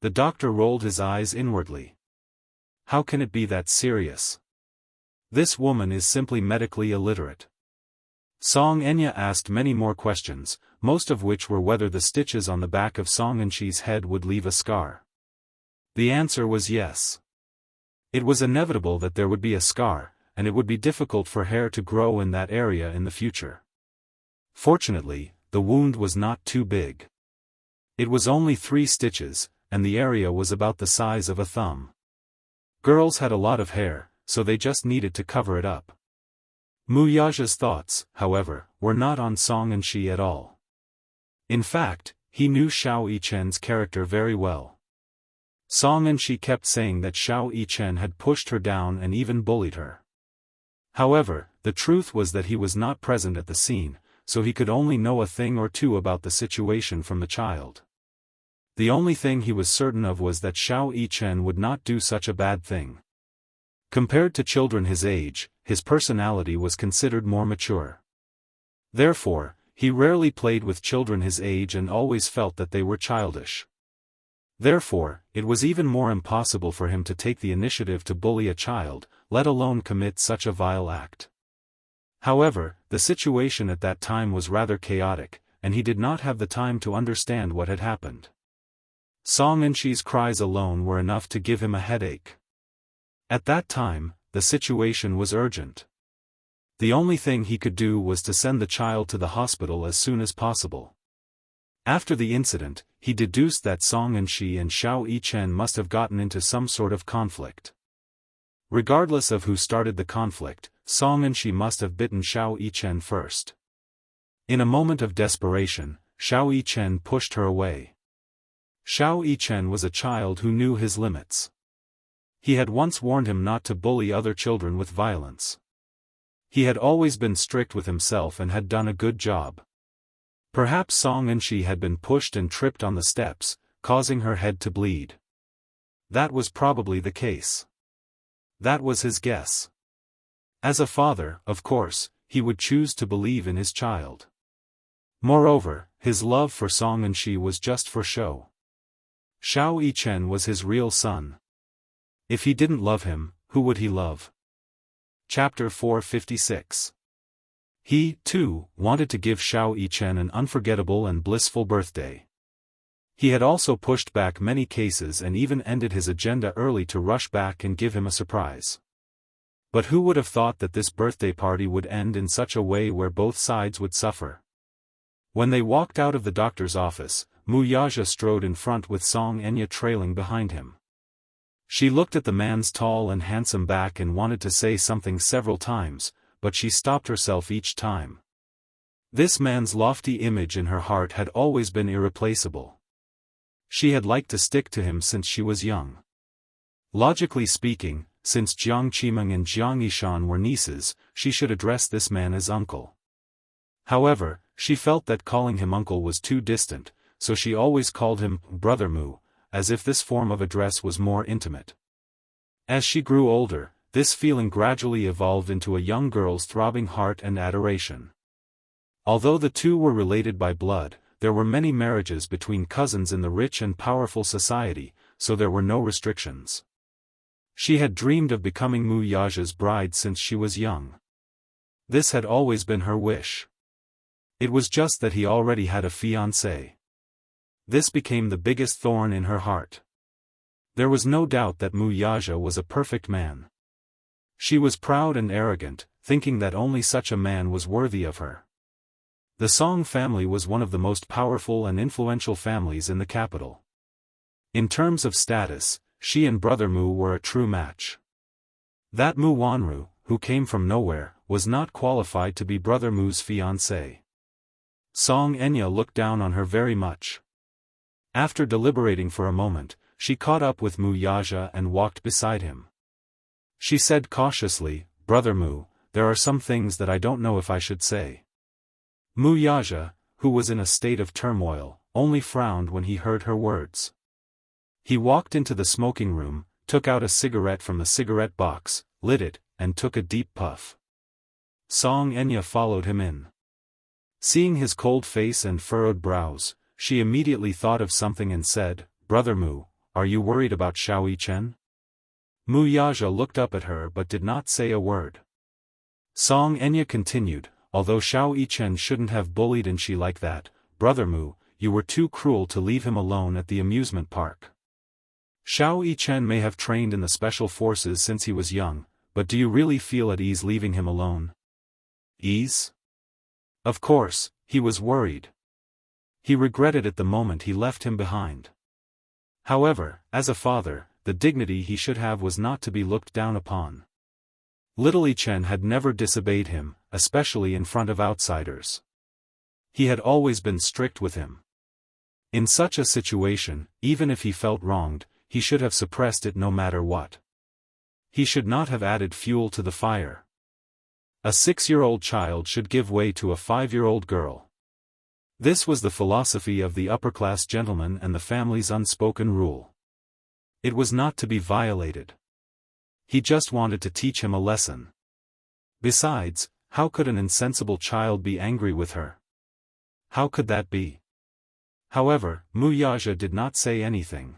The doctor rolled his eyes inwardly. "How can it be that serious? This woman is simply medically illiterate." Song Enya asked many more questions, most of which were whether the stitches on the back of Song Enshi's head would leave a scar. The answer was yes. It was inevitable that there would be a scar, and it would be difficult for hair to grow in that area in the future. Fortunately, the wound was not too big. It was only 3 stitches, and the area was about the size of a thumb. Girls had a lot of hair, so they just needed to cover it up. Mu Yaja's thoughts, however, were not on Song and Shi at all. In fact, he knew Xiao Yichen's character very well. Song and Shi kept saying that Xiao Yichen had pushed her down and even bullied her. However, the truth was that he was not present at the scene, so he could only know a thing or two about the situation from the child. The only thing he was certain of was that Xiao Yichen would not do such a bad thing. Compared to children his age, his personality was considered more mature. Therefore, he rarely played with children his age and always felt that they were childish. Therefore, it was even more impossible for him to take the initiative to bully a child, let alone commit such a vile act. However, the situation at that time was rather chaotic, and he did not have the time to understand what had happened. Song and Shi's cries alone were enough to give him a headache. At that time, the situation was urgent. The only thing he could do was to send the child to the hospital as soon as possible. After the incident, he deduced that Song and Shi and Xiao Yichen must have gotten into some sort of conflict. Regardless of who started the conflict, Song and Shi must have bitten Xiao Yichen first. In a moment of desperation, Xiao Yichen pushed her away. Xiao Yichen was a child who knew his limits. He had once warned him not to bully other children with violence. He had always been strict with himself and had done a good job. Perhaps Song and Shi had been pushed and tripped on the steps, causing her head to bleed. That was probably the case. That was his guess. As a father, of course, he would choose to believe in his child. Moreover, his love for Song and Shi was just for show. Xiao Yichen was his real son. If he didn't love him, who would he love? Chapter 456. He, too, wanted to give Xiao Yichen an unforgettable and blissful birthday. He had also pushed back many cases and even ended his agenda early to rush back and give him a surprise. But who would have thought that this birthday party would end in such a way where both sides would suffer? When they walked out of the doctor's office, Mu Yaja strode in front with Song Enya trailing behind him. She looked at the man's tall and handsome back and wanted to say something several times, but she stopped herself each time. This man's lofty image in her heart had always been irreplaceable. She had liked to stick to him since she was young. Logically speaking, since Jiang Qimeng and Jiang Yishan were nieces, she should address this man as uncle. However, she felt that calling him uncle was too distant, so she always called him Brother Mu, as if this form of address was more intimate. As she grew older, this feeling gradually evolved into a young girl's throbbing heart and adoration. Although the two were related by blood, there were many marriages between cousins in the rich and powerful society, so there were no restrictions. She had dreamed of becoming Mu Yaja's bride since she was young. This had always been her wish. It was just that he already had a fiancé. This became the biggest thorn in her heart. There was no doubt that Mu Yaja was a perfect man. She was proud and arrogant, thinking that only such a man was worthy of her. The Song family was one of the most powerful and influential families in the capital. In terms of status, she and Brother Mu were a true match. That Mu Wanru, who came from nowhere, was not qualified to be Brother Mu's fiancé. Song Enya looked down on her very much. After deliberating for a moment, she caught up with Mu Yaja and walked beside him. She said cautiously, "Brother Mu, there are some things that I don't know if I should say." Mu Yaja, who was in a state of turmoil, only frowned when he heard her words. He walked into the smoking room, took out a cigarette from the cigarette box, lit it, and took a deep puff. Song Enya followed him in. Seeing his cold face and furrowed brows, she immediately thought of something and said, "Brother Mu, are you worried about Xiao Yichen?" Mu Yaja looked up at her but did not say a word. Song Enya continued, "Although Xiao Yichen shouldn't have bullied and she like that, Brother Mu, you were too cruel to leave him alone at the amusement park." Xiao Yichen may have trained in the special forces since he was young, but do you really feel at ease leaving him alone? Ease? Of course, he was worried. He regretted it the moment he left him behind. However, as a father, the dignity he should have was not to be looked down upon. Little Yichen had never disobeyed him, especially in front of outsiders. He had always been strict with him. In such a situation, even if he felt wronged, he should have suppressed it no matter what. He should not have added fuel to the fire. A 6-year-old child should give way to a 5-year-old girl. This was the philosophy of the upper-class gentleman and the family's unspoken rule. It was not to be violated. He just wanted to teach him a lesson. Besides, how could an insensible child be angry with her? How could that be? However, Mu Yaja did not say anything.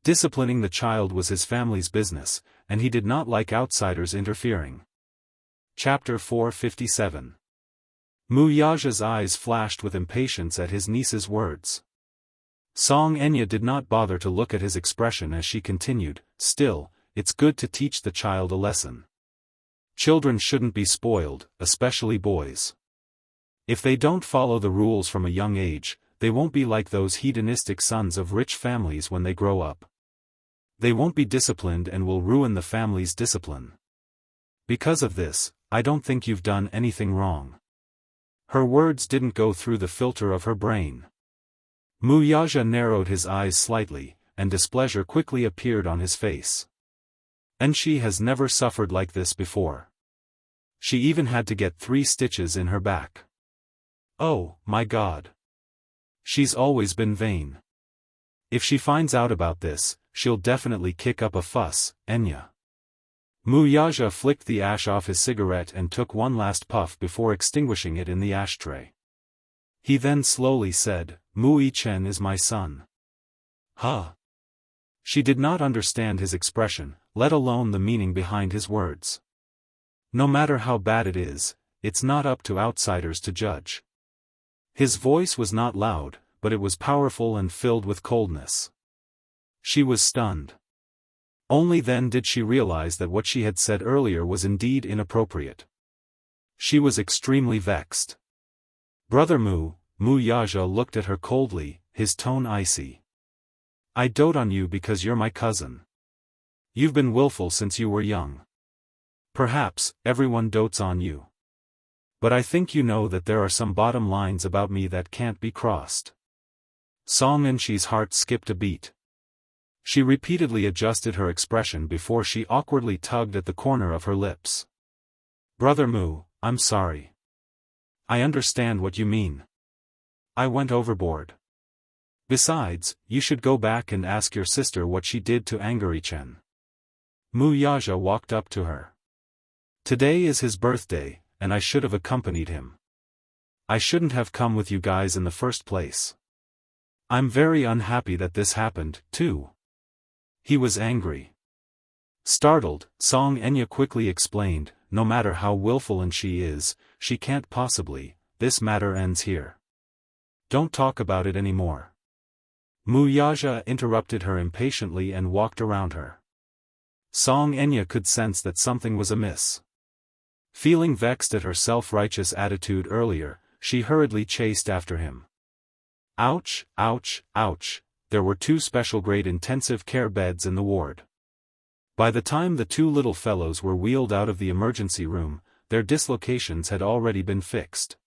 Disciplining the child was his family's business, and he did not like outsiders interfering. Chapter 457. Mu Yaja's eyes flashed with impatience at his niece's words. Song Enya did not bother to look at his expression as she continued, "Still, it's good to teach the child a lesson. Children shouldn't be spoiled, especially boys. If they don't follow the rules from a young age, they won't be like those hedonistic sons of rich families when they grow up. They won't be disciplined and will ruin the family's discipline. Because of this, I don't think you've done anything wrong." Her words didn't go through the filter of her brain. Mu Yaja narrowed his eyes slightly, and displeasure quickly appeared on his face. And she has never suffered like this before. She even had to get 3 stitches in her back. Oh, my God. She's always been vain. If she finds out about this, she'll definitely kick up a fuss, Enya. Mu Yaja flicked the ash off his cigarette and took one last puff before extinguishing it in the ashtray. He then slowly said, "Mu Yichen is my son." Huh? She did not understand his expression, let alone the meaning behind his words. No matter how bad it is, it's not up to outsiders to judge. His voice was not loud, but it was powerful and filled with coldness. She was stunned. Only then did she realize that what she had said earlier was indeed inappropriate. She was extremely vexed. "Brother Mu," Mu Yaja looked at her coldly, his tone icy. "I dote on you because you're my cousin. You've been willful since you were young. Perhaps, everyone dotes on you. But I think you know that there are some bottom lines about me that can't be crossed." Song Enshi's heart skipped a beat. She repeatedly adjusted her expression before she awkwardly tugged at the corner of her lips. "Brother Mu, I'm sorry. I understand what you mean. I went overboard. Besides, you should go back and ask your sister what she did to anger Yichen." Mu Yaja walked up to her. "Today is his birthday, and I should have accompanied him. I shouldn't have come with you guys in the first place. I'm very unhappy that this happened, too." He was angry. Startled, Song Enya quickly explained, "No matter how willful and she is, she can't possibly, this matter ends here. Don't talk about it anymore." Mu Yaja interrupted her impatiently and walked around her. Song Enya could sense that something was amiss. Feeling vexed at her self-righteous attitude earlier, she hurriedly chased after him. Ouch, ouch, ouch. There were 2 special-grade intensive care beds in the ward. By the time the 2 little fellows were wheeled out of the emergency room, their dislocations had already been fixed.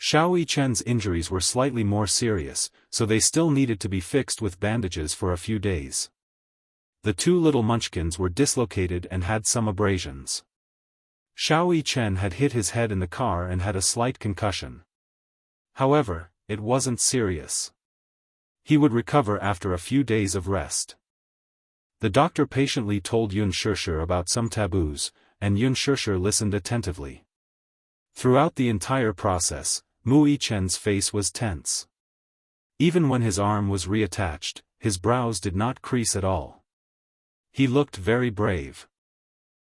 Xiao Yichen's injuries were slightly more serious, so they still needed to be fixed with bandages for a few days. The 2 little munchkins were dislocated and had some abrasions. Xiao Yichen had hit his head in the car and had a slight concussion. However, it wasn't serious. He would recover after a few days of rest. The doctor patiently told Yun Shishir about some taboos, and Yun Shishir listened attentively. Throughout the entire process, Mu Yichen's face was tense. Even when his arm was reattached, his brows did not crease at all. He looked very brave.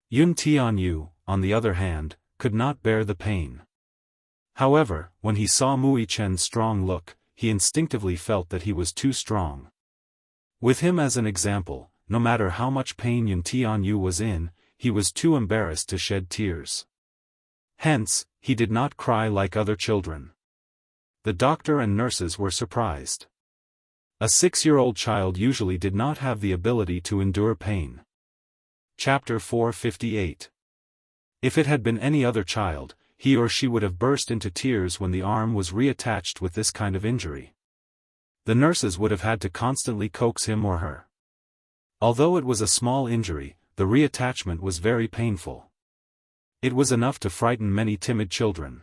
Yun Tianyu, on the other hand, could not bear the pain. However, when he saw Mu Yichen's strong look, he instinctively felt that he was too strong. With him as an example, no matter how much pain Yun Tianyu was in, he was too embarrassed to shed tears. Hence, he did not cry like other children. The doctor and nurses were surprised. A 6-year-old child usually did not have the ability to endure pain. Chapter 458. If it had been any other child, he or she would have burst into tears when the arm was reattached with this kind of injury. The nurses would have had to constantly coax him or her. Although it was a small injury, the reattachment was very painful. It was enough to frighten many timid children.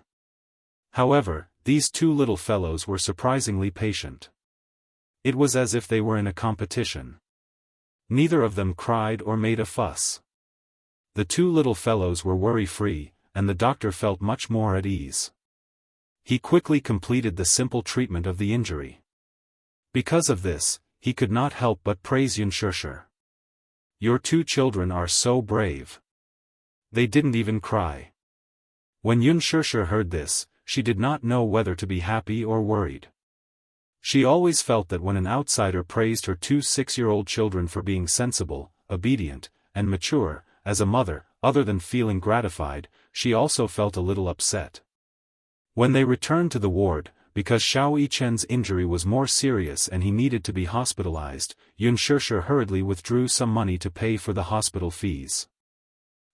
However, these two little fellows were surprisingly patient. It was as if they were in a competition. Neither of them cried or made a fuss. The two little fellows were worry-free, and the doctor felt much more at ease. He quickly completed the simple treatment of the injury. Because of this, he could not help but praise Yunshushi. "Your two children are so brave. They didn't even cry." When Yunshushi heard this, she did not know whether to be happy or worried. She always felt that when an outsider praised her two 6-year-old children for being sensible, obedient, and mature, as a mother, other than feeling gratified, she also felt a little upset. When they returned to the ward, because Xiao Yichen's injury was more serious and he needed to be hospitalized, Yunshushi hurriedly withdrew some money to pay for the hospital fees.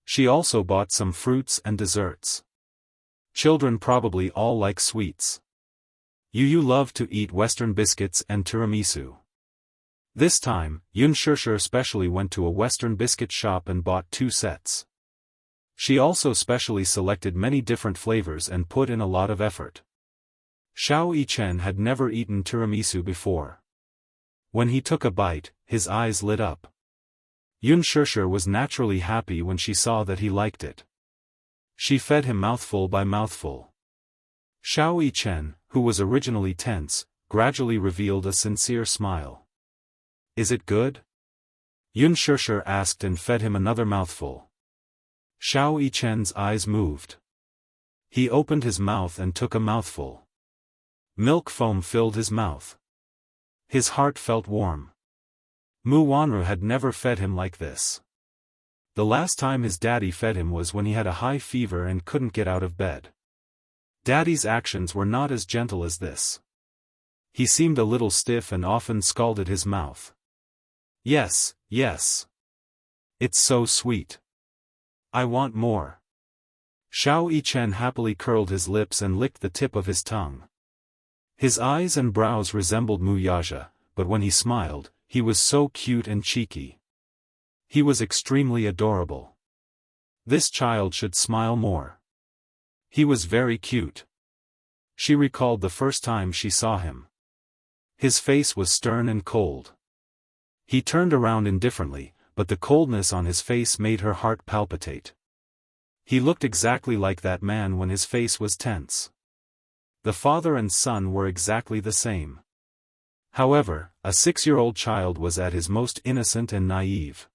She also bought some fruits and desserts. Children probably all like sweets. Yu loved to eat Western biscuits and tiramisu. This time, Yunshushi especially went to a Western biscuit shop and bought 2 sets. She also specially selected many different flavors and put in a lot of effort. Xiao Yichen had never eaten tiramisu before. When he took a bite, his eyes lit up. Yunshushi was naturally happy when she saw that he liked it. She fed him mouthful by mouthful. Xiao Yichen, who was originally tense, gradually revealed a sincere smile. "Is it good?" Yunshushi asked and fed him another mouthful. Xiao Yichen's eyes moved. He opened his mouth and took a mouthful. Milk foam filled his mouth. His heart felt warm. Mu Wanru had never fed him like this. The last time his daddy fed him was when he had a high fever and couldn't get out of bed. Daddy's actions were not as gentle as this. He seemed a little stiff and often scalded his mouth. Yes, yes. It's so sweet. I want more." Xiao Yichen happily curled his lips and licked the tip of his tongue. His eyes and brows resembled Mu Yaja, but when he smiled, he was so cute and cheeky. He was extremely adorable. This child should smile more. He was very cute. She recalled the first time she saw him. His face was stern and cold. He turned around indifferently, but the coldness on his face made her heart palpitate. He looked exactly like that man when his face was tense. The father and son were exactly the same. However, a 6-year-old child was at his most innocent and naive.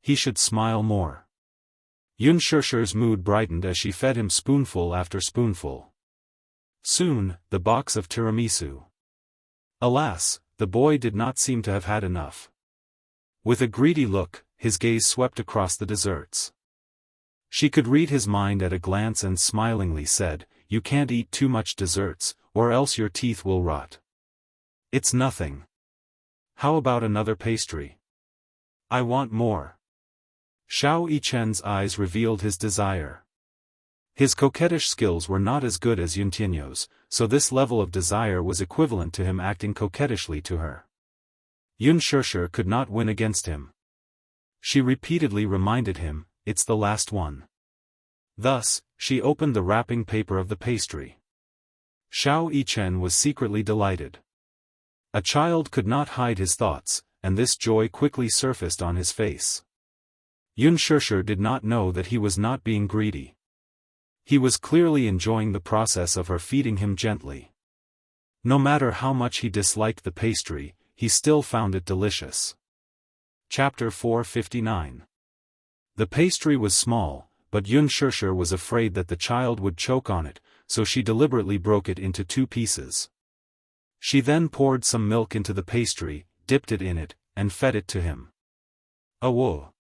He should smile more. Yunshushi's mood brightened as she fed him spoonful after spoonful. Soon, the box of tiramisu. Alas, the boy did not seem to have had enough. With a greedy look, his gaze swept across the desserts. She could read his mind at a glance and smilingly said, "You can't eat too much desserts, or else your teeth will rot. It's nothing. How about another pastry? I want more." Xiao Yichen's eyes revealed his desire. His coquettish skills were not as good as Yuntianyo's, so this level of desire was equivalent to him acting coquettishly to her. Yunshushi could not win against him. She repeatedly reminded him, "It's the last one." Thus, she opened the wrapping paper of the pastry. Xiao Yichen was secretly delighted. A child could not hide his thoughts, and this joy quickly surfaced on his face. Yunshushi did not know that he was not being greedy. He was clearly enjoying the process of her feeding him gently. No matter how much he disliked the pastry, he still found it delicious. Chapter 459. The pastry was small, but Yunshushi was afraid that the child would choke on it, so she deliberately broke it into 2 pieces. She then poured some milk into the pastry, dipped it in it, and fed it to him. Whoa!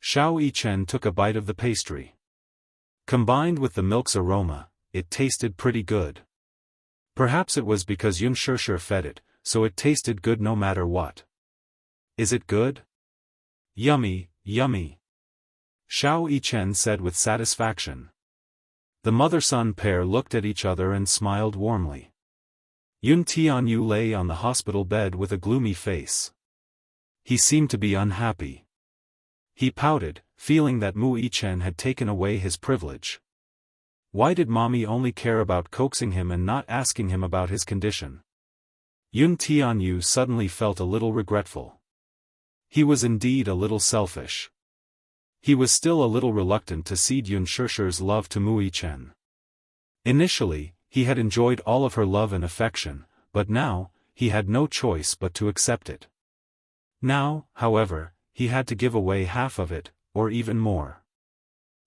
Xiao Yichen took a bite of the pastry. Combined with the milk's aroma, it tasted pretty good. Perhaps it was because Unspoken fed it, so it tasted good no matter what. Is it good? Yummy, yummy. Xiao Yichen said with satisfaction. The mother-son pair looked at each other and smiled warmly. Yun Tianyu lay on the hospital bed with a gloomy face. He seemed to be unhappy. He pouted, feeling that Mu Yichen had taken away his privilege. Why did mommy only care about coaxing him and not asking him about his condition? Yun Tianyu suddenly felt a little regretful. He was indeed a little selfish. He was still a little reluctant to cede Unspoken's love to Mu Yichen. Initially, he had enjoyed all of her love and affection, but now, he had no choice but to accept it. Now, however, he had to give away half of it, or even more.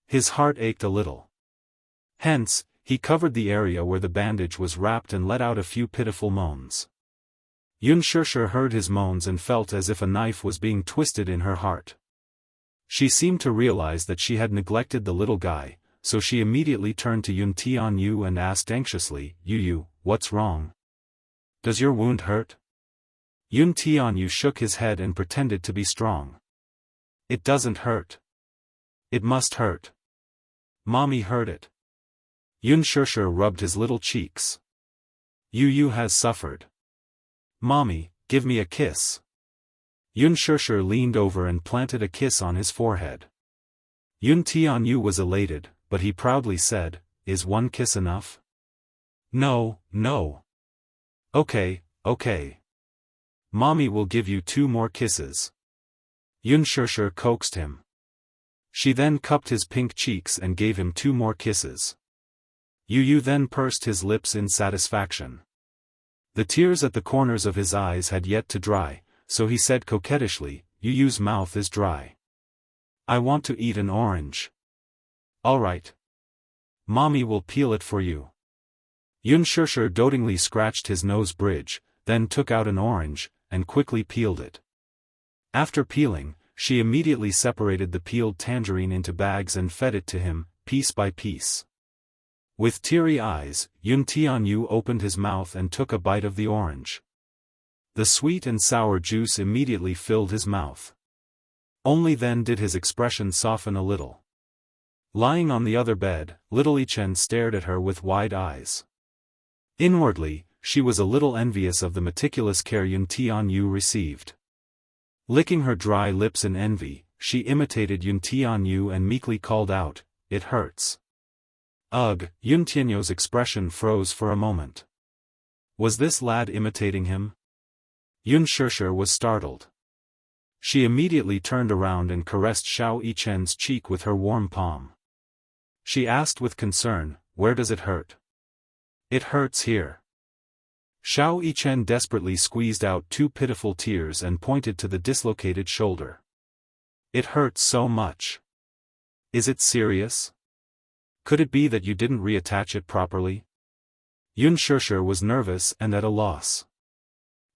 His heart ached a little. Hence, he covered the area where the bandage was wrapped and let out a few pitiful moans. Unspoken heard his moans and felt as if a knife was being twisted in her heart. She seemed to realize that she had neglected the little guy, so she immediately turned to Yun Tianyu and asked anxiously, "Yu, what's wrong? Does your wound hurt?" Yun Tianyu shook his head and pretended to be strong. "It doesn't hurt. It must hurt. Mommy heard it." Unspoken rubbed his little cheeks. Yu has suffered. "Mommy, give me a kiss." Unspoken leaned over and planted a kiss on his forehead. Yun Tianyu was elated, but he proudly said, "Is one kiss enough?" "No, no." Okay. Mommy will give you 2 more kisses." Unspoken coaxed him. She then cupped his pink cheeks and gave him 2 more kisses. Yu then pursed his lips in satisfaction. The tears at the corners of his eyes had yet to dry, so he said coquettishly, "Yu's mouth is dry. I want to eat an orange." "All right. Mommy will peel it for you." Unspoken dotingly scratched his nose bridge, then took out an orange, and quickly peeled it. After peeling, she immediately separated the peeled tangerine into bags and fed it to him, piece by piece. With teary eyes, Yun Tianyu opened his mouth and took a bite of the orange. The sweet and sour juice immediately filled his mouth. Only then did his expression soften a little. Lying on the other bed, little Yichen stared at her with wide eyes. Inwardly, she was a little envious of the meticulous care Yun Tianyu received. Licking her dry lips in envy, she imitated Yun Tianyu and meekly called out, "It hurts." Ugh! Yun Tianyu's expression froze for a moment. Was this lad imitating him? Unspoken was startled. She immediately turned around and caressed Xiao Yichen's cheek with her warm palm. She asked with concern, "Where does it hurt?" "It hurts here." Xiao Yichen desperately squeezed out 2 pitiful tears and pointed to the dislocated shoulder. "It hurts so much. Is it serious? Could it be that you didn't reattach it properly?" Unspoken was nervous and at a loss.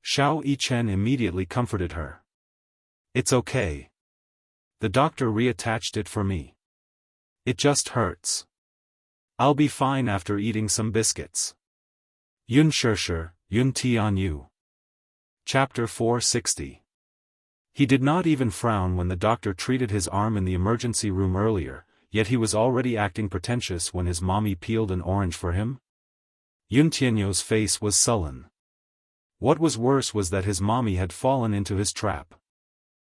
Xiao Yichen immediately comforted her. "It's okay. The doctor reattached it for me. It just hurts. I'll be fine after eating some biscuits." Unspoken, Yun Tianyu. Chapter 460. He did not even frown when the doctor treated his arm in the emergency room earlier, yet he was already acting pretentious when his mommy peeled an orange for him. Yun Tianyu's face was sullen. What was worse was that his mommy had fallen into his trap.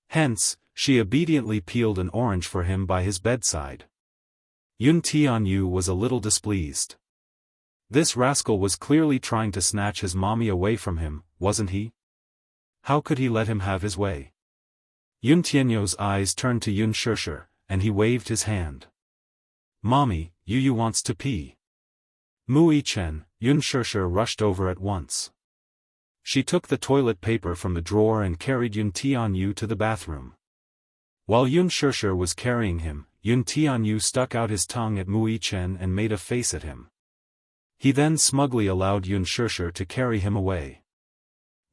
Hence, she obediently peeled an orange for him by his bedside. Yun Tianyu was a little displeased. This rascal was clearly trying to snatch his mommy away from him, wasn't he? How could he let him have his way? Yun Tianyu's eyes turned to Unspoken, and he waved his hand. "Mommy, Yu wants to pee." Mu Yichen, Unspoken rushed over at once. She took the toilet paper from the drawer and carried Yun Tianyu to the bathroom. While Unspoken was carrying him, Yun Tianyu stuck out his tongue at Mu Yichen and made a face at him. He then smugly allowed Unspoken to carry him away.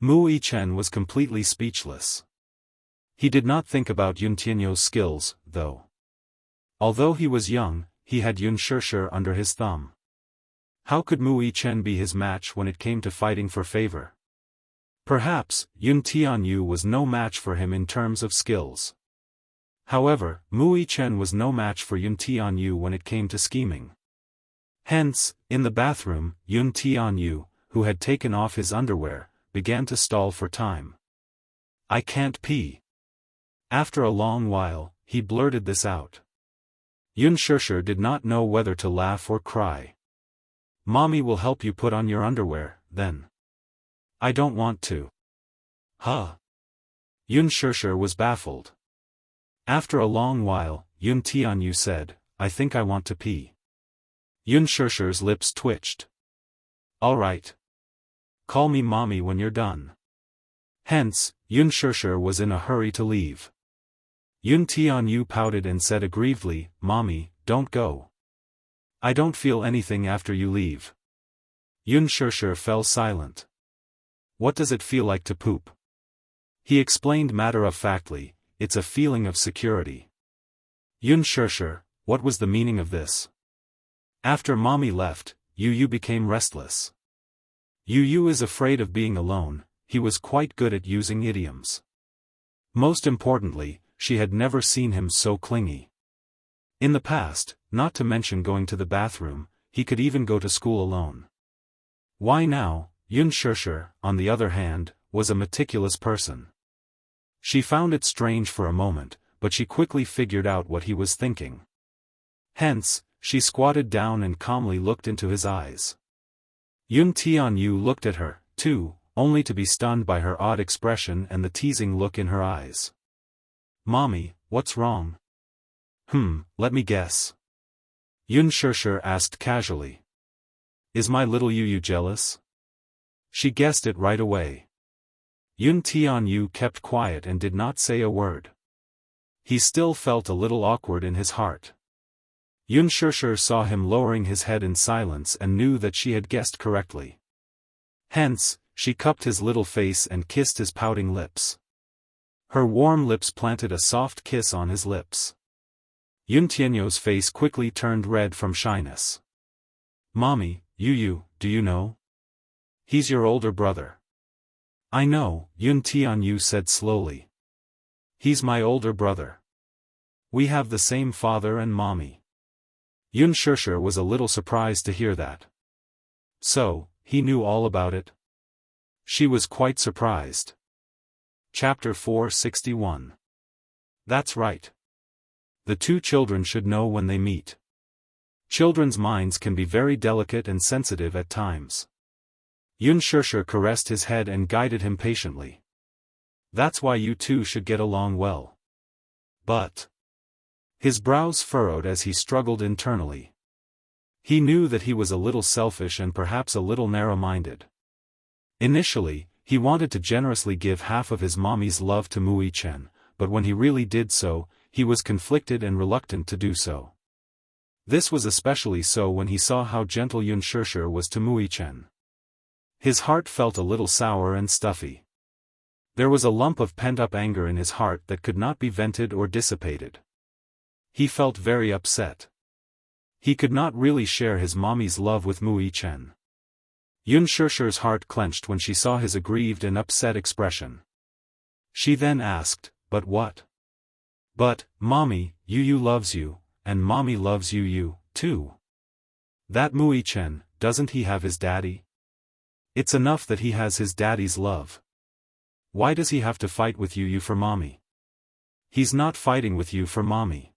Mu Yichen was completely speechless. He did not think about Yun Tianyo's skills, though. Although he was young, he had Yun Shirshir under his thumb. How could Mu Yichen be his match when it came to fighting for favor? Perhaps, Yun Tianyu was no match for him in terms of skills. However, Mu Yichen was no match for Yun Tianyu when it came to scheming. Hence, in the bathroom, Yun Tianyu, who had taken off his underwear, began to stall for time. "I can't pee." After a long while, he blurted this out. Yun Shirshir did not know whether to laugh or cry. "Mommy will help you put on your underwear, then." "I don't want to." "Huh?" Yun Shirshir was baffled. After a long while, Yun Tianyu said, "I think I want to pee." Yun Shirshir's lips twitched. "All right. Call me mommy when you're done." Hence, Yun Shirshir was in a hurry to leave. Yun Tianyu pouted and said aggrievedly, "Mommy, don't go. I don't feel anything after you leave." Yun Shirshir fell silent. "What does it feel like to poop?" He explained matter-of-factly, "It's a feeling of security." Yun Shirshir, what was the meaning of this? After mommy left, Yu became restless. Yu is afraid of being alone. He was quite good at using idioms. Most importantly, she had never seen him so clingy. In the past, not to mention going to the bathroom, he could even go to school alone. Why now? Yun Shirshir, on the other hand, was a meticulous person. She found it strange for a moment, but she quickly figured out what he was thinking. Hence, she squatted down and calmly looked into his eyes. Yun Tianyu looked at her, too, only to be stunned by her odd expression and the teasing look in her eyes. "Mommy, what's wrong?" Let me guess." Yun Shirshir asked casually. "Is my little Yu jealous?" She guessed it right away. Yun Tianyu kept quiet and did not say a word. He still felt a little awkward in his heart. Yun Shirshir saw him lowering his head in silence and knew that she had guessed correctly. Hence, she cupped his little face and kissed his pouting lips. Her warm lips planted a soft kiss on his lips. Yun Tianyo's face quickly turned red from shyness. "Mommy, Yu, do you know? He's your older brother." "I know," Yun Tianyu said slowly. "He's my older brother. We have the same father and mommy." Yun Shirshir was a little surprised to hear that. So, he knew all about it? She was quite surprised. Chapter 461. That's right. The two children should know when they meet. Children's minds can be very delicate and sensitive at times. Yun Shirshir caressed his head and guided him patiently. "That's why you two should get along well." But his brows furrowed as he struggled internally. He knew that he was a little selfish and perhaps a little narrow-minded. Initially, he wanted to generously give half of his mommy's love to Mu Yichen, but when he really did so, he was conflicted and reluctant to do so. This was especially so when he saw how gentle Yun Shirshir was to Mu Yichen. His heart felt a little sour and stuffy. There was a lump of pent-up anger in his heart that could not be vented or dissipated. He felt very upset. He could not really share his mommy's love with Mu Yichen. Yun Shirshir's heart clenched when she saw his aggrieved and upset expression. She then asked, "But what?" "But, Mommy, Yu loves you, and Mommy loves Yu, too. That Mu Yichen, doesn't he have his daddy? It's enough that he has his daddy's love. Why does he have to fight with Yu for Mommy? He's not fighting with you for Mommy."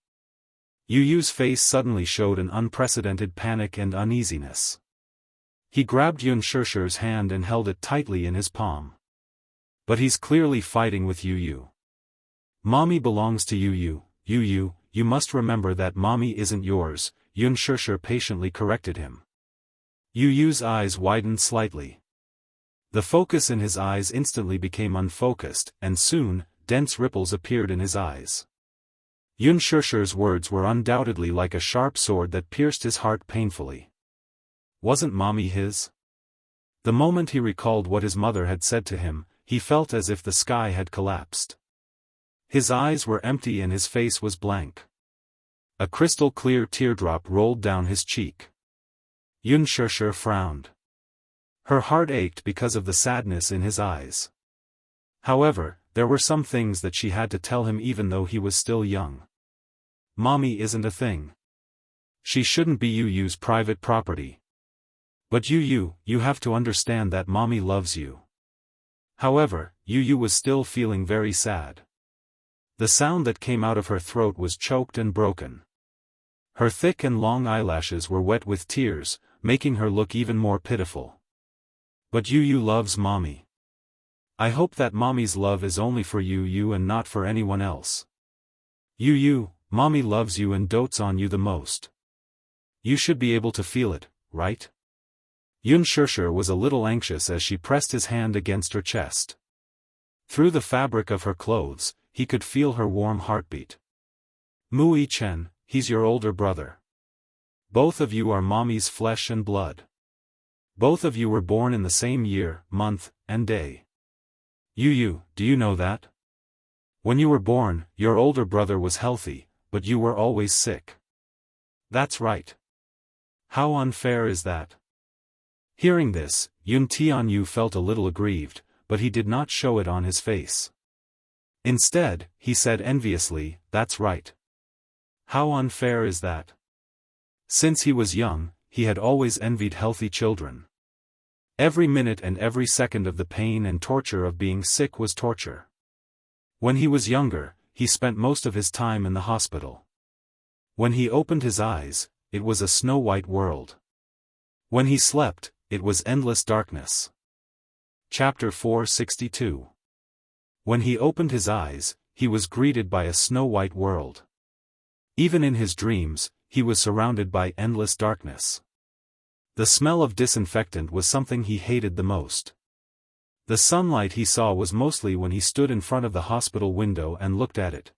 Yu's face suddenly showed an unprecedented panic and uneasiness. He grabbed Yun Shirshir's hand and held it tightly in his palm. "But he's clearly fighting with Yu. Mommy belongs to Yu, you must remember that Mommy isn't yours," Yun Shirshir patiently corrected him. Yu's eyes widened slightly. The focus in his eyes instantly became unfocused, and soon, dense ripples appeared in his eyes. Yun Shirshir's words were undoubtedly like a sharp sword that pierced his heart painfully. Wasn't Mommy his? The moment he recalled what his mother had said to him, he felt as if the sky had collapsed. His eyes were empty and his face was blank. A crystal-clear teardrop rolled down his cheek. Xianxia frowned. Her heart ached because of the sadness in his eyes. However, there were some things that she had to tell him even though he was still young. Mommy isn't a thing. She shouldn't be Yu's private property. But you have to understand that Mommy loves you. However, Yu was still feeling very sad. The sound that came out of her throat was choked and broken. Her thick and long eyelashes were wet with tears, making her look even more pitiful. But Yu loves Mommy. I hope that Mommy's love is only for you and not for anyone else. Yu, Mommy loves you and dotes on you the most. You should be able to feel it, right? Xianxia was a little anxious as she pressed his hand against her chest. Through the fabric of her clothes, he could feel her warm heartbeat. Mu Chen, he's your older brother. Both of you are Mommy's flesh and blood. Both of you were born in the same year, month, and day. Yu, do you know that? When you were born, your older brother was healthy, but you were always sick. That's right. How unfair is that? Hearing this, Yu felt a little aggrieved, but he did not show it on his face. Instead, he said enviously, that's right. How unfair is that? Since he was young, he had always envied healthy children. Every minute and every second of the pain and torture of being sick was torture. When he was younger, he spent most of his time in the hospital. When he opened his eyes, it was a snow-white world. When he slept, it was endless darkness. Chapter 462. When he opened his eyes, he was greeted by a snow-white world. Even in his dreams, he was surrounded by endless darkness. The smell of disinfectant was something he hated the most. The sunlight he saw was mostly when he stood in front of the hospital window and looked at it.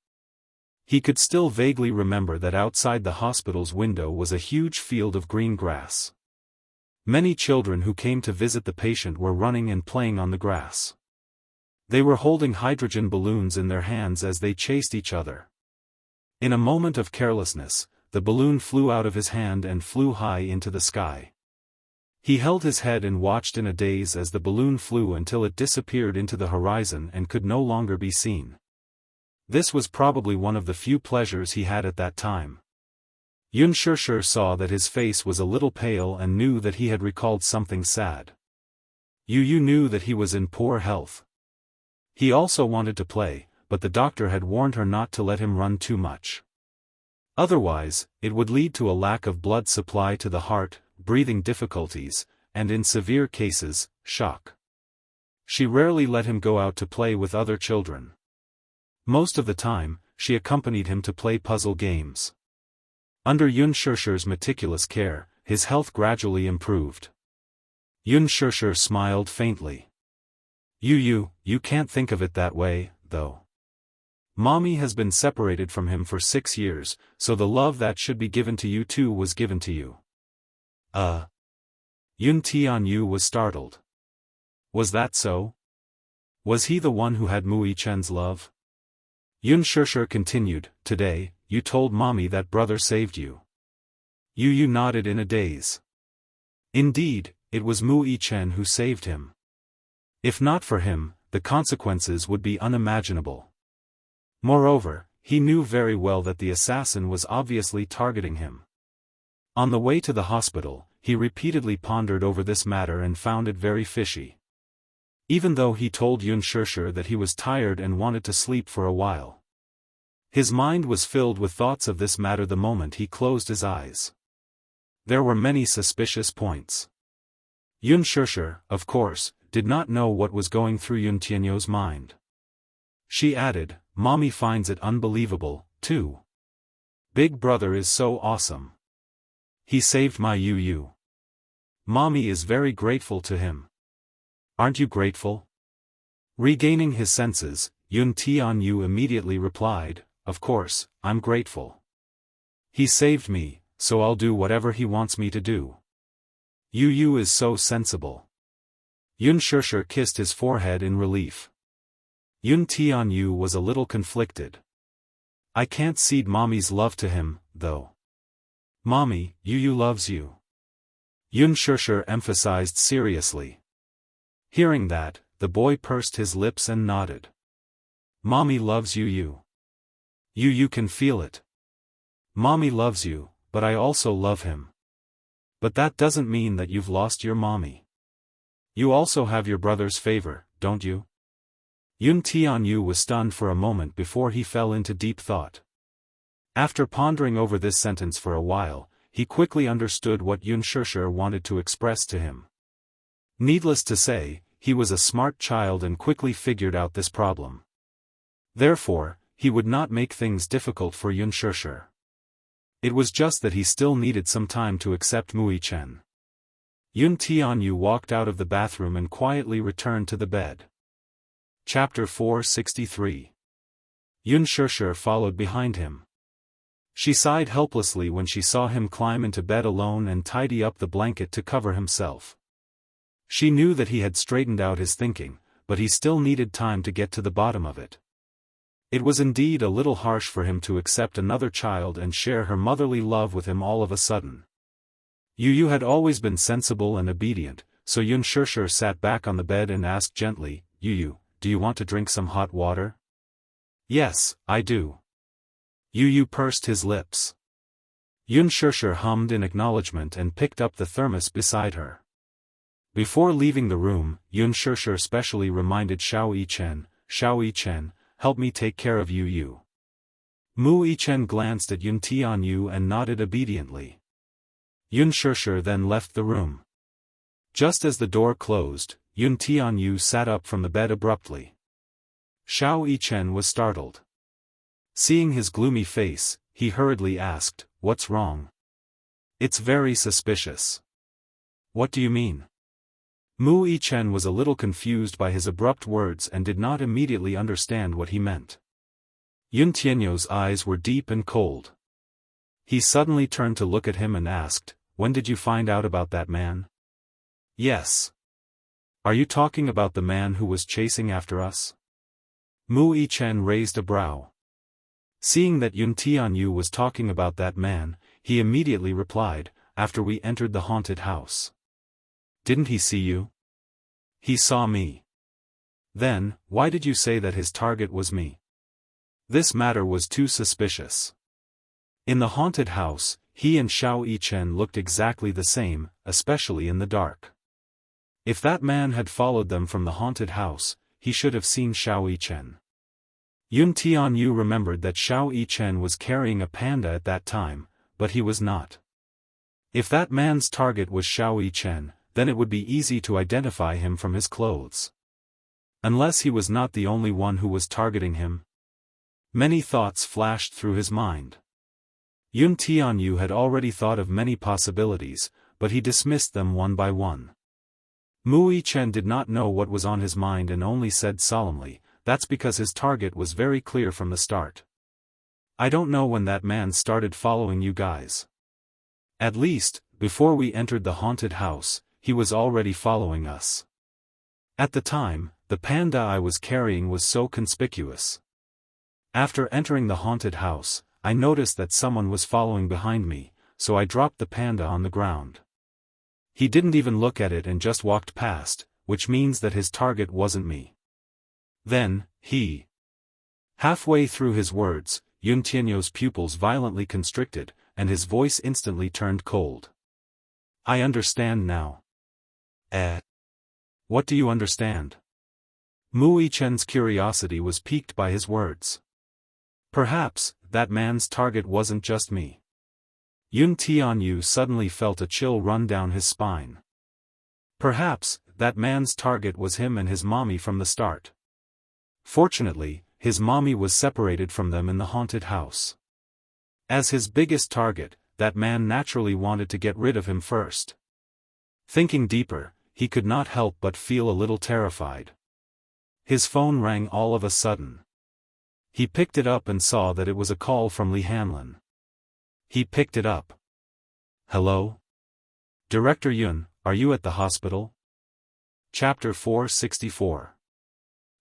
He could still vaguely remember that outside the hospital's window was a huge field of green grass. Many children who came to visit the patient were running and playing on the grass. They were holding hydrogen balloons in their hands as they chased each other. In a moment of carelessness, the balloon flew out of his hand and flew high into the sky. He held his head and watched in a daze as the balloon flew until it disappeared into the horizon and could no longer be seen. This was probably one of the few pleasures he had at that time. Xianxia saw that his face was a little pale and knew that he had recalled something sad. Yu knew that he was in poor health. He also wanted to play, but the doctor had warned her not to let him run too much. Otherwise, it would lead to a lack of blood supply to the heart, breathing difficulties, and in severe cases, shock. She rarely let him go out to play with other children. Most of the time, she accompanied him to play puzzle games. Under Xianxia's meticulous care, his health gradually improved. Xianxia smiled faintly. You can't think of it that way, though. Mommy has been separated from him for 6 years, so the love that should be given to you too was given to you. Yu was startled. Was that so? Was he the one who had Mu Chen's love? Xianxia continued, today, you told Mommy that brother saved you. Yu nodded in a daze. Indeed, it was Mu Chen who saved him. If not for him, the consequences would be unimaginable. Moreover, he knew very well that the assassin was obviously targeting him. On the way to the hospital, he repeatedly pondered over this matter and found it very fishy. Even though he told Xianxia that he was tired and wanted to sleep for a while. His mind was filled with thoughts of this matter the moment he closed his eyes. There were many suspicious points. Xianxia, of course, did not know what was going through Yuntianyo's mind. She added, Mommy finds it unbelievable, too. Big brother is so awesome. He saved my Yu. Mommy is very grateful to him. Aren't you grateful? Regaining his senses, Yu immediately replied, of course, I'm grateful. He saved me, so I'll do whatever he wants me to do. Yu is so sensible. Yun Shishir kissed his forehead in relief. Yun Tianyu was a little conflicted. I can't cede Mommy's love to him, though. Mommy, Yu loves you. Yun Shishir emphasized seriously. Hearing that, the boy pursed his lips and nodded. Mommy loves you. You can feel it. Mommy loves you, but I also love him. But that doesn't mean that you've lost your mommy. You also have your brother's favor, don't you? Yun Tianyu was stunned for a moment before he fell into deep thought. After pondering over this sentence for a while, he quickly understood what Yun Shishir wanted to express to him. Needless to say, he was a smart child and quickly figured out this problem. Therefore, he would not make things difficult for Yun Shishir. It was just that he still needed some time to accept Mui Chen. Yun Tianyu walked out of the bathroom and quietly returned to the bed. Chapter 463. Yun Shishir followed behind him. She sighed helplessly when she saw him climb into bed alone and tidy up the blanket to cover himself. She knew that he had straightened out his thinking, but he still needed time to get to the bottom of it. It was indeed a little harsh for him to accept another child and share her motherly love with him all of a sudden. Yu had always been sensible and obedient, so Yun Shishir sat back on the bed and asked gently, Yu, do you want to drink some hot water? Yes, I do. Yu pursed his lips. Yun Shishir hummed in acknowledgement and picked up the thermos beside her. Before leaving the room, Yun Shishir specially reminded Xiao Yichen, help me take care of Yu. Mu Yichen glanced at Yun Tianyu and nodded obediently. Yun Shishir then left the room. Just as the door closed, Yun Tianyu sat up from the bed abruptly. Xiao Yichen was startled. Seeing his gloomy face, he hurriedly asked, what's wrong? It's very suspicious. What do you mean? Mu Yichen was a little confused by his abrupt words and did not immediately understand what he meant. Yun Tianyu's eyes were deep and cold. He suddenly turned to look at him and asked, when did you find out about that man? Yes. Are you talking about the man who was chasing after us? Mu Yichen raised a brow. Seeing that Yun Tianyu was talking about that man, he immediately replied, after we entered the haunted house. Didn't he see you? He saw me. Then, why did you say that his target was me? This matter was too suspicious. In the haunted house, he and Xiao Yichen looked exactly the same, especially in the dark. If that man had followed them from the haunted house, he should have seen Xiao Yichen. Yun Tianyu remembered that Xiao Yichen was carrying a panda at that time, but he was not. If that man's target was Xiao Yichen, then it would be easy to identify him from his clothes. Unless he was not the only one who was targeting him. Many thoughts flashed through his mind. Yun Tianyu had already thought of many possibilities, but he dismissed them one by one. Mu Yichen did not know what was on his mind and only said solemnly, that's because his target was very clear from the start. I don't know when that man started following you guys. At least, before we entered the haunted house, he was already following us. At the time, the panda I was carrying was so conspicuous. After entering the haunted house, I noticed that someone was following behind me, so I dropped the panda on the ground. He didn't even look at it and just walked past, which means that his target wasn't me. Then, he. Halfway through his words, Yun Tianyu's pupils violently constricted, and his voice instantly turned cold. I understand now. What do you understand? Mu Yichen's curiosity was piqued by his words. Perhaps, that man's target wasn't just me. Yun Tianyu suddenly felt a chill run down his spine. Perhaps, that man's target was him and his mommy from the start. Fortunately, his mommy was separated from them in the haunted house. As his biggest target, that man naturally wanted to get rid of him first. Thinking deeper, he could not help but feel a little terrified. His phone rang all of a sudden. He picked it up and saw that it was a call from Li Hanlin. He picked it up. Hello? Director Yun, are you at the hospital? Chapter 464.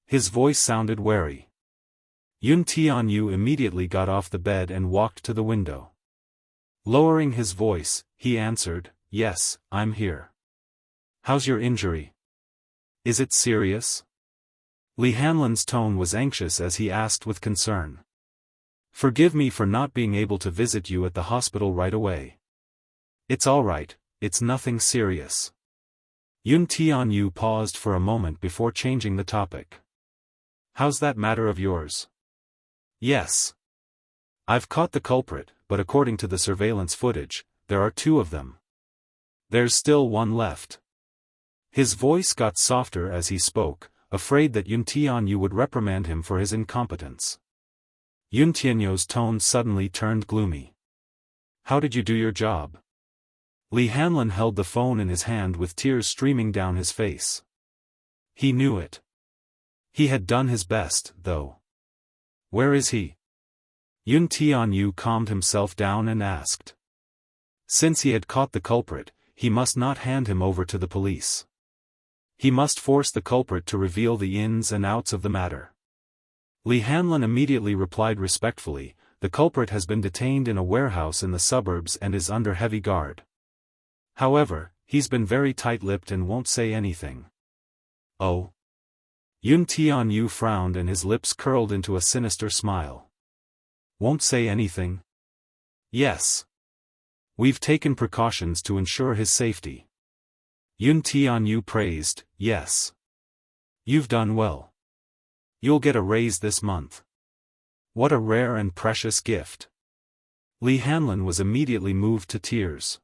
His voice sounded wary. Yun Tianyu immediately got off the bed and walked to the window. Lowering his voice, he answered, "Yes, I'm here." "How's your injury? Is it serious?" Li Hanlon's tone was anxious as he asked with concern. "Forgive me for not being able to visit you at the hospital right away." "It's all right, it's nothing serious." Yun Tianyu paused for a moment before changing the topic. "How's that matter of yours?" "Yes. I've caught the culprit, but according to the surveillance footage, there are 2 of them. There's still one left." His voice got softer as he spoke, afraid that Yun Tianyu would reprimand him for his incompetence. Yun Tianyu's tone suddenly turned gloomy. "How did you do your job?" Li Hanlon held the phone in his hand with tears streaming down his face. He knew it. He had done his best, though. "Where is he?" Yun Tianyu calmed himself down and asked. Since he had caught the culprit, he must not hand him over to the police. He must force the culprit to reveal the ins and outs of the matter. Li Hanlon immediately replied respectfully, "The culprit has been detained in a warehouse in the suburbs and is under heavy guard. However, he's been very tight-lipped and won't say anything." "Oh?" Yun Tianyu frowned and his lips curled into a sinister smile. "Won't say anything?" "Yes. We've taken precautions to ensure his safety." Yun Tianyu praised, "Yes. You've done well. You'll get a raise this month." "What a rare and precious gift." Li Hanlon was immediately moved to tears.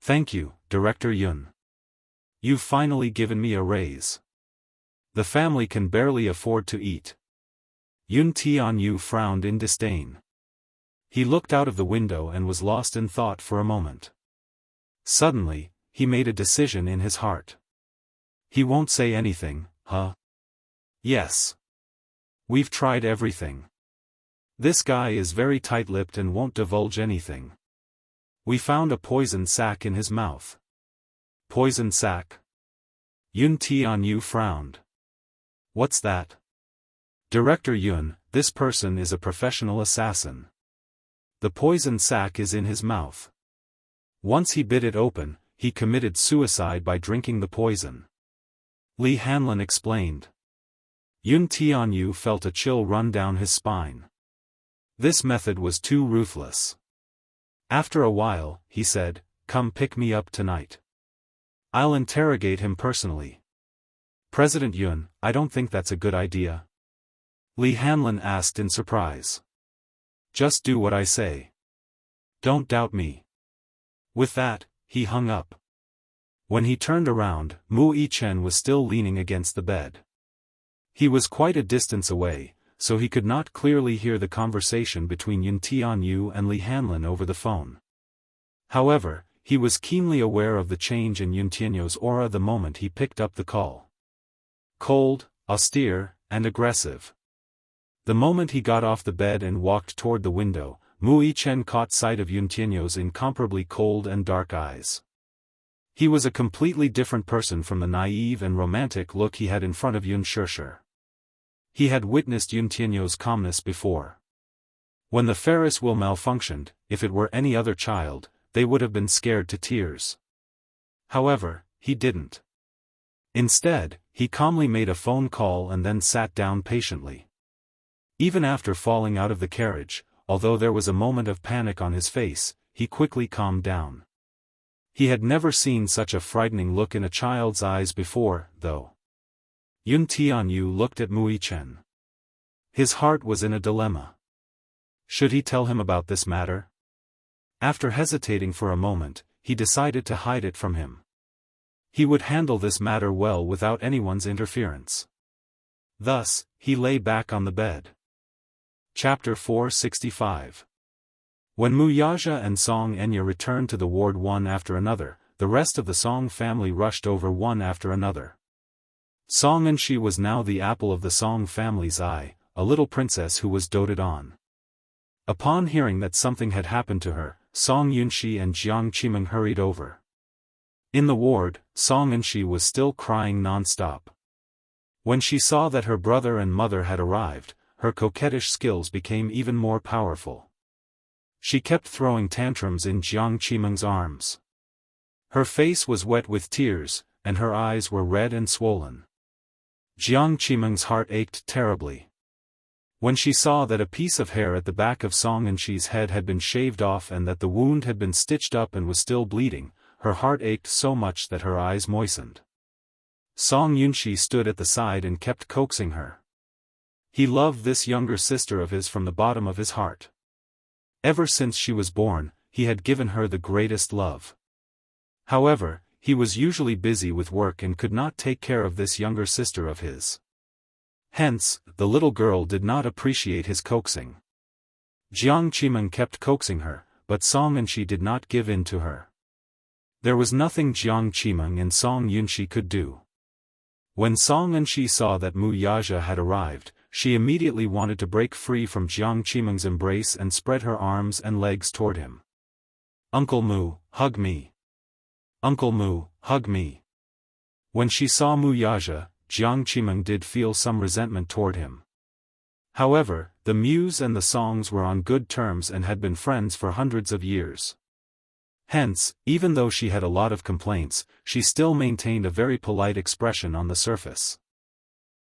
"Thank you, Director Yun. You've finally given me a raise. The family can barely afford to eat." Yun Tianyu frowned in disdain. He looked out of the window and was lost in thought for a moment. Suddenly, he made a decision in his heart. "He won't say anything, huh?" "Yes. We've tried everything. This guy is very tight-lipped and won't divulge anything. We found a poison sac in his mouth." "Poison sac?" Yun Tianyu frowned. "What's that?" "Director Yun, this person is a professional assassin. The poison sac is in his mouth. Once he bit it open, he committed suicide by drinking the poison." Li Hanlon explained. Yun Tianyu felt a chill run down his spine. This method was too ruthless. After a while, he said, "Come pick me up tonight. I'll interrogate him personally." "President Yun, I don't think that's a good idea." Li Hanlon asked in surprise. "Just do what I say. Don't doubt me." With that, he hung up. When he turned around, Mu Yichen was still leaning against the bed. He was quite a distance away, so he could not clearly hear the conversation between Yun Tianyu and Li Hanlon over the phone. However, he was keenly aware of the change in Yun Tianyu's aura the moment he picked up the call. Cold, austere, and aggressive. The moment he got off the bed and walked toward the window, Mu Yichen caught sight of Yun Tianyu's incomparably cold and dark eyes. He was a completely different person from the naive and romantic look he had in front of Yun Shishir. He had witnessed Yun Tianyu's calmness before. When the Ferris wheel malfunctioned, if it were any other child, they would have been scared to tears. However, he didn't. Instead, he calmly made a phone call and then sat down patiently. Even after falling out of the carriage, although there was a moment of panic on his face, he quickly calmed down. He had never seen such a frightening look in a child's eyes before, though. Yun Tianyu looked at Mu Yichen. His heart was in a dilemma. Should he tell him about this matter? After hesitating for a moment, he decided to hide it from him. He would handle this matter well without anyone's interference. Thus, he lay back on the bed. Chapter 465. When Mu Yaja and Song Enya returned to the ward one after another, the rest of the Song family rushed over one after another. Song Enshi was now the apple of the Song family's eye, a little princess who was doted on. Upon hearing that something had happened to her, Song Yunshi and Jiang Qimeng hurried over. In the ward, Song Xianxia was still crying non-stop. When she saw that her brother and mother had arrived, her coquettish skills became even more powerful. She kept throwing tantrums in Jiang Qimeng's arms. Her face was wet with tears, and her eyes were red and swollen. Jiang Qimeng's heart ached terribly. When she saw that a piece of hair at the back of Song Xianxia's head had been shaved off and that the wound had been stitched up and was still bleeding, her heart ached so much that her eyes moistened. Song Xianxia stood at the side and kept coaxing her. He loved this younger sister of his from the bottom of his heart. Ever since she was born, he had given her the greatest love. However, he was usually busy with work and could not take care of this younger sister of his. Hence, the little girl did not appreciate his coaxing. Jiang Qimeng kept coaxing her, but Song Xianxia did not give in to her. There was nothing Jiang Qimeng and Song Xianxia could do. When Song Xianxia saw that Mu Yaxia had arrived, she immediately wanted to break free from Jiang Qimeng's embrace and spread her arms and legs toward him. "Uncle Mu, hug me. Uncle Mu, hug me." When she saw Mu Yaxia, Jiang Qimeng did feel some resentment toward him. However, the Muse and the Songs were on good terms and had been friends for hundreds of years. Hence, even though she had a lot of complaints, she still maintained a very polite expression on the surface.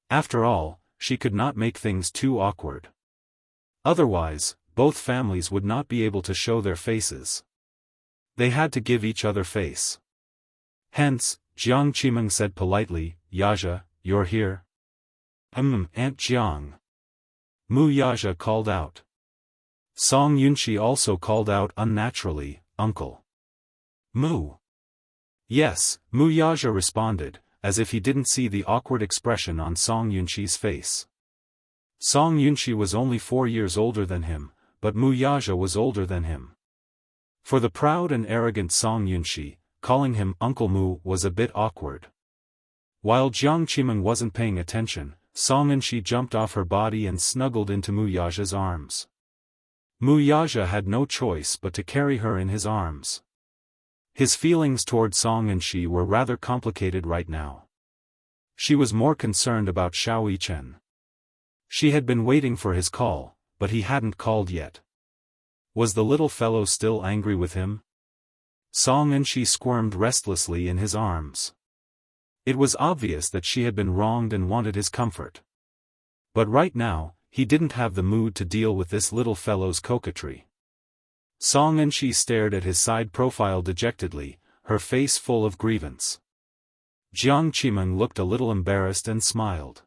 After all, she could not make things too awkward. Otherwise, both families would not be able to show their faces. They had to give each other face. Hence, Jiang Qimeng said politely, "Yaxia, you're here?" Aunt Jiang." Mu Yaxia called out. Song Xianxia also called out unnaturally, "Uncle." "Mu." "Yes," Mu Yaxia responded, as if he didn't see the awkward expression on Song Xianxia's face. Song Xianxia was only 4 years older than him, but Mu Yaxia was older than him. For the proud and arrogant Song Xianxia, calling him Uncle Mu was a bit awkward. While Jiang Qimeng wasn't paying attention, Song Xianxia jumped off her body and snuggled into Mu Yaxia's arms. Mu Yaxia had no choice but to carry her in his arms. His feelings toward Song Xianxia were rather complicated right now. She was more concerned about Xiao Yichen. She had been waiting for his call, but he hadn't called yet. Was the little fellow still angry with him? Song Xianxia squirmed restlessly in his arms. It was obvious that she had been wronged and wanted his comfort. But right now, he didn't have the mood to deal with this little fellow's coquetry. Song Xianxia stared at his side profile dejectedly, her face full of grievance. Jiang Qimeng looked a little embarrassed and smiled.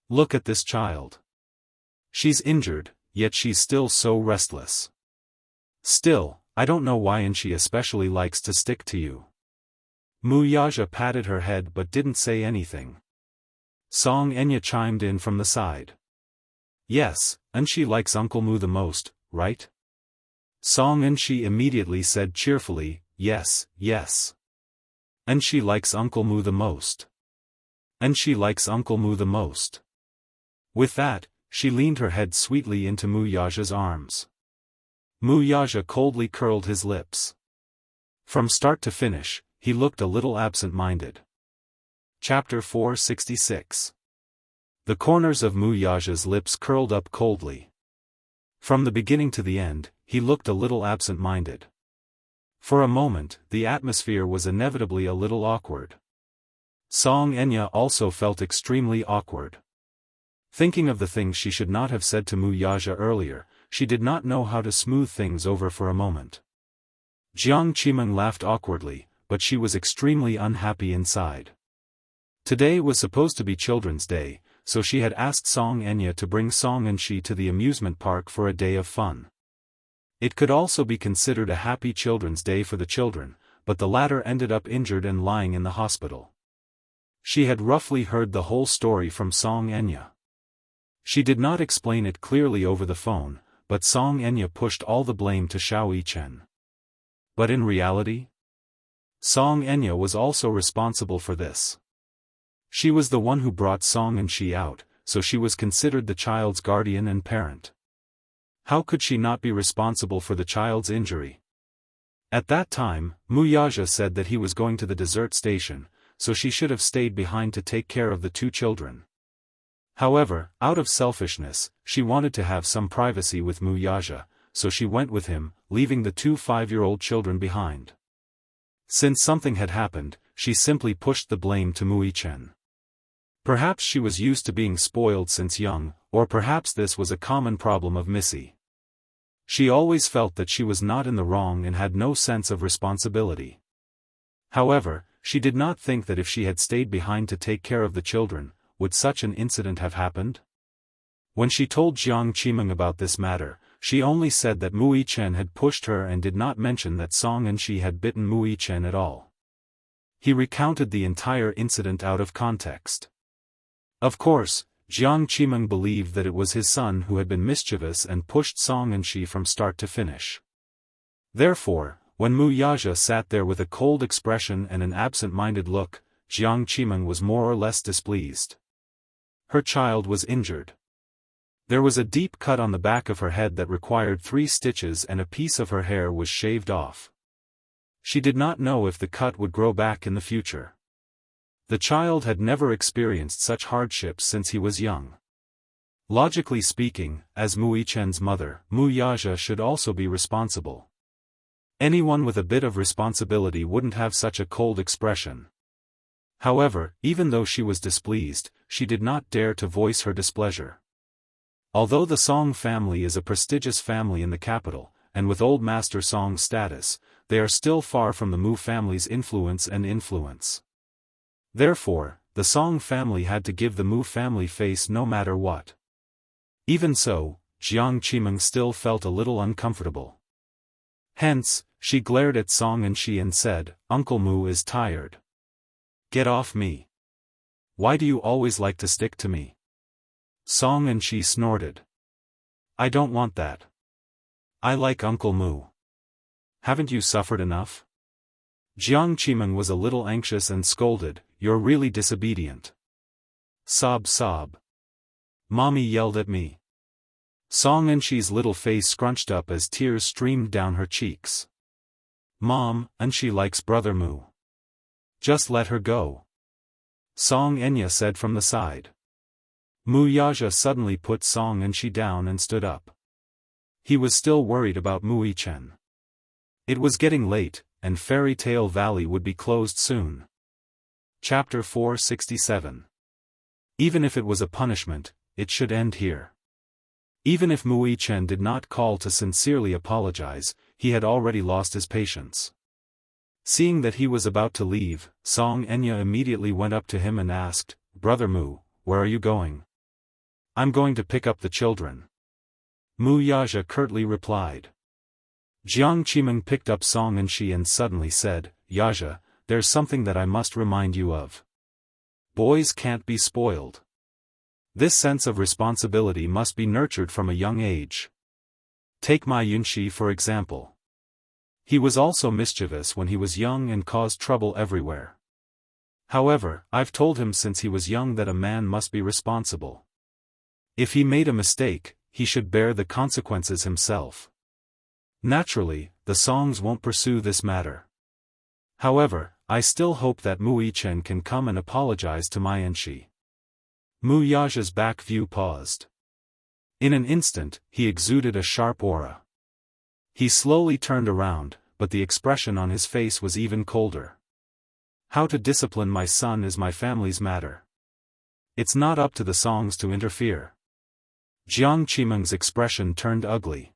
Look at this child. She's injured, yet she's still so restless. Still, I don't know why Xianxia especially likes to stick to you." Mu Yaxia patted her head but didn't say anything. Song Xianxia chimed in from the side. "Yes, Xianxia likes Uncle Mu the most, right?" Song Xianxia immediately said cheerfully, "Yes, yes. Xianxia likes Uncle Mu the most. Xianxia likes Uncle Mu the most." With that, she leaned her head sweetly into Mu Yaxia's arms. Mu Yaxia coldly curled his lips. From start to finish, he looked a little absent-minded. Chapter 466. The corners of Mu Yaxia's lips curled up coldly. From the beginning to the end, he looked a little absent-minded. For a moment, the atmosphere was inevitably a little awkward. Song Xianxia also felt extremely awkward. Thinking of the things she should not have said to Mu Yaxia earlier, she did not know how to smooth things over for a moment. Jiang Qimeng laughed awkwardly, but she was extremely unhappy inside. Today was supposed to be Children's Day, so she had asked Song Xianxia to bring Song Xianxia to the amusement park for a day of fun. It could also be considered a happy Children's Day for the children, but the latter ended up injured and lying in the hospital. She had roughly heard the whole story from Song Xianxia. She did not explain it clearly over the phone, but Song Xianxia pushed all the blame to Xiao Yichen. But in reality, Song Xianxia was also responsible for this. She was the one who brought Song Xianxia out, so she was considered the child's guardian and parent. How could she not be responsible for the child's injury? At that time, Wuxia said that he was going to the desert station, so she should have stayed behind to take care of the two children. However, out of selfishness, she wanted to have some privacy with Wuxia, so she went with him, leaving the two 5-year-old children behind. Since something had happened, she simply pushed the blame to Wuxia. Perhaps she was used to being spoiled since young, or perhaps this was a common problem of Missy. She always felt that she was not in the wrong and had no sense of responsibility. However, she did not think that if she had stayed behind to take care of the children, would such an incident have happened? When she told Jiang Qimeng about this matter, she only said that Wuxia had pushed her and did not mention that Song and she had bitten Wuxia at all. He recounted the entire incident out of context. Of course, Jiang Qimeng believed that it was his son who had been mischievous and pushed Song and she from start to finish. Therefore, when Wuxia sat there with a cold expression and an absent-minded look, Jiang Qimeng was more or less displeased. Her child was injured. There was a deep cut on the back of her head that required 3 stitches and a piece of her hair was shaved off. She did not know if the cut would grow back in the future. The child had never experienced such hardships since he was young. Logically speaking, as Wuxia's mother, Wuxia should also be responsible. Anyone with a bit of responsibility wouldn't have such a cold expression. However, even though she was displeased, she did not dare to voice her displeasure. Although the Song family is a prestigious family in the capital, and with Old Master Song's status, they are still far from the Mu family's influence. Therefore, the Song family had to give the Mu family face no matter what. Even so, Jiang Qimeng still felt a little uncomfortable. Hence, she glared at Song and she and said, "Uncle Mu is tired. Get off me. Why do you always like to stick to me?" Song and she snorted. "I don't want that. I like Uncle Mu. Haven't you suffered enough?" Jiang Qimeng was a little anxious and scolded, "You're really disobedient." Sob sob. Mommy yelled at me. Song and she's little face scrunched up as tears streamed down her cheeks. Mom, and she likes Brother Mu. Just let her go. Song Enya said from the side. Wuxia suddenly put Song and she down and stood up. He was still worried about Wuxia. It was getting late, and Fairy Tale Valley would be closed soon. Chapter 467. Even if it was a punishment, it should end here. Even if Wuxia did not call to sincerely apologize, he had already lost his patience. Seeing that he was about to leave, Song Enya immediately went up to him and asked, "Brother Mu, where are you going?" "I'm going to pick up the children." Wuxia curtly replied. Jiang Qimeng picked up Song and she and suddenly said, "Yaxia, there's something that I must remind you of. Boys can't be spoiled. This sense of responsibility must be nurtured from a young age. Take my Yunxi for example. He was also mischievous when he was young and caused trouble everywhere. However, I've told him since he was young that a man must be responsible. If he made a mistake, he should bear the consequences himself. Naturally, the Songs won't pursue this matter. However, I still hope that Wuxia can come and apologize to my Enshi." Wuxia's back view paused. In an instant, he exuded a sharp aura. He slowly turned around, but the expression on his face was even colder. "How to discipline my son is my family's matter. It's not up to the Songs to interfere." Jiang Qimeng's expression turned ugly.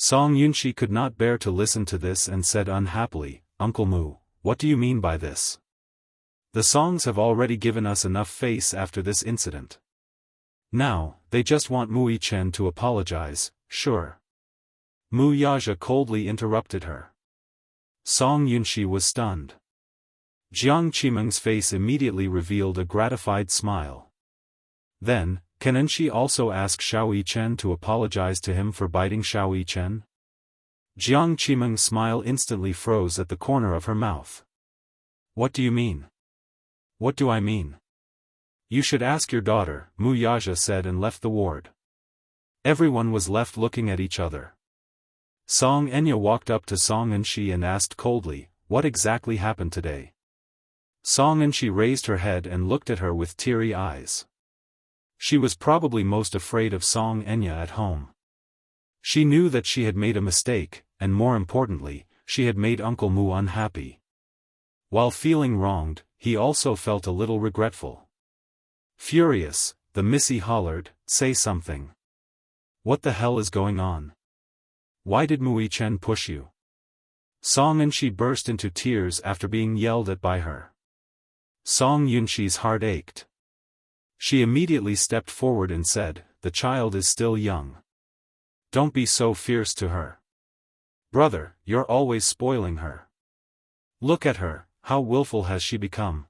Song Yunxi could not bear to listen to this and said unhappily, "Uncle Mu, what do you mean by this? The Songs have already given us enough face after this incident. Now, they just want Wuxia to apologize, sure." Wuxia coldly interrupted her. Song Yunxi was stunned. Jiang Qimeng's face immediately revealed a gratified smile. Then, can Enshi also ask Xiaoyichen to apologize to him for biting Xiaoyichen? Jiang Qimeng's smile instantly froze at the corner of her mouth. "What do you mean?" "What do I mean? You should ask your daughter," Wuxia said and left the ward. Everyone was left looking at each other. Song Enya walked up to Song Enshi and asked coldly, "What exactly happened today?" Song Enshi raised her head and looked at her with teary eyes. She was probably most afraid of Song Enya at home. She knew that she had made a mistake, and more importantly, she had made Uncle Mu unhappy. While feeling wronged, he also felt a little regretful. Furious, the Missy hollered, "Say something. What the hell is going on? Why did Mui Chen push you?" Song Enshi burst into tears after being yelled at by her. Song Yunshi's heart ached. She immediately stepped forward and said, "The child is still young. Don't be so fierce to her. Brother, you're always spoiling her. Look at her, how willful has she become?"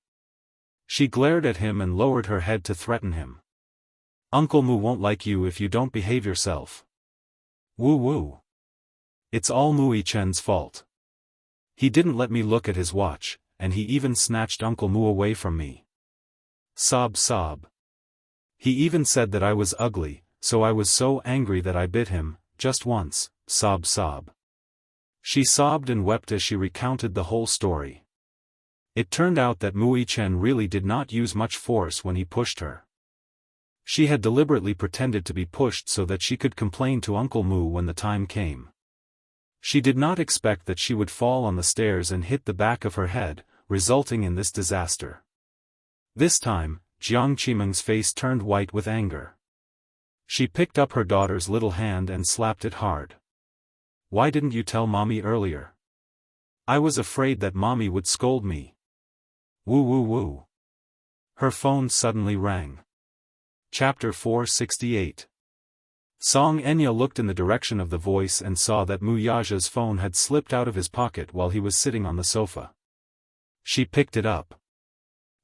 She glared at him and lowered her head to threaten him. "Uncle Mu won't like you if you don't behave yourself. Woo woo. It's all Mui Chen's fault. He didn't let me look at his watch, and he even snatched Uncle Mu away from me. Sob sob. He even said that I was ugly, so I was so angry that I bit him, just once, sob sob." She sobbed and wept as she recounted the whole story. It turned out that Mui Chen really did not use much force when he pushed her. She had deliberately pretended to be pushed so that she could complain to Uncle Mu when the time came. She did not expect that she would fall on the stairs and hit the back of her head, resulting in this disaster. This time, Jiang Qimeng's face turned white with anger. She picked up her daughter's little hand and slapped it hard. "Why didn't you tell Mommy earlier? I was afraid that Mommy would scold me." Woo woo woo. Her phone suddenly rang. Chapter 468. Song Enya looked in the direction of the voice and saw that Mu Yaja's phone had slipped out of his pocket while he was sitting on the sofa. She picked it up.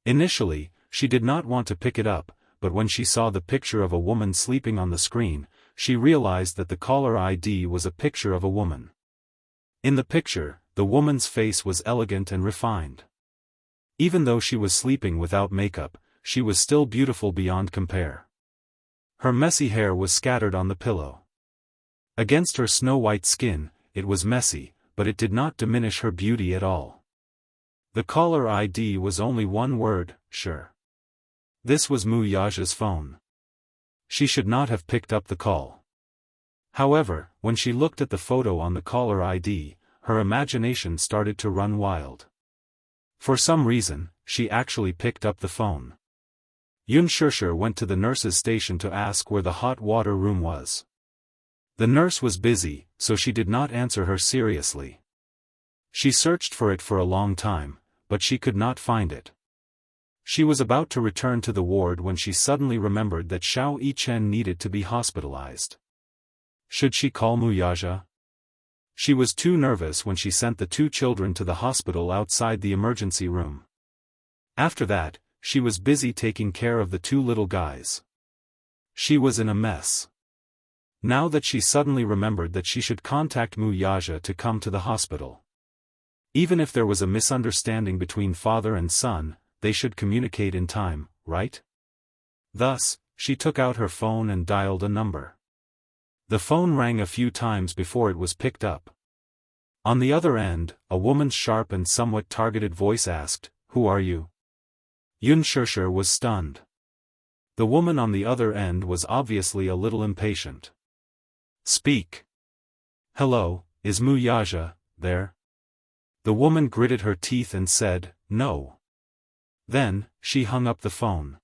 Initially, she did not want to pick it up, but when she saw the picture of a woman sleeping on the screen, she realized that the caller ID was a picture of a woman. In the picture, the woman's face was elegant and refined. Even though she was sleeping without makeup, she was still beautiful beyond compare. Her messy hair was scattered on the pillow. Against her snow-white skin, it was messy, but it did not diminish her beauty at all. The caller ID was only one word, sure. This was Mu Yaja's phone. She should not have picked up the call. However, when she looked at the photo on the caller ID, her imagination started to run wild. For some reason, she actually picked up the phone. Yun Shishir went to the nurse's station to ask where the hot water room was. The nurse was busy, so she did not answer her seriously. She searched for it for a long time, but she could not find it. She was about to return to the ward when she suddenly remembered that Xiao Yichen needed to be hospitalized. Should she call Mu Yaja? She was too nervous when she sent the two children to the hospital outside the emergency room. After that, she was busy taking care of the two little guys. She was in a mess. Now that she suddenly remembered that she should contact Mu Yaja to come to the hospital. Even if there was a misunderstanding between father and son, they should communicate in time, right? Thus, she took out her phone and dialed a number. The phone rang a few times before it was picked up. On the other end, a woman's sharp and somewhat targeted voice asked, "Who are you?" Yun Shishir was stunned. The woman on the other end was obviously a little impatient. "Speak. Hello, is Mu Yaja there?" The woman gritted her teeth and said, "No." Then, she hung up the phone.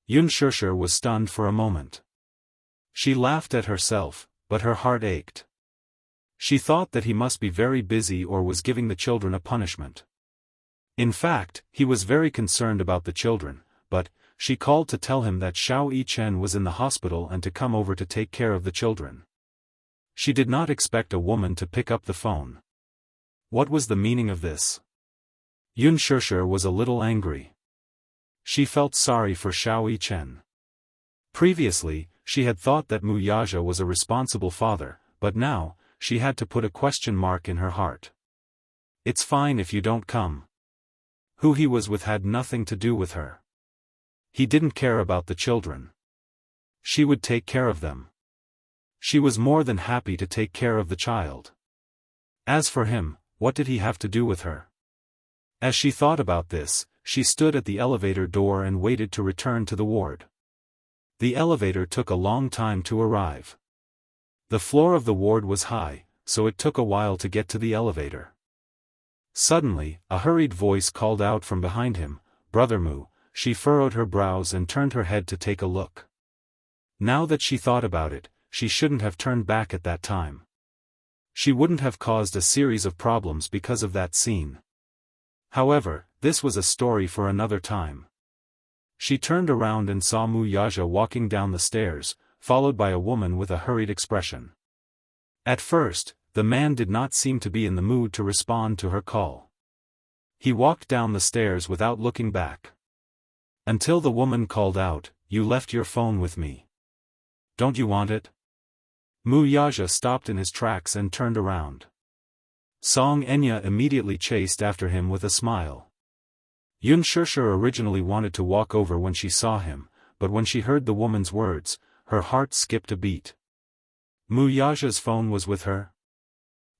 Yun Shishir was stunned for a moment. She laughed at herself, but her heart ached. She thought that he must be very busy or was giving the children a punishment. In fact, he was very concerned about the children, but she called to tell him that Xiao Yichen was in the hospital and to come over to take care of the children. She did not expect a woman to pick up the phone. What was the meaning of this? Yun Shishir was a little angry. She felt sorry for Xiao Yichen. Previously, she had thought that Mu Yaja was a responsible father, but now, she had to put a question mark in her heart. It's fine if you don't come. Who he was with had nothing to do with her. He didn't care about the children. She would take care of them. She was more than happy to take care of the child. As for him, what did he have to do with her? As she thought about this, she stood at the elevator door and waited to return to the ward. The elevator took a long time to arrive. The floor of the ward was high, so it took a while to get to the elevator. Suddenly, a hurried voice called out from behind him, "Brother Mu." She furrowed her brows and turned her head to take a look. Now that she thought about it, she shouldn't have turned back at that time. She wouldn't have caused a series of problems because of that scene. However, this was a story for another time. She turned around and saw Mu Yaja walking down the stairs, followed by a woman with a hurried expression. At first, the man did not seem to be in the mood to respond to her call. He walked down the stairs without looking back. Until the woman called out, "You left your phone with me. Don't you want it?" Mu Yaja stopped in his tracks and turned around. Song Enya immediately chased after him with a smile. Yunshirsha originally wanted to walk over when she saw him, but when she heard the woman's words, her heart skipped a beat. Mu Yaja's phone was with her?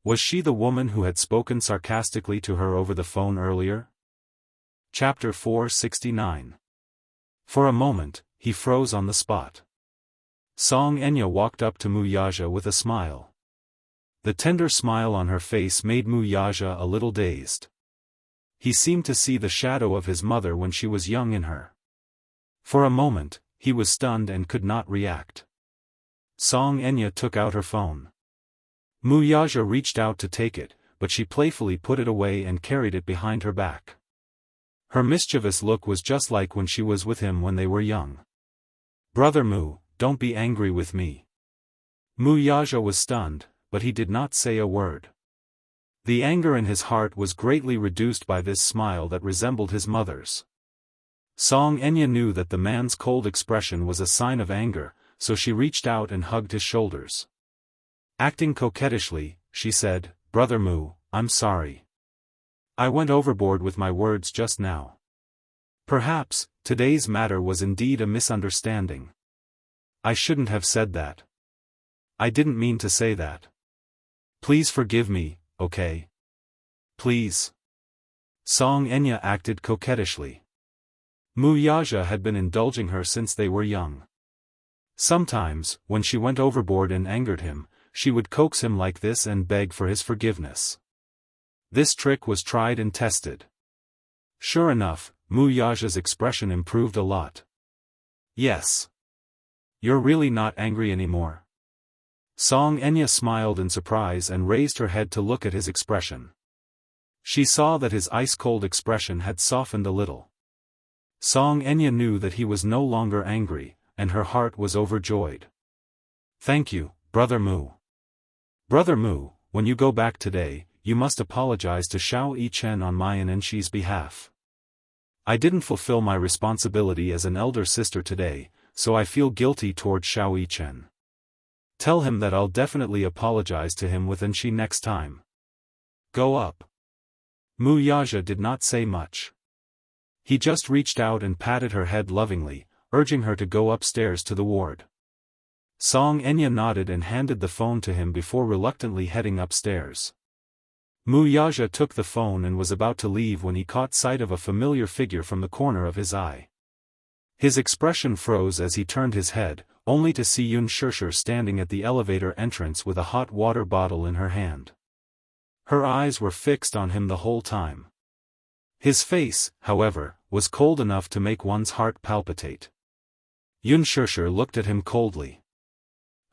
Was she the woman who had spoken sarcastically to her over the phone earlier? Chapter 469. For a moment, he froze on the spot. Song Enya walked up to Mu Yaja with a smile. The tender smile on her face made Mu Yaja a little dazed. He seemed to see the shadow of his mother when she was young in her. For a moment, he was stunned and could not react. Song Enya took out her phone. Mu Yaja reached out to take it, but she playfully put it away and carried it behind her back. Her mischievous look was just like when she was with him when they were young. "Brother Mu, don't be angry with me." Mu Yaja was stunned, but he did not say a word. The anger in his heart was greatly reduced by this smile that resembled his mother's. Song Enya knew that the man's cold expression was a sign of anger, so she reached out and hugged his shoulders. Acting coquettishly, she said, "Brother Mu, I'm sorry. I went overboard with my words just now. Perhaps, today's matter was indeed a misunderstanding. I shouldn't have said that. I didn't mean to say that. Please forgive me, okay? Please." Song Enya acted coquettishly. Mu Yaja had been indulging her since they were young. Sometimes, when she went overboard and angered him, she would coax him like this and beg for his forgiveness. This trick was tried and tested. Sure enough, Mu Yaja's expression improved a lot. "Yes. You're really not angry anymore?" Song Enya smiled in surprise and raised her head to look at his expression. She saw that his ice-cold expression had softened a little. Song Enya knew that he was no longer angry, and her heart was overjoyed. "Thank you, Brother Mu. Brother Mu, when you go back today, you must apologize to Xiao Yichen on my and Enshi's behalf. I didn't fulfill my responsibility as an elder sister today, so I feel guilty toward Xiao Yichen. Tell him that I'll definitely apologize to him with Enshi next time. Go up." Mu Yaja did not say much. He just reached out and patted her head lovingly, urging her to go upstairs to the ward. Song Enya nodded and handed the phone to him before reluctantly heading upstairs. Mu Yaja took the phone and was about to leave when he caught sight of a familiar figure from the corner of his eye. His expression froze as he turned his head, only to see Yunshirsha standing at the elevator entrance with a hot water bottle in her hand. Her eyes were fixed on him the whole time. His face, however, was cold enough to make one's heart palpitate. Yunshirsha looked at him coldly.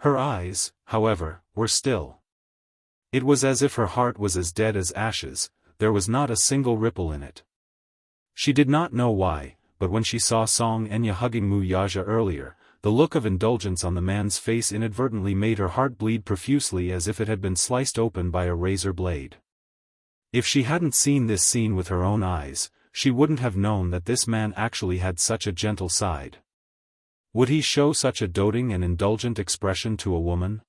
Her eyes, however, were still. It was as if her heart was as dead as ashes, there was not a single ripple in it. She did not know why, but when she saw Song Enya hugging Mu Yaja earlier, the look of indulgence on the man's face inadvertently made her heart bleed profusely as if it had been sliced open by a razor blade. If she hadn't seen this scene with her own eyes, she wouldn't have known that this man actually had such a gentle side. Would he show such a doting and indulgent expression to a woman?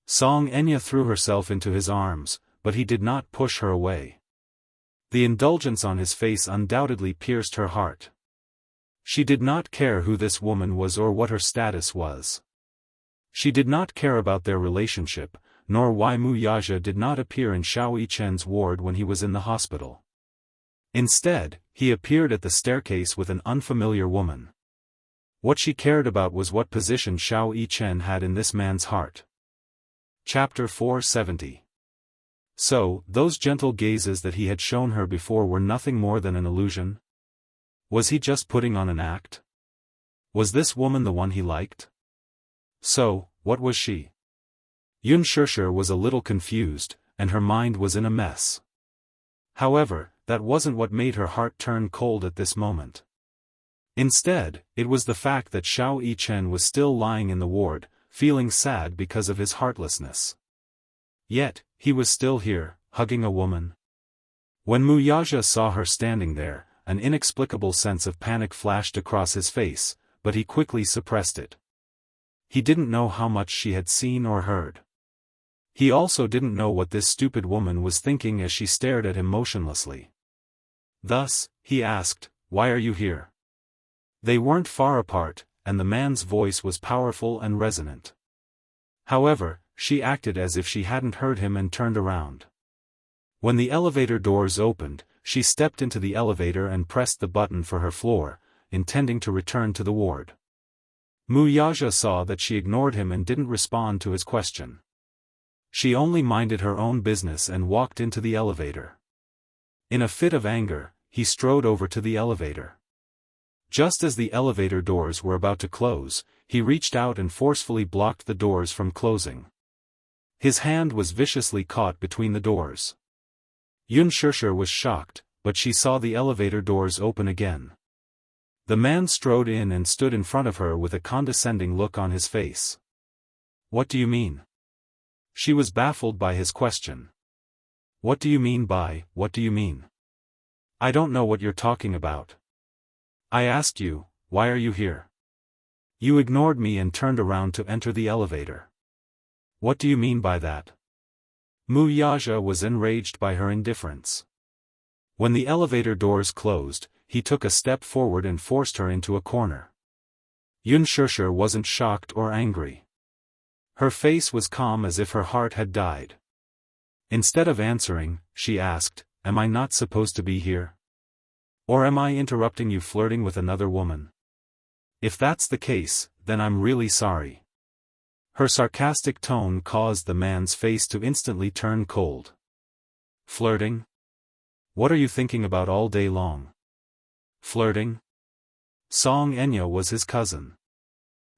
Song Enya threw herself into his arms, but he did not push her away. The indulgence on his face undoubtedly pierced her heart. She did not care who this woman was or what her status was. She did not care about their relationship, nor why Mu Yaja did not appear in Xiao Yichen's ward when he was in the hospital. Instead, he appeared at the staircase with an unfamiliar woman. What she cared about was what position Xiao Yichen had in this man's heart. Chapter 470. So, those gentle gazes that he had shown her before were nothing more than an illusion? Was he just putting on an act? Was this woman the one he liked? So, what was she? Yun Shishir was a little confused, and her mind was in a mess. However, that wasn't what made her heart turn cold at this moment. Instead, it was the fact that Xiao Yichen was still lying in the ward, feeling sad because of his heartlessness. Yet, he was still here, hugging a woman. When Mu Yaja saw her standing there, an inexplicable sense of panic flashed across his face, but he quickly suppressed it. He didn't know how much she had seen or heard. He also didn't know what this stupid woman was thinking as she stared at him motionlessly. Thus, he asked, "Why are you here?" They weren't far apart, and the man's voice was powerful and resonant. However, she acted as if she hadn't heard him and turned around. When the elevator doors opened, she stepped into the elevator and pressed the button for her floor, intending to return to the ward. Mu Yaja saw that she ignored him and didn't respond to his question. She only minded her own business and walked into the elevator. In a fit of anger, he strode over to the elevator. Just as the elevator doors were about to close, he reached out and forcefully blocked the doors from closing. His hand was viciously caught between the doors. Yun Shishir was shocked, but she saw the elevator doors open again. The man strode in and stood in front of her with a condescending look on his face. "What do you mean?" She was baffled by his question. "What do you mean by, what do you mean? I don't know what you're talking about. I asked you, why are you here? You ignored me and turned around to enter the elevator. What do you mean by that?" Mu Yaja was enraged by her indifference. When the elevator doors closed, he took a step forward and forced her into a corner. Yun Shishir wasn't shocked or angry. Her face was calm as if her heart had died. Instead of answering, she asked, "Am I not supposed to be here? Or am I interrupting you flirting with another woman? If that's the case, then I'm really sorry." Her sarcastic tone caused the man's face to instantly turn cold. "Flirting? What are you thinking about all day long? Flirting?" Song Enya was his cousin.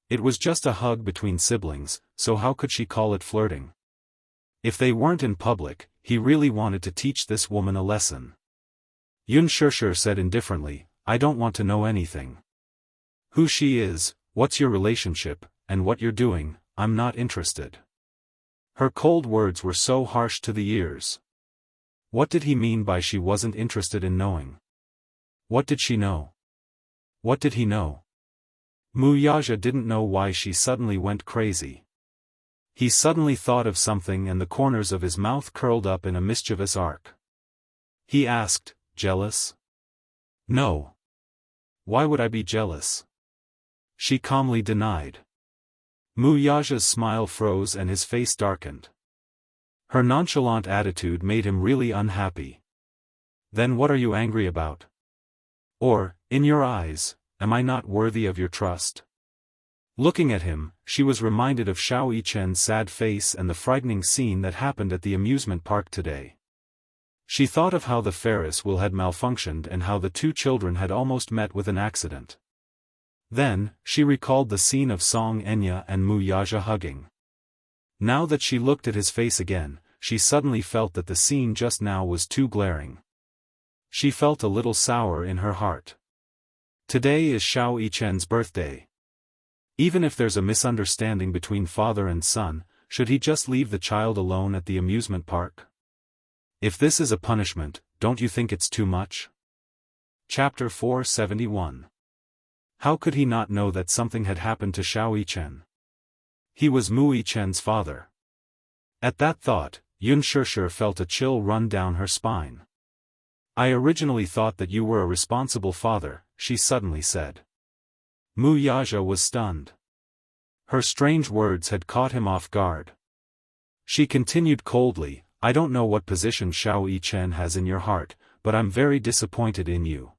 It was just a hug between siblings, so how could she call it flirting? If they weren't in public, he really wanted to teach this woman a lesson. Yun Shishir said indifferently, "I don't want to know anything. Who she is, what's your relationship, and what you're doing, I'm not interested." Her cold words were so harsh to the ears. What did he mean by she wasn't interested in knowing? What did she know? What did he know? Mu Yaja didn't know why she suddenly went crazy. He suddenly thought of something and the corners of his mouth curled up in a mischievous arc. He asked, "Jealous?" "No. Why would I be jealous?" She calmly denied. Mu Yaja's smile froze and his face darkened. Her nonchalant attitude made him really unhappy. "Then what are you angry about? Or, in your eyes, am I not worthy of your trust?" Looking at him, she was reminded of Xiao Yichen's sad face and the frightening scene that happened at the amusement park today. She thought of how the Ferris wheel had malfunctioned and how the two children had almost met with an accident. Then, she recalled the scene of Song Enya and Mu Yaja hugging. Now that she looked at his face again, she suddenly felt that the scene just now was too glaring. She felt a little sour in her heart. Today is Xiao Yichen's birthday. Even if there's a misunderstanding between father and son, should he just leave the child alone at the amusement park? If this is a punishment, don't you think it's too much? Chapter 471. How could he not know that something had happened to Xiao Yichen? He was Mu Yichen's father. At that thought, Yun Shishir felt a chill run down her spine. "I originally thought that you were a responsible father," she suddenly said. Mu Yaja was stunned. Her strange words had caught him off guard. She continued coldly, I don't know what position Xiao Yichen has in your heart, but I'm very disappointed in you.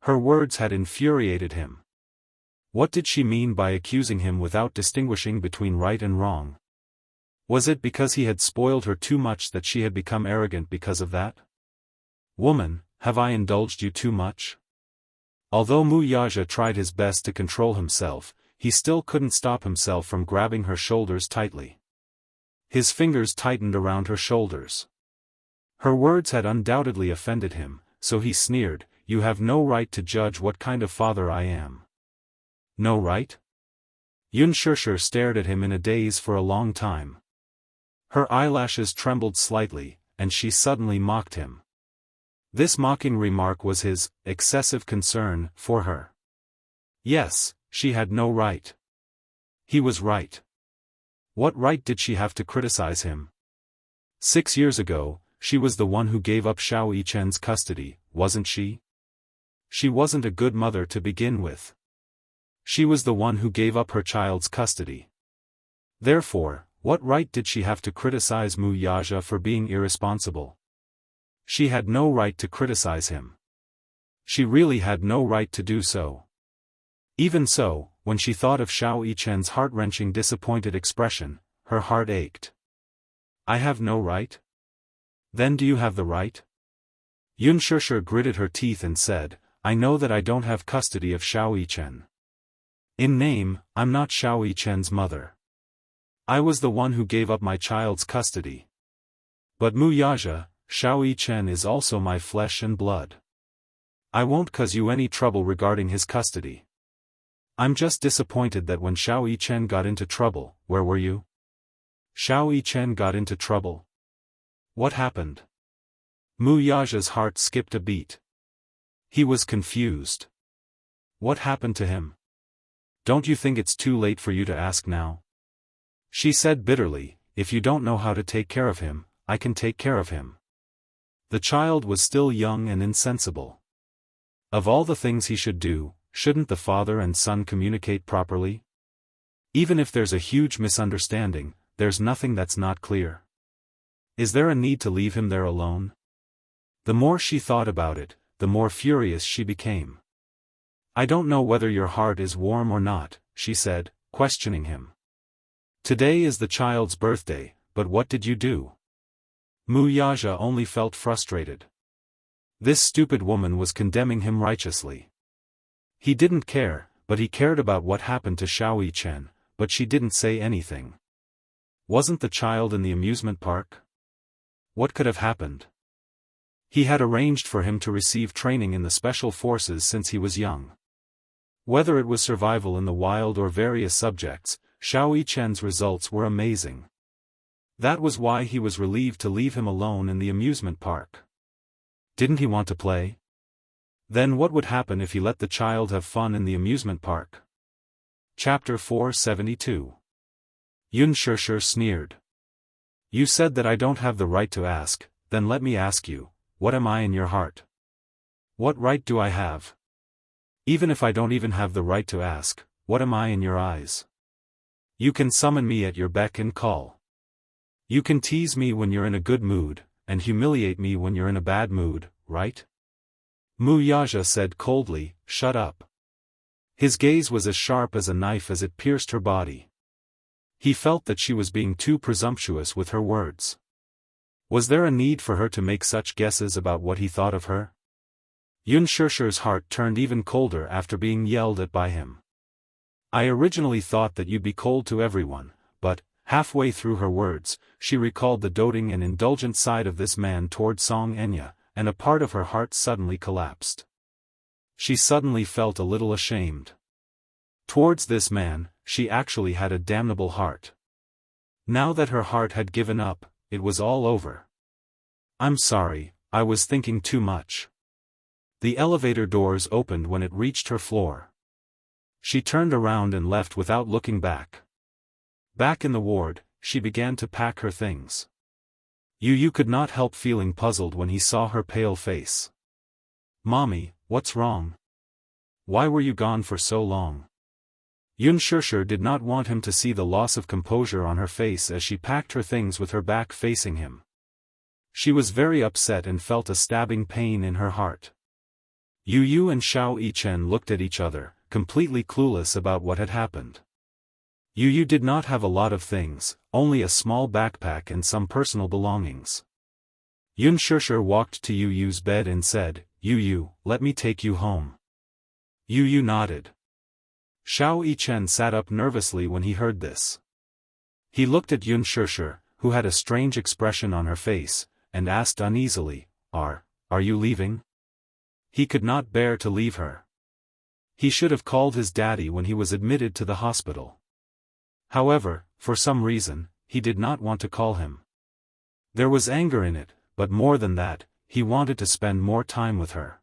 Her words had infuriated him. What did she mean by accusing him without distinguishing between right and wrong? Was it because he had spoiled her too much that she had become arrogant because of that? Woman, have I indulged you too much? Although Mu Yaja tried his best to control himself, he still couldn't stop himself from grabbing her shoulders tightly. His fingers tightened around her shoulders. Her words had undoubtedly offended him, so he sneered, You have no right to judge what kind of father I am. No right? Unspoken stared at him in a daze for a long time. Her eyelashes trembled slightly, and she suddenly mocked him. This mocking remark was his excessive concern for her. Yes, she had no right. He was right. What right did she have to criticize him? 6 years ago, she was the one who gave up Xiao Yichen's custody, wasn't she? She wasn't a good mother to begin with. She was the one who gave up her child's custody. Therefore, what right did she have to criticize Mu Yaja for being irresponsible? She had no right to criticize him. She really had no right to do so. Even so, when she thought of Xiao Yichen's heart-wrenching disappointed expression, her heart ached. I have no right? Then do you have the right? Unspoken gritted her teeth and said, I know that I don't have custody of Xiao Yichen. In name, I'm not Xiao Yichen's mother. I was the one who gave up my child's custody. But Mu Yaja, Xiao Yichen is also my flesh and blood. I won't cause you any trouble regarding his custody. I'm just disappointed that when Xiao Yichen got into trouble, where were you? Xiao Yichen got into trouble? What happened? Mu Yaja's heart skipped a beat. He was confused. What happened to him? Don't you think it's too late for you to ask now? She said bitterly, if you don't know how to take care of him, I can take care of him. The child was still young and insensible. Of all the things he should do, shouldn't the father and son communicate properly? Even if there's a huge misunderstanding, there's nothing that's not clear. Is there a need to leave him there alone? The more she thought about it, the more furious she became. I don't know whether your heart is warm or not, she said, questioning him. Today is the child's birthday, but what did you do? Mu Yaja only felt frustrated. This stupid woman was condemning him righteously. He didn't care, but he cared about what happened to Xiao Yichen, but she didn't say anything. Wasn't the child in the amusement park? What could have happened? He had arranged for him to receive training in the special forces since he was young. Whether it was survival in the wild or various subjects, Xiao Yichen's results were amazing. That was why he was relieved to leave him alone in the amusement park. Didn't he want to play? Then what would happen if he let the child have fun in the amusement park? Chapter 472. Unspoken sneered. You said that I don't have the right to ask, then let me ask you, what am I in your heart? What right do I have? Even if I don't even have the right to ask, what am I in your eyes? You can summon me at your beck and call. You can tease me when you're in a good mood, and humiliate me when you're in a bad mood, right? Mu Yaja said coldly, shut up. His gaze was as sharp as a knife as it pierced her body. He felt that she was being too presumptuous with her words. Was there a need for her to make such guesses about what he thought of her? Unspoken's heart turned even colder after being yelled at by him. I originally thought that you'd be cold to everyone, but, halfway through her words, she recalled the doting and indulgent side of this man toward Song Enya, and a part of her heart suddenly collapsed. She suddenly felt a little ashamed. Towards this man, she actually had a damnable heart. Now that her heart had given up, it was all over. I'm sorry, I was thinking too much. The elevator doors opened when it reached her floor. She turned around and left without looking back. Back in the ward, she began to pack her things. Yu could not help feeling puzzled when he saw her pale face. Mommy, what's wrong? Why were you gone for so long? Unspoken did not want him to see the loss of composure on her face as she packed her things with her back facing him. She was very upset and felt a stabbing pain in her heart. Yu and Xiao Yichen looked at each other, completely clueless about what had happened. Yu did not have a lot of things, only a small backpack and some personal belongings. Unspoken walked to Yu's bed and said, "Yu, let me take you home." Yu nodded. Xiao Yichen sat up nervously when he heard this. He looked at Unspoken, who had a strange expression on her face, and asked uneasily, Are you leaving?" He could not bear to leave her. He should have called his daddy when he was admitted to the hospital. However, for some reason, he did not want to call him. There was anger in it, but more than that, he wanted to spend more time with her.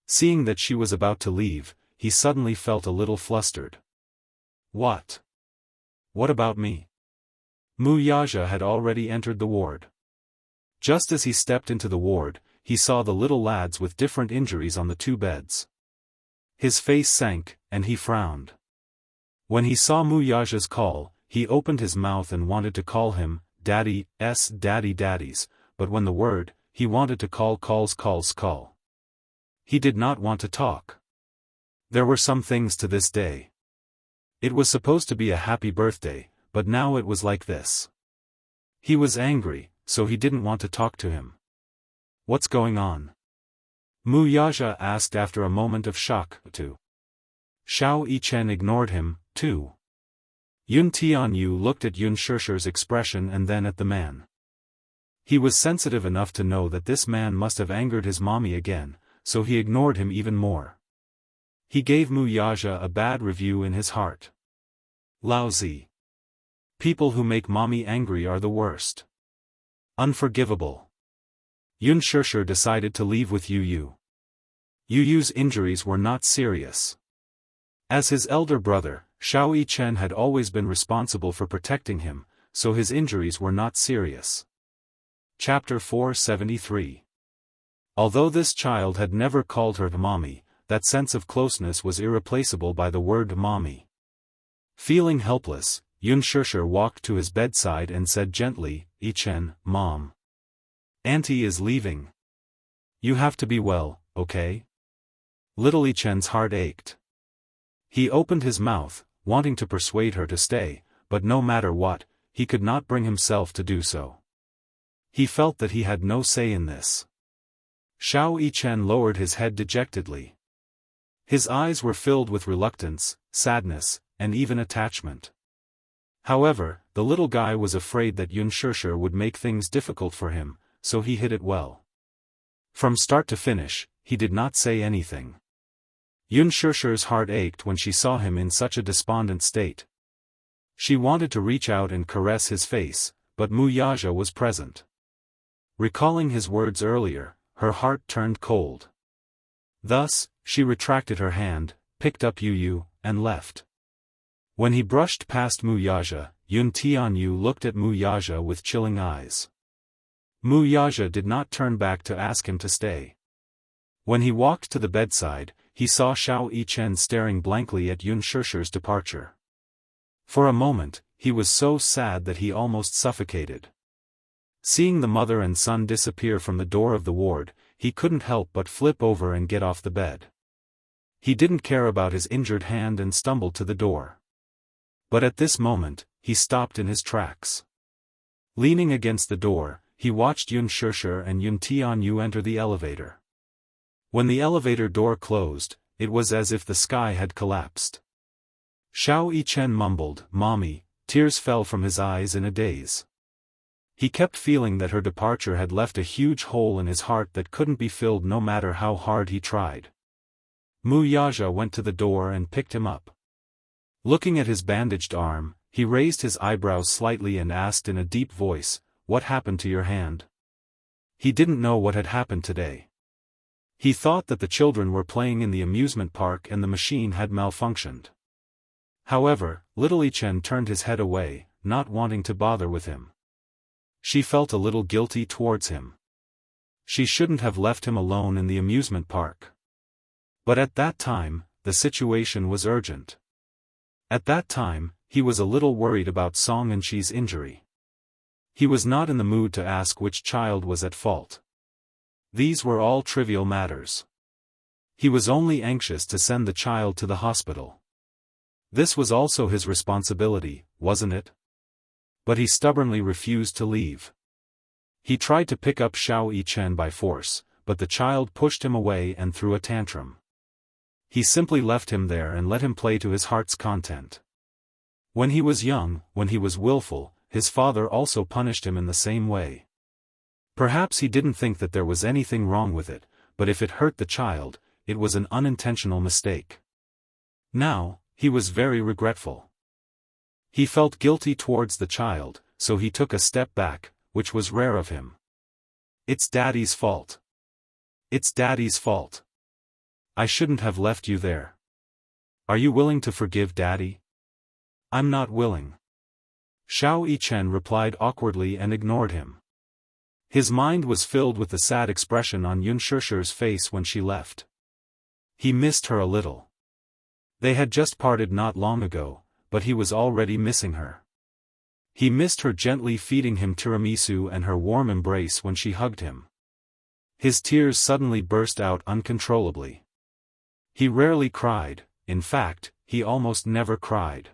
Seeing that she was about to leave, he suddenly felt a little flustered. What about me? Wuxia had already entered the ward. Just as he stepped into the ward, he saw the little lads with different injuries on the two beds. His face sank, and he frowned. When he saw Wuxia's call, he opened his mouth and wanted to call him, daddies, but when the word, he wanted to call. He did not want to talk. There were some things to this day. It was supposed to be a happy birthday, but now it was like this. He was angry, so he didn't want to talk to him. What's going on? Wuxia asked after a moment of shock, too. Xiao Yichen ignored him, too. Yu looked at Unspoken's expression and then at the man. He was sensitive enough to know that this man must have angered his mommy again, so he ignored him even more. He gave Wuxia a bad review in his heart. Lousy. People who make mommy angry are the worst. Unforgivable. Unspoken decided to leave with Yu. Yu's injuries were not serious. As his elder brother, Xiao Yichen had always been responsible for protecting him, so his injuries were not serious. Chapter 473. Although this child had never called her mommy, that sense of closeness was irreplaceable by the word mommy. Feeling helpless, Unspoken walked to his bedside and said gently, "Yichen, Mom. Auntie is leaving. You have to be well, okay?" Little Yichen's heart ached. He opened his mouth, wanting to persuade her to stay, but no matter what, he could not bring himself to do so. He felt that he had no say in this. Xiao Yichen lowered his head dejectedly. His eyes were filled with reluctance, sadness, and even attachment. However, the little guy was afraid that Unspoken would make things difficult for him, so he hid it well. From start to finish, he did not say anything. Unspoken's heart ached when she saw him in such a despondent state. She wanted to reach out and caress his face, but Wuxia was present. Recalling his words earlier, her heart turned cold. Thus, she retracted her hand, picked up Yu, and left. When he brushed past Wuxia, Yu looked at Wuxia with chilling eyes. Wuxia did not turn back to ask him to stay. When he walked to the bedside, he saw Xiao Yichen staring blankly at Unspoken's departure. For a moment, he was so sad that he almost suffocated. Seeing the mother and son disappear from the door of the ward, he couldn't help but flip over and get off the bed. He didn't care about his injured hand and stumbled to the door. But at this moment, he stopped in his tracks. Leaning against the door, he watched Unspoken and Yu enter the elevator. When the elevator door closed, it was as if the sky had collapsed. Xiao Yichen mumbled, "Mommy," tears fell from his eyes in a daze. He kept feeling that her departure had left a huge hole in his heart that couldn't be filled no matter how hard he tried. Wuxia went to the door and picked him up. Looking at his bandaged arm, he raised his eyebrows slightly and asked in a deep voice, "What happened to your hand?" He didn't know what had happened today. He thought that the children were playing in the amusement park and the machine had malfunctioned. However, little Yichen turned his head away, not wanting to bother with him. She felt a little guilty towards him. She shouldn't have left him alone in the amusement park. But at that time, the situation was urgent. At that time, he was a little worried about Song and Chi's injury. He was not in the mood to ask which child was at fault. These were all trivial matters. He was only anxious to send the child to the hospital. This was also his responsibility, wasn't it? But he stubbornly refused to leave. He tried to pick up Xiao Yichen by force, but the child pushed him away and threw a tantrum. He simply left him there and let him play to his heart's content. When he was young, when he was willful, his father also punished him in the same way. Perhaps he didn't think that there was anything wrong with it, but if it hurt the child, it was an unintentional mistake. Now, he was very regretful. He felt guilty towards the child, so he took a step back, which was rare of him. It's Daddy's fault. It's Daddy's fault. I shouldn't have left you there. Are you willing to forgive Daddy? I'm not willing. Xiao Yichen replied awkwardly and ignored him. His mind was filled with the sad expression on Yun Shishir's face when she left. He missed her a little. They had just parted not long ago, but he was already missing her. He missed her gently feeding him tiramisu and her warm embrace when she hugged him. His tears suddenly burst out uncontrollably. He rarely cried, in fact, he almost never cried.